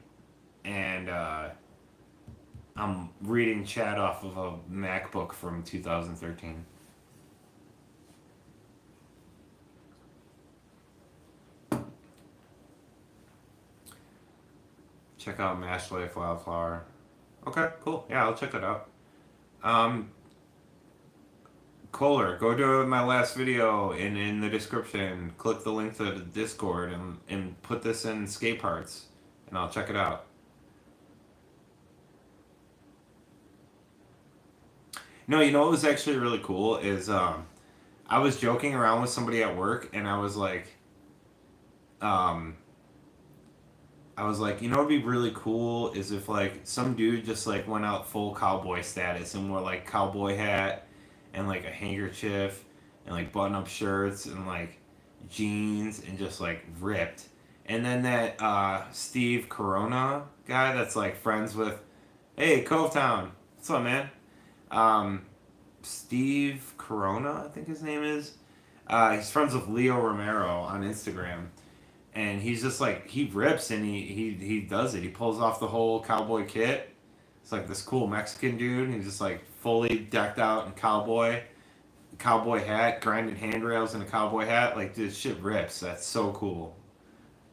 and I'm reading chat off of a MacBook from 2013. Check out Mash Life Wildflower. Okay, cool. Yeah, I'll check that out. Um, Kohler, go to my last video and in the description, click the link to the Discord and put this in skate parts, and I'll check it out. No, you know what was actually really cool is I was joking around with somebody at work, and um, I was like, you know, what'd be really cool is if like some dude just like went out full cowboy status and wore like cowboy hat and like a handkerchief and like button up shirts and like jeans and just like ripped. And then that Steve Corona guy that's like friends with, hey, Covetown, what's up, man? Um, Steve Corona, I think his name is. He's friends with Leo Romero on Instagram, and he's just like he rips and he does it. He pulls off the whole cowboy kit. It's like this cool Mexican dude. He's just like fully decked out in cowboy hat, grinding handrails in a cowboy hat. Like this shit rips. That's so cool.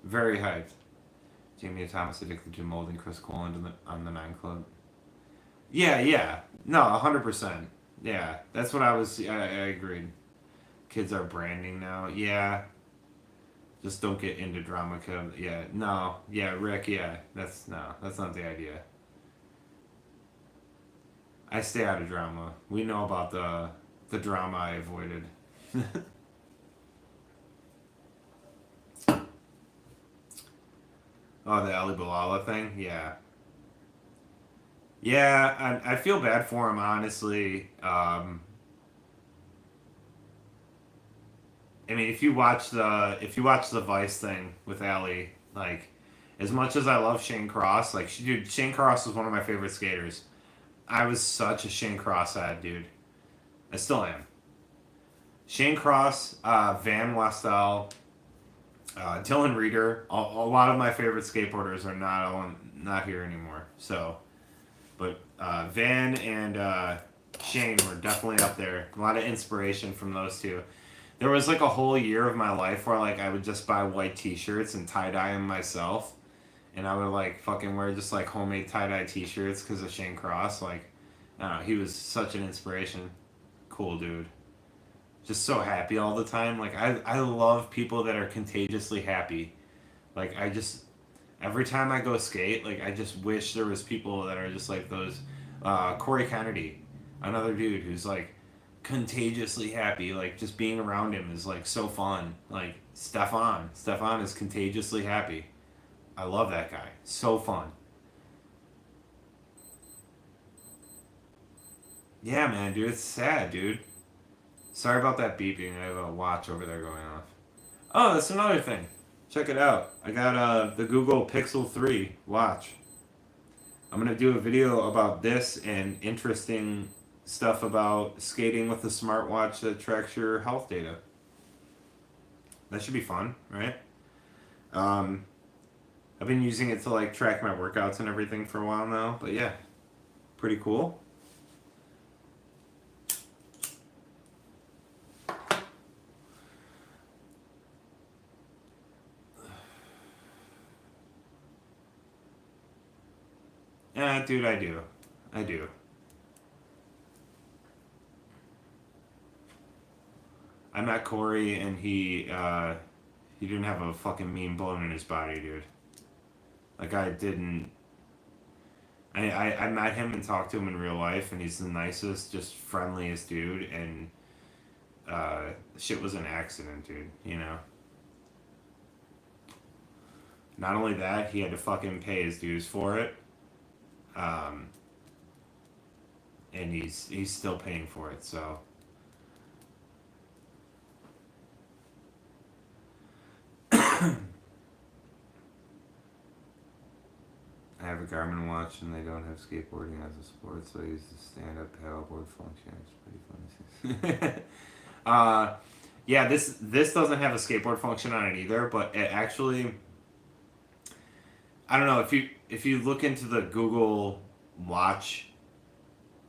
Very hyped. Jamie Thomas addicted to molding Chris Cole on the Nine Club. Yeah, yeah. No, 100%. Yeah, that's what I was. I agreed. Kids are branding now. Yeah, just don't get into drama. Yeah, no. Yeah, Rick. Yeah, that's no. That's not the idea. I stay out of drama. We know about the drama I avoided. Oh, the Ali Bilala thing. Yeah, yeah. I feel bad for him, honestly. I mean, if you watch the Vice thing with Ali, like as much as I love Shane Cross, like dude, Shane Cross was one of my favorite skaters. I was such a Shane Cross ad, dude. I still am. Shane Cross, Van Westel, Dylan Reeder. A lot of my favorite skateboarders are not here anymore. So, but Van and Shane were definitely up there. A lot of inspiration from those two. There was like a whole year of my life where like I would just buy white T-shirts and tie dye them myself, and I would like fucking wear just like homemade tie dye T-shirts because of Shane Cross. Like, I don't know, he was such an inspiration. Cool dude. Just so happy all the time. Like I love people that are contagiously happy. Like I just every time I go skate, like I just wish there was people that are just like those. Corey Kennedy, another dude who's like contagiously happy. Like just being around him is like so fun. Like Stefan is contagiously happy. I love that guy. So fun. Yeah, man, dude, it's sad, dude. Sorry about that beeping. I have a watch over there going off. Oh, that's another thing. Check it out. I got the Google Pixel 3 watch. I'm gonna do a video about this and interesting stuff about skating with a smartwatch that tracks your health data. That should be fun, right? Um, I've been using it to like track my workouts and everything for a while now, but yeah, pretty cool. Yeah, dude, I do. I do. I met Corey and he didn't have a fucking mean bone in his body, dude. Like I didn't. I met him and talked to him in real life, and he's the nicest, just friendliest dude, and shit was an accident, dude. You know. Not only that, he had to fucking pay his dues for it, um, and he's still paying for it. So I have a Garmin watch, and they don't have skateboarding as a sport, so I use the stand-up paddleboard function. It's pretty funny. Yeah, this doesn't have a skateboard function on it either, but it actually, I don't know if you look into the Google Watch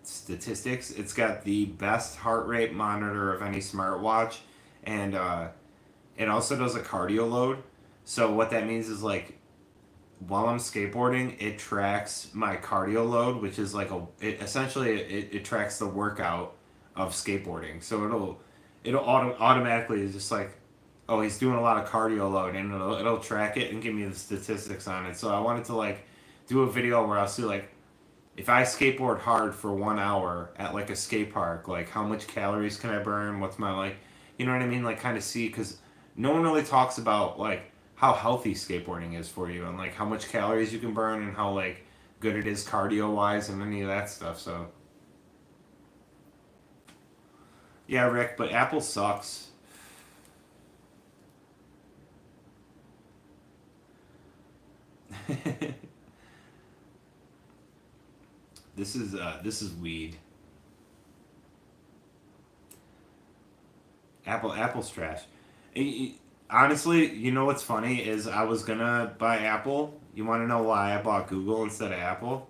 statistics, it's got the best heart rate monitor of any smartwatch, and it also does a cardio load. So what that means is like while I'm skateboarding, it tracks my cardio load, which is like it tracks the workout of skateboarding. So automatically is just like, oh, he's doing a lot of cardio load, and it'll track it and give me the statistics on it. So I wanted to like do a video where I'll see like if I skateboard hard for 1 hour at like a skate park, like how much calories can I burn? What's my like, you know what I mean? Like kind of see because no one really talks about like how healthy skateboarding is for you and like how much calories you can burn and how like good it is cardio wise and any of that stuff. So yeah, Rick, but Apple sucks. This is weed. Apple's trash. Honestly, you know what's funny is I was gonna buy Apple. You want to know why I bought Google instead of Apple?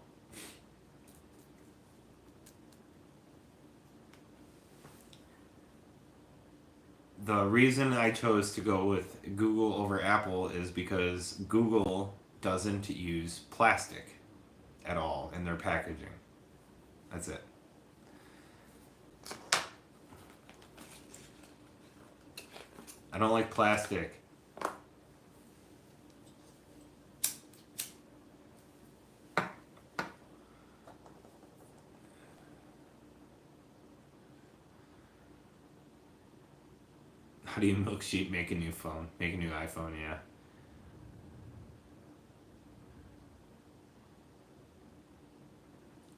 The reason I chose to go with Google over Apple is because Google doesn't use plastic at all in their packaging. That's it. I don't like plastic. How do you milk sheep make a new phone? Make a new iPhone, yeah.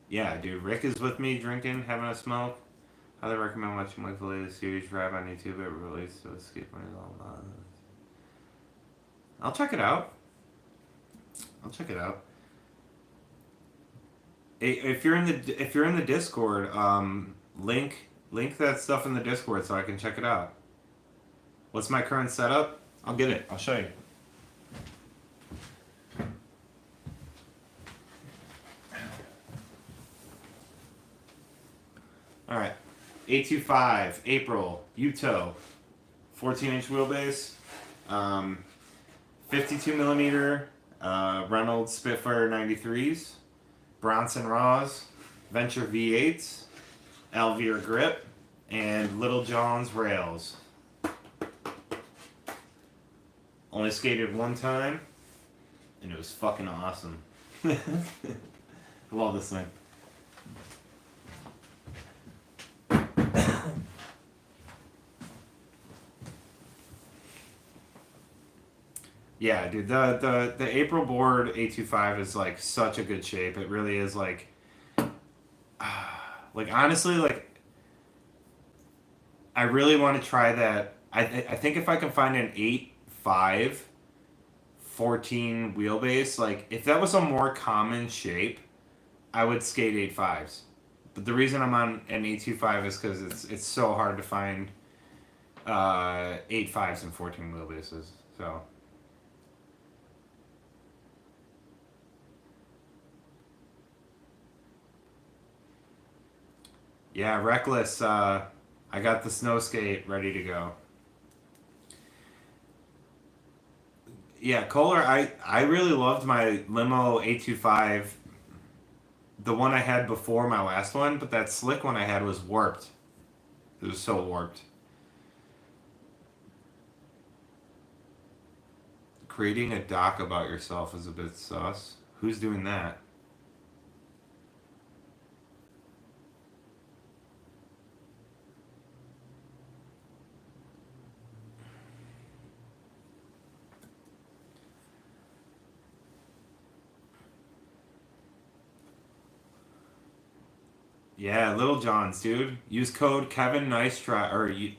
Yeah, dude, Rick is with me drinking, having a smoke. Highly recommend watching Michael latest series Drive on YouTube. It relates to skateboarding all about. I'll check it out. I'll check it out. If you're in the Discord, link that stuff in the Discord so I can check it out. What's my current setup? I'll get it. I'll show you. All right. 825 April Uto. 14-inch wheelbase, 52 millimeter Reynolds Spitfire 93s, Bronson Raws, Venture V8s, Alvear grip, and Little John's rails. Only skated one time, and it was fucking awesome. I love this thing. Yeah, dude, the April board 825 is like such a good shape. It really is like honestly, like I really want to try that. I think if I can find an 8.5 14 wheelbase, like if that was a more common shape, I would skate 8.5s. But the reason I'm on an 825 is because it's so hard to find 8.5s and 14 wheelbases. So. Yeah, Reckless. I got the snow skate ready to go. Yeah, Kohler, I really loved my Limo 825, the one I had before my last one, but that slick one I had was warped. It was so warped. Creating a doc about yourself is a bit sus. Who's doing that? Yeah, Little John's, dude. Use code Kevin Nice Try, or you.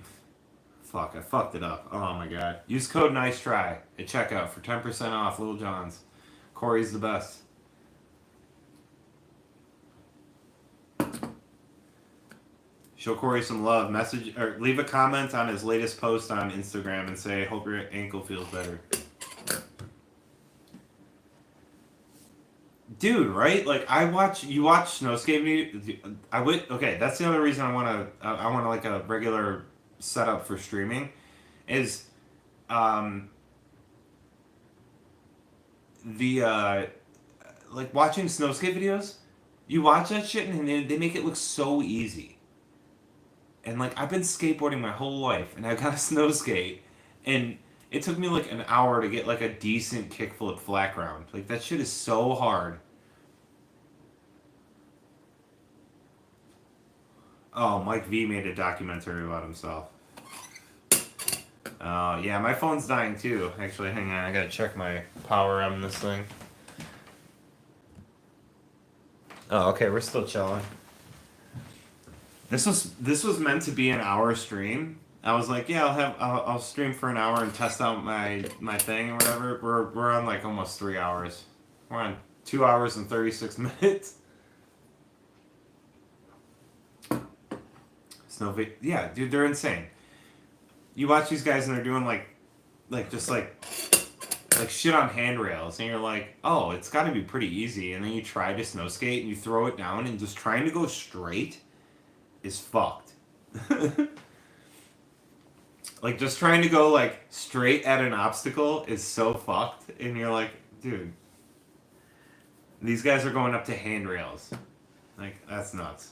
Fuck, I fucked it up. Oh my god. Use code Nice Try at checkout for 10% off Little John's. Corey's the best. Show Corey some love. Message or leave a comment on his latest post on Instagram and say, "Hope your ankle feels better." Dude, right? Like you watch snow skating. Okay. That's the other reason I want like a regular setup for streaming, is, the like watching snow skate videos. You watch that shit and they make it look so easy. And like I've been skateboarding my whole life, and I got a snow skate, and it took me like an hour to get like a decent kickflip flat ground. Like that shit is so hard. Oh, Mike V made a documentary about himself. Yeah, my phone's dying too. Actually, hang on, I gotta check my power on this thing. Oh, okay, we're still chilling. This was meant to be an hour stream. I was like, yeah, I'll stream for an hour and test out my thing or whatever. We're on like almost 3 hours. We're on 2 hours and 36 minutes. Yeah, dude, they're insane. You watch these guys and they're doing like just like shit on handrails, and you're like, oh, it's got to be pretty easy. And then you try to snow skate and you throw it down, and just trying to go straight is fucked. Like just trying to go like straight at an obstacle is so fucked, and you're like, dude, these guys are going up to handrails. Like that's nuts.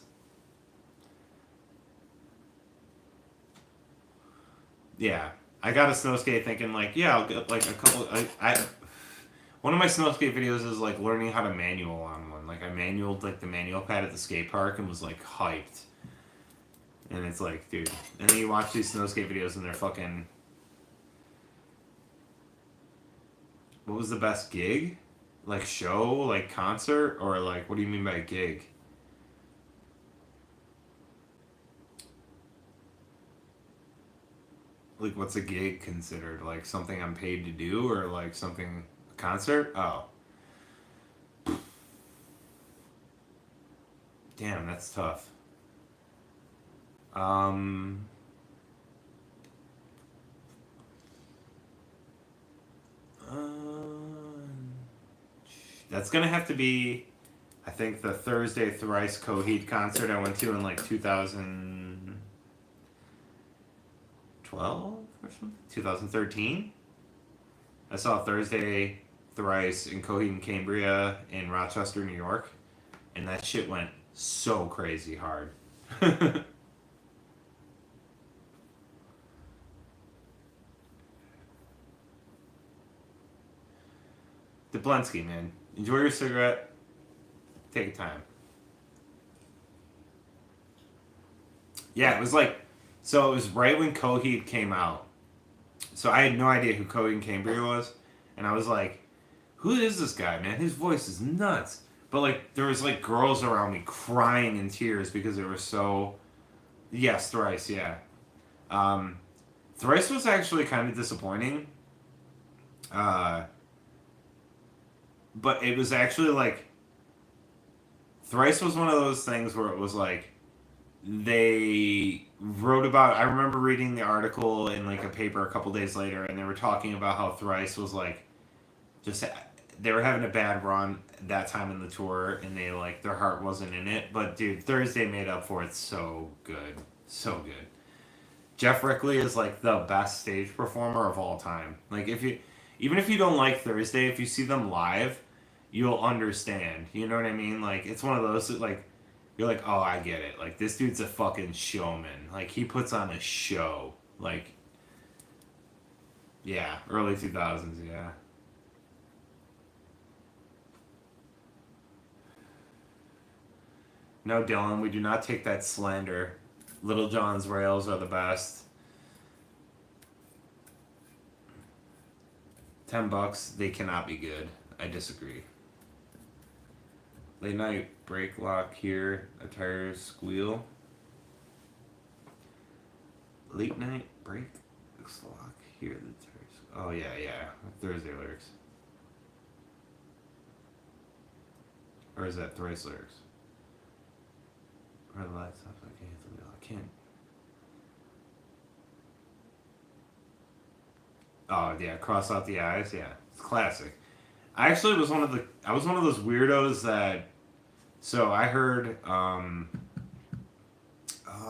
Yeah, I got a snow skate thinking like, yeah, I'll get like a couple. One of my snow skate videos is like learning how to manual on one. Like I manualed like the manual pad at the skate park and was like hyped. And it's like, dude. And then you watch these snow skate videos and they're fucking. What was the best gig? Like show, like concert, or like what do you mean by gig? Like what's a gig considered? Like something I'm paid to do, or like something a concert? Oh. Damn, that's tough. Um uh, that's gonna have to be, I think, the Thursday Thrice Coheed concert I went to in like 2012 or 2013. I saw Thursday, Thrice, and Coheed and Cambria in Rochester, New York, and that shit went so crazy hard. Dublensky, man. Enjoy your cigarette. Take your time. Yeah, it was like, so it was right when Coheed came out. So I had no idea who Coheed and Cambria was, and I was like, who is this guy, man? His voice is nuts. But like, there was like girls around me crying in tears because they were so. Yes, Thrice, yeah. Um, Thrice was actually kind of disappointing. Uh, but it was actually like Thrice was one of those things where it was like they wrote about. I remember reading the article in like a paper a couple days later, and they were talking about how Thrice was like just they were having a bad run that time in the tour, and they like their heart wasn't in it. But dude, Thursday made up for it so good, so good. Jeff Rickley is like the best stage performer of all time. Like if you, even if you don't like Thursday, if you see them live, you'll understand. You know what I mean? Like it's one of those that like you're like, oh, I get it. Like this dude's a fucking showman. Like he puts on a show. Like yeah, early 2000s. Yeah. No, Dylan, we do not take that slander. Little John's rails are the best. $10, they cannot be good. I disagree. Late night brake lock here, attire squeal. Late night brake lock here, the tires. Oh yeah, yeah. Thursday lyrics. Or is that Thrice lyrics? Or the lights off, I can't hit the wheel. I can't. Oh yeah, cross out the eyes. Yeah, it's classic. I actually was one of the. I was one of those weirdos that. So I heard. Oh,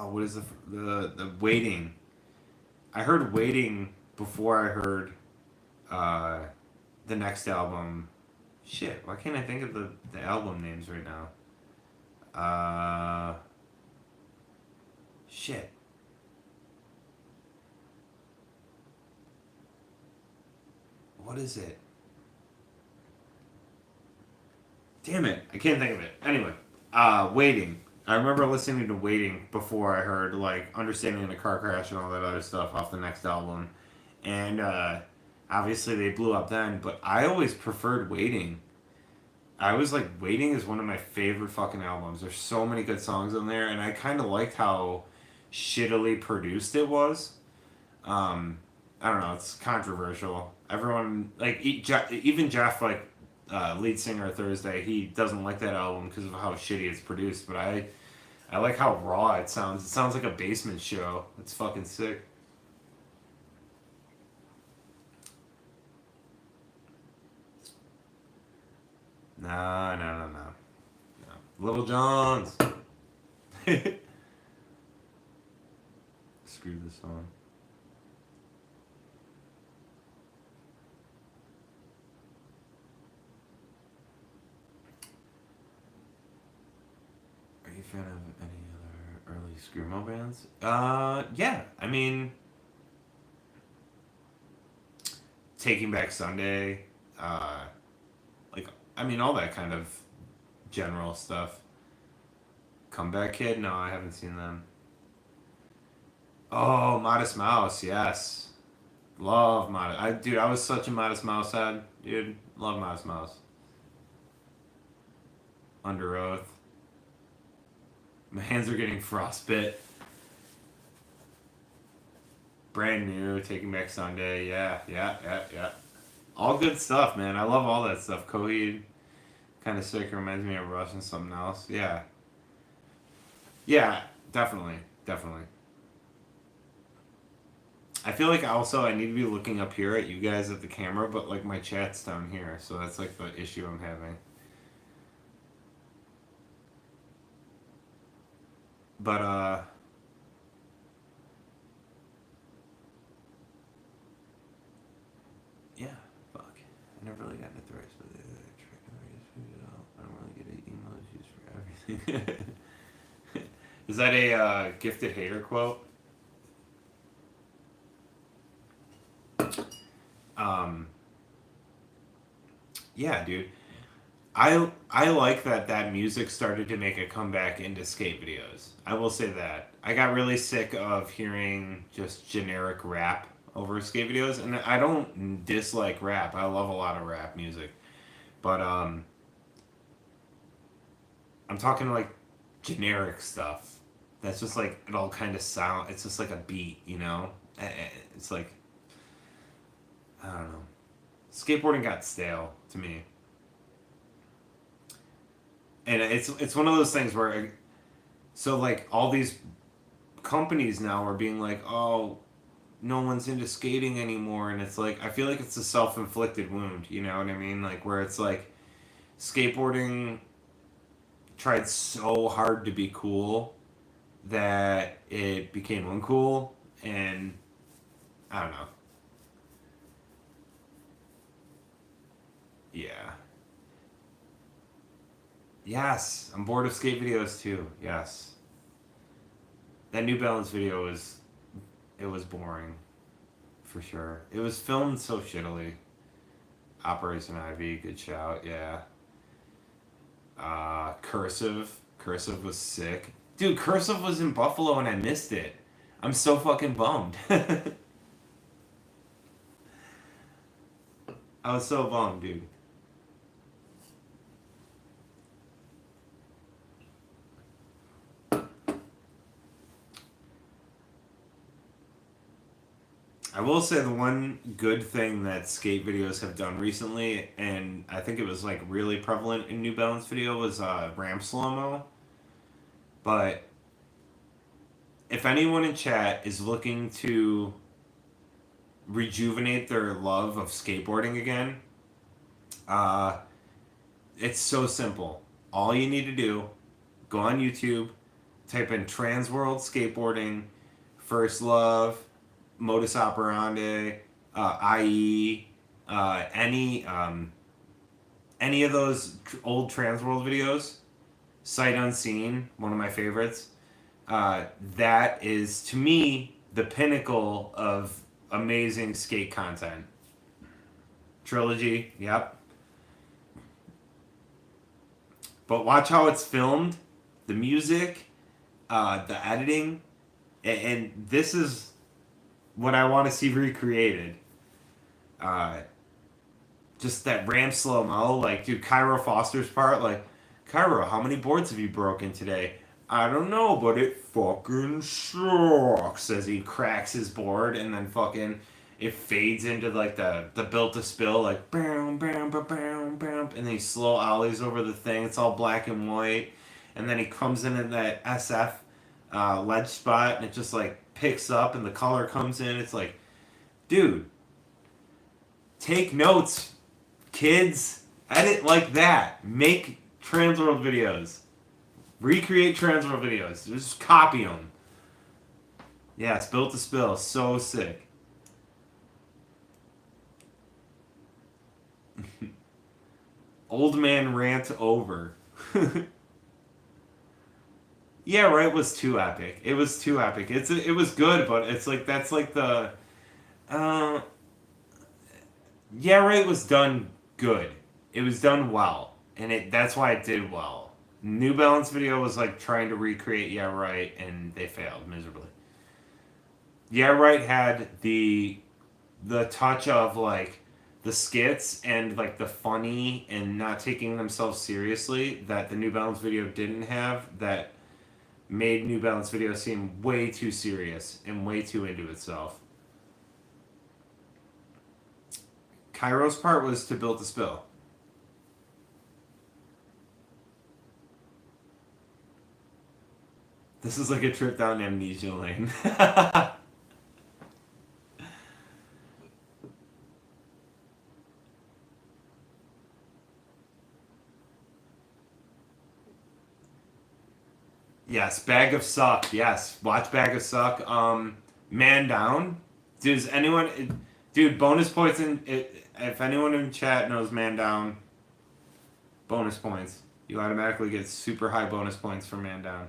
what is the waiting? I heard waiting before I heard, uh, the next album. Shit, why can't I think of the album names right now? Uh, shit. What is it? Damn it, I can't think of it. Anyway, Waiting. I remember listening to Waiting before I heard like Understanding in a Car Crash and all that other stuff off the next album, and obviously they blew up then. But I always preferred Waiting. I was like, Waiting is one of my favorite fucking albums. There's so many good songs on there, and I kind of liked how shittily produced it was. Um, I don't know. It's controversial. Everyone like even Jeff, like lead singer of Thursday, he doesn't like that album because of how shitty it's produced. But I like how raw it sounds. It sounds like a basement show. It's fucking sick. No, no, no, no, no. Little Johns. Screw this song. Are you a fan of any other early screamo bands? Yeah. I mean, Taking Back Sunday. Uh, like, I mean, all that kind of general stuff. Comeback Kid? No, I haven't seen them. Oh, Modest Mouse. Yes. Love Modest. Dude, I was such a Modest Mouse head. Dude, love Modest Mouse. Under Oath. My hands are getting frostbit. Brand new, Taking Back Sunday. Yeah, yeah, yeah, yeah. All good stuff, man. I love all that stuff. Coheed, kind of sick. Reminds me of Rush and something else. Yeah. Yeah, definitely. Definitely. I feel like also I need to be looking up here at you guys at the camera, but like my chat's down here, so that's like the issue I'm having. But I never really got into thrice, but I don't really get emails used for everything. Is that a gifted hater quote? Um, yeah, dude. I like that music started to make a comeback into skate videos. I will say that. I got really sick of hearing just generic rap over skate videos, and I don't dislike rap. I love a lot of rap music, but I'm talking like generic stuff. That's just like it all kind of sound. It's just like a beat, you know. It's like I don't know. Skateboarding got stale to me, and it's one of those things where so like all these companies now are being like, oh, no one's into skating anymore, and it's like I feel like it's a self-inflicted wound. You know what I mean? Like where it's like skateboarding tried so hard to be cool that it became uncool, and I don't know. Yeah. Yes, I'm bored of skate videos too. Yes. That New Balance video was boring for sure. It was filmed so shittily. Operation Ivy, good shout. Yeah. Cursive was sick. Dude, Cursive was in Buffalo and I missed it. I'm so fucking bummed. I was so bummed, dude. I will say the one good thing that skate videos have done recently, and I think it was like really prevalent in New Balance video, was ramp slow mo. But if anyone in chat is looking to rejuvenate their love of skateboarding again, uh, it's so simple. All you need to do, go on YouTube, type in Trans World Skateboarding, First Love, Modus Operandi, IE, any of those old Trans World videos. Sight Unseen, one of my favorites. That is to me the pinnacle of amazing skate content. Trilogy, yep. But watch how it's filmed, the music, the editing, and this is what I want to see recreated. Uh, just that ramp slow mo, like dude, Cairo Foster's part, like Cairo, how many boards have you broken today? I don't know, but it fucking sucks. As he cracks his board, and then fucking it fades into like the built to spill, like bam bam bam bam bam, and then he slow ollies over the thing. It's all black and white, and then he comes in at that SF ledge spot, and it just like picks up, and the color comes in. It's like, dude, take notes, kids. Edit like that. Make Transworld videos. Recreate Transworld videos. Just copy them. Yeah, it's built to spill. So sick. Old man rant over. Yeah, right. Was too epic. It was too epic. It was good, but it's like that's like the. Uh, yeah, right. Was done good. It was done well, and that's why it did well. New Balance video was like trying to recreate Yeah Right, and they failed miserably. Yeah Right had the touch of like the skits and like the funny and not taking themselves seriously that the New Balance video didn't have, that made New Balance video seem way too serious and way too into itself. Cairo's part was to build to spill. This is like a trip down amnesia lane. Yes, Bag of Suck. Yes, watch Bag of Suck. Man Down. Does anyone? Dude, bonus points in. if anyone in chat knows Man Down, bonus points. You automatically get super high bonus points for Man Down.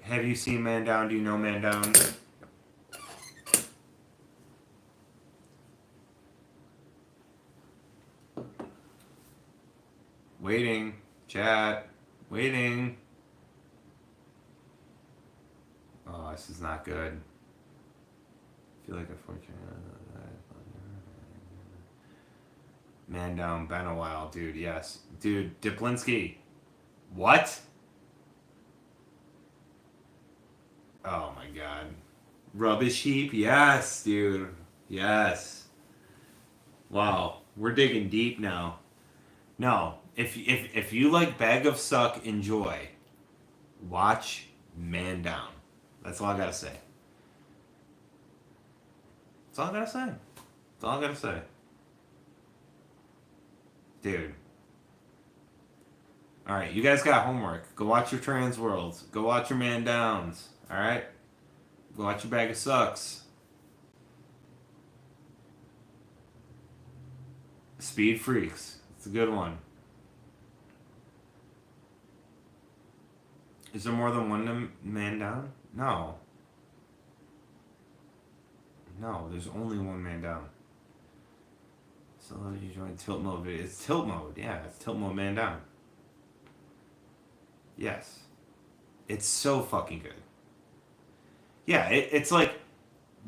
Have you seen Man Down? Do you know Man Down? Waiting. Chat. Waiting. Oh, this is not good. I feel like a fortune. Man Down, been a while, dude. Yes. Dude, Diplinski. What? Oh my god. Rubbish heap? Yes, dude. Yes. Wow. We're digging deep now. No. If you like Bag of Suck, enjoy. Watch Man Down. That's all I gotta say. That's all I gotta say. That's all I gotta say. Dude. Alright, you guys got homework. Go watch your Trans Worlds. Go watch your Man Downs. Alright? Go watch your Bag of Sucks. Speed Freaks. It's a good one. Is there more than one Man Down? No. No, there's only one Man Down. So you join Tilt Mode video. It's Tilt Mode, yeah. It's Tilt Mode Man Down. Yes. It's so fucking good. Yeah, it's like,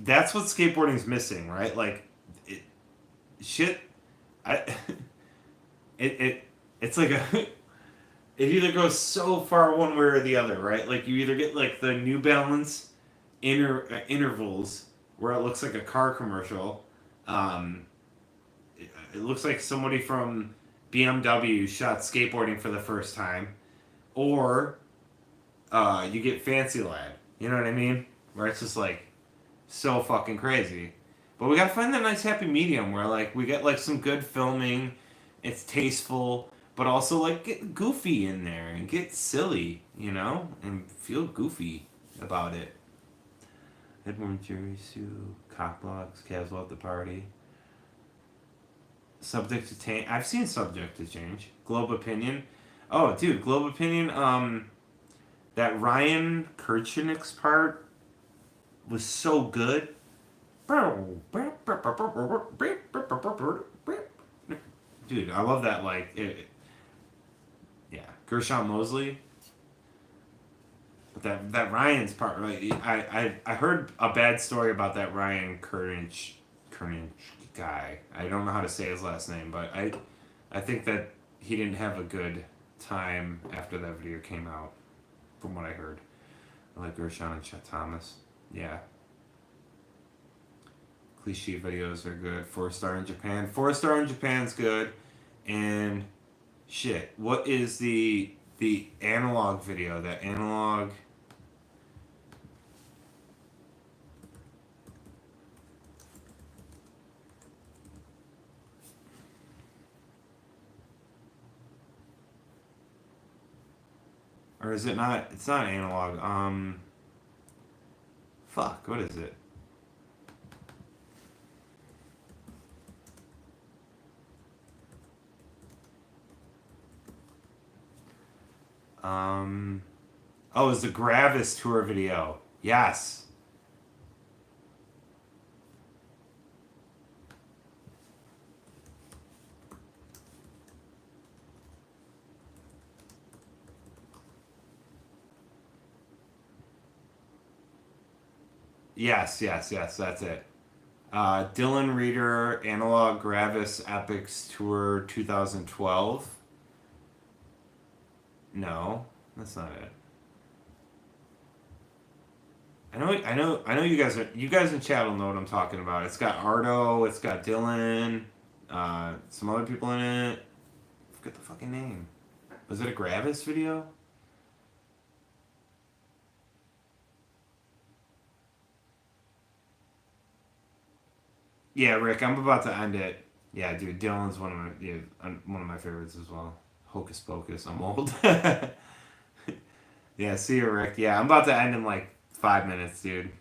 that's what skateboarding's missing, right? Like, it's like it either goes so far one way or the other, right? Like, you either get like the New Balance intervals where it looks like a car commercial. It looks like somebody from BMW shot skateboarding for the first time, or you get Fancy Lad. You know what I mean? Where it's just like so fucking crazy. But we gotta find that nice happy medium where like we get like some good filming, it's tasteful, but also like get goofy in there and get silly, you know, and feel goofy about it. Headworm Jerry Sue, Cockblocks, Caswell at the Party. Subject to Change. I've seen Subject to Change. Globe Opinion. Oh, dude, Globe Opinion. That Ryan Kirchnick's part was so good. Dude, I love that. Like, yeah, Gershon Mosley. But that Ryan's part, right? I heard a bad story about that Ryan Kirchnick guy. I don't know how to say his last name, but I think that he didn't have a good time after that video came out, from what I heard. I like Gershon and Chet Thomas. Yeah. Cliche videos are good. 4-star in Japan. 4-star in Japan's good. And shit, what is the analog video? That analog. Or is it not? It's not analog. Fuck, what is it? Oh, it's the Gravis tour video. Yes. Yes, that's it. Dylan Reader, Analog Gravis Epics Tour 2012. No, that's not it. I know you guys in chat will know what I'm talking about. It's got Ardo, it's got Dylan, some other people in it. I forget the fucking name. Was it a Gravis video? Yeah, Rick, I'm about to end it. Yeah, dude, Dylan's one of my favorites as well. Hocus Pocus, I'm old. Yeah, see you, Rick. Yeah, I'm about to end in like 5 minutes, dude.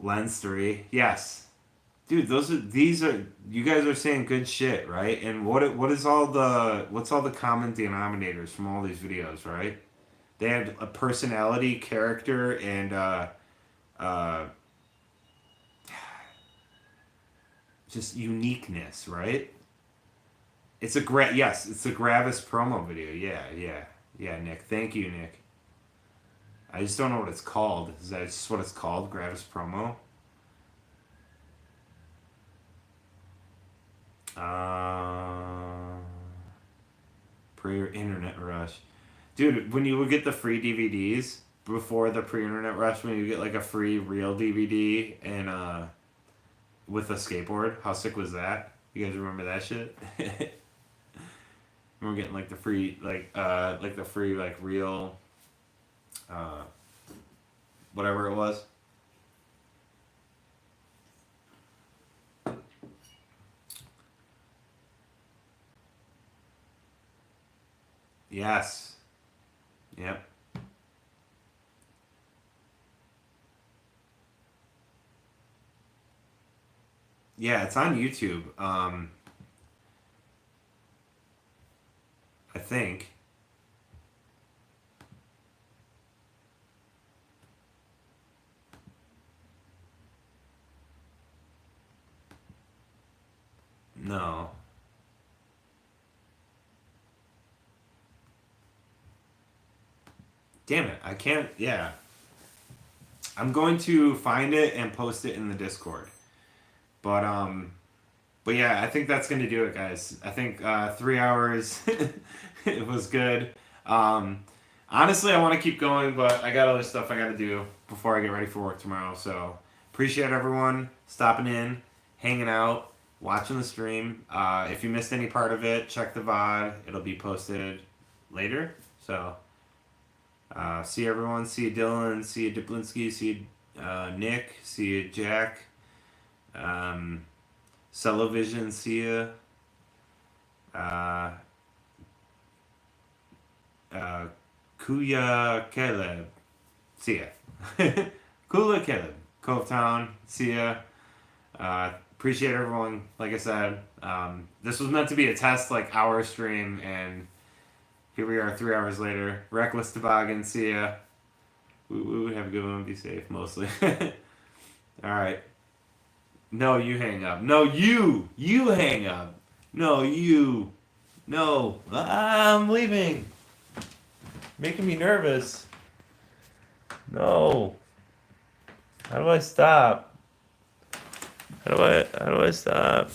Lens 3. Yes. Dude, these are you guys are saying good shit, right? And what's all the common denominators from all these videos, right? They have a personality, character, and uh just uniqueness, right? It's a Gravis promo video. Yeah, Nick. Thank you, Nick. I just don't know what it's called. Is that just what it's called? Gravis promo? Uh, Pre-internet rush. Dude, when you would get the free DVDs before the pre-internet rush, when you get like a free real DVD and with a skateboard, how sick was that? You guys remember that shit? We're getting like the free like the free like real uh whatever it was. Yes. Yep. Yeah, it's on YouTube. I think. No. Damn it. I can't. Yeah. I'm going to find it and post it in the Discord. But but yeah, I think that's gonna do it, guys. I think 3 hours it was good. Honestly, I want to keep going, but I got other stuff I got to do before I get ready for work tomorrow. So appreciate everyone stopping in, hanging out, watching the stream. If you missed any part of it, check the VOD. It'll be posted later. So see everyone. See you, Dylan. See you, Diplinski. See you, Nick. See you, Jack. Celovision, see ya. Uh, Kuya Caleb, see ya. Kula Caleb, Cove Town, see ya. Appreciate everyone. Like I said, this was meant to be a test, like hour stream, and here we are 3 hours later. Reckless Toboggan, see ya. We would have a good one. Be safe, mostly. All right. No, you hang up. No, you! You hang up. No, you. No. I'm leaving. Making me nervous. No. How do I stop? How do I stop?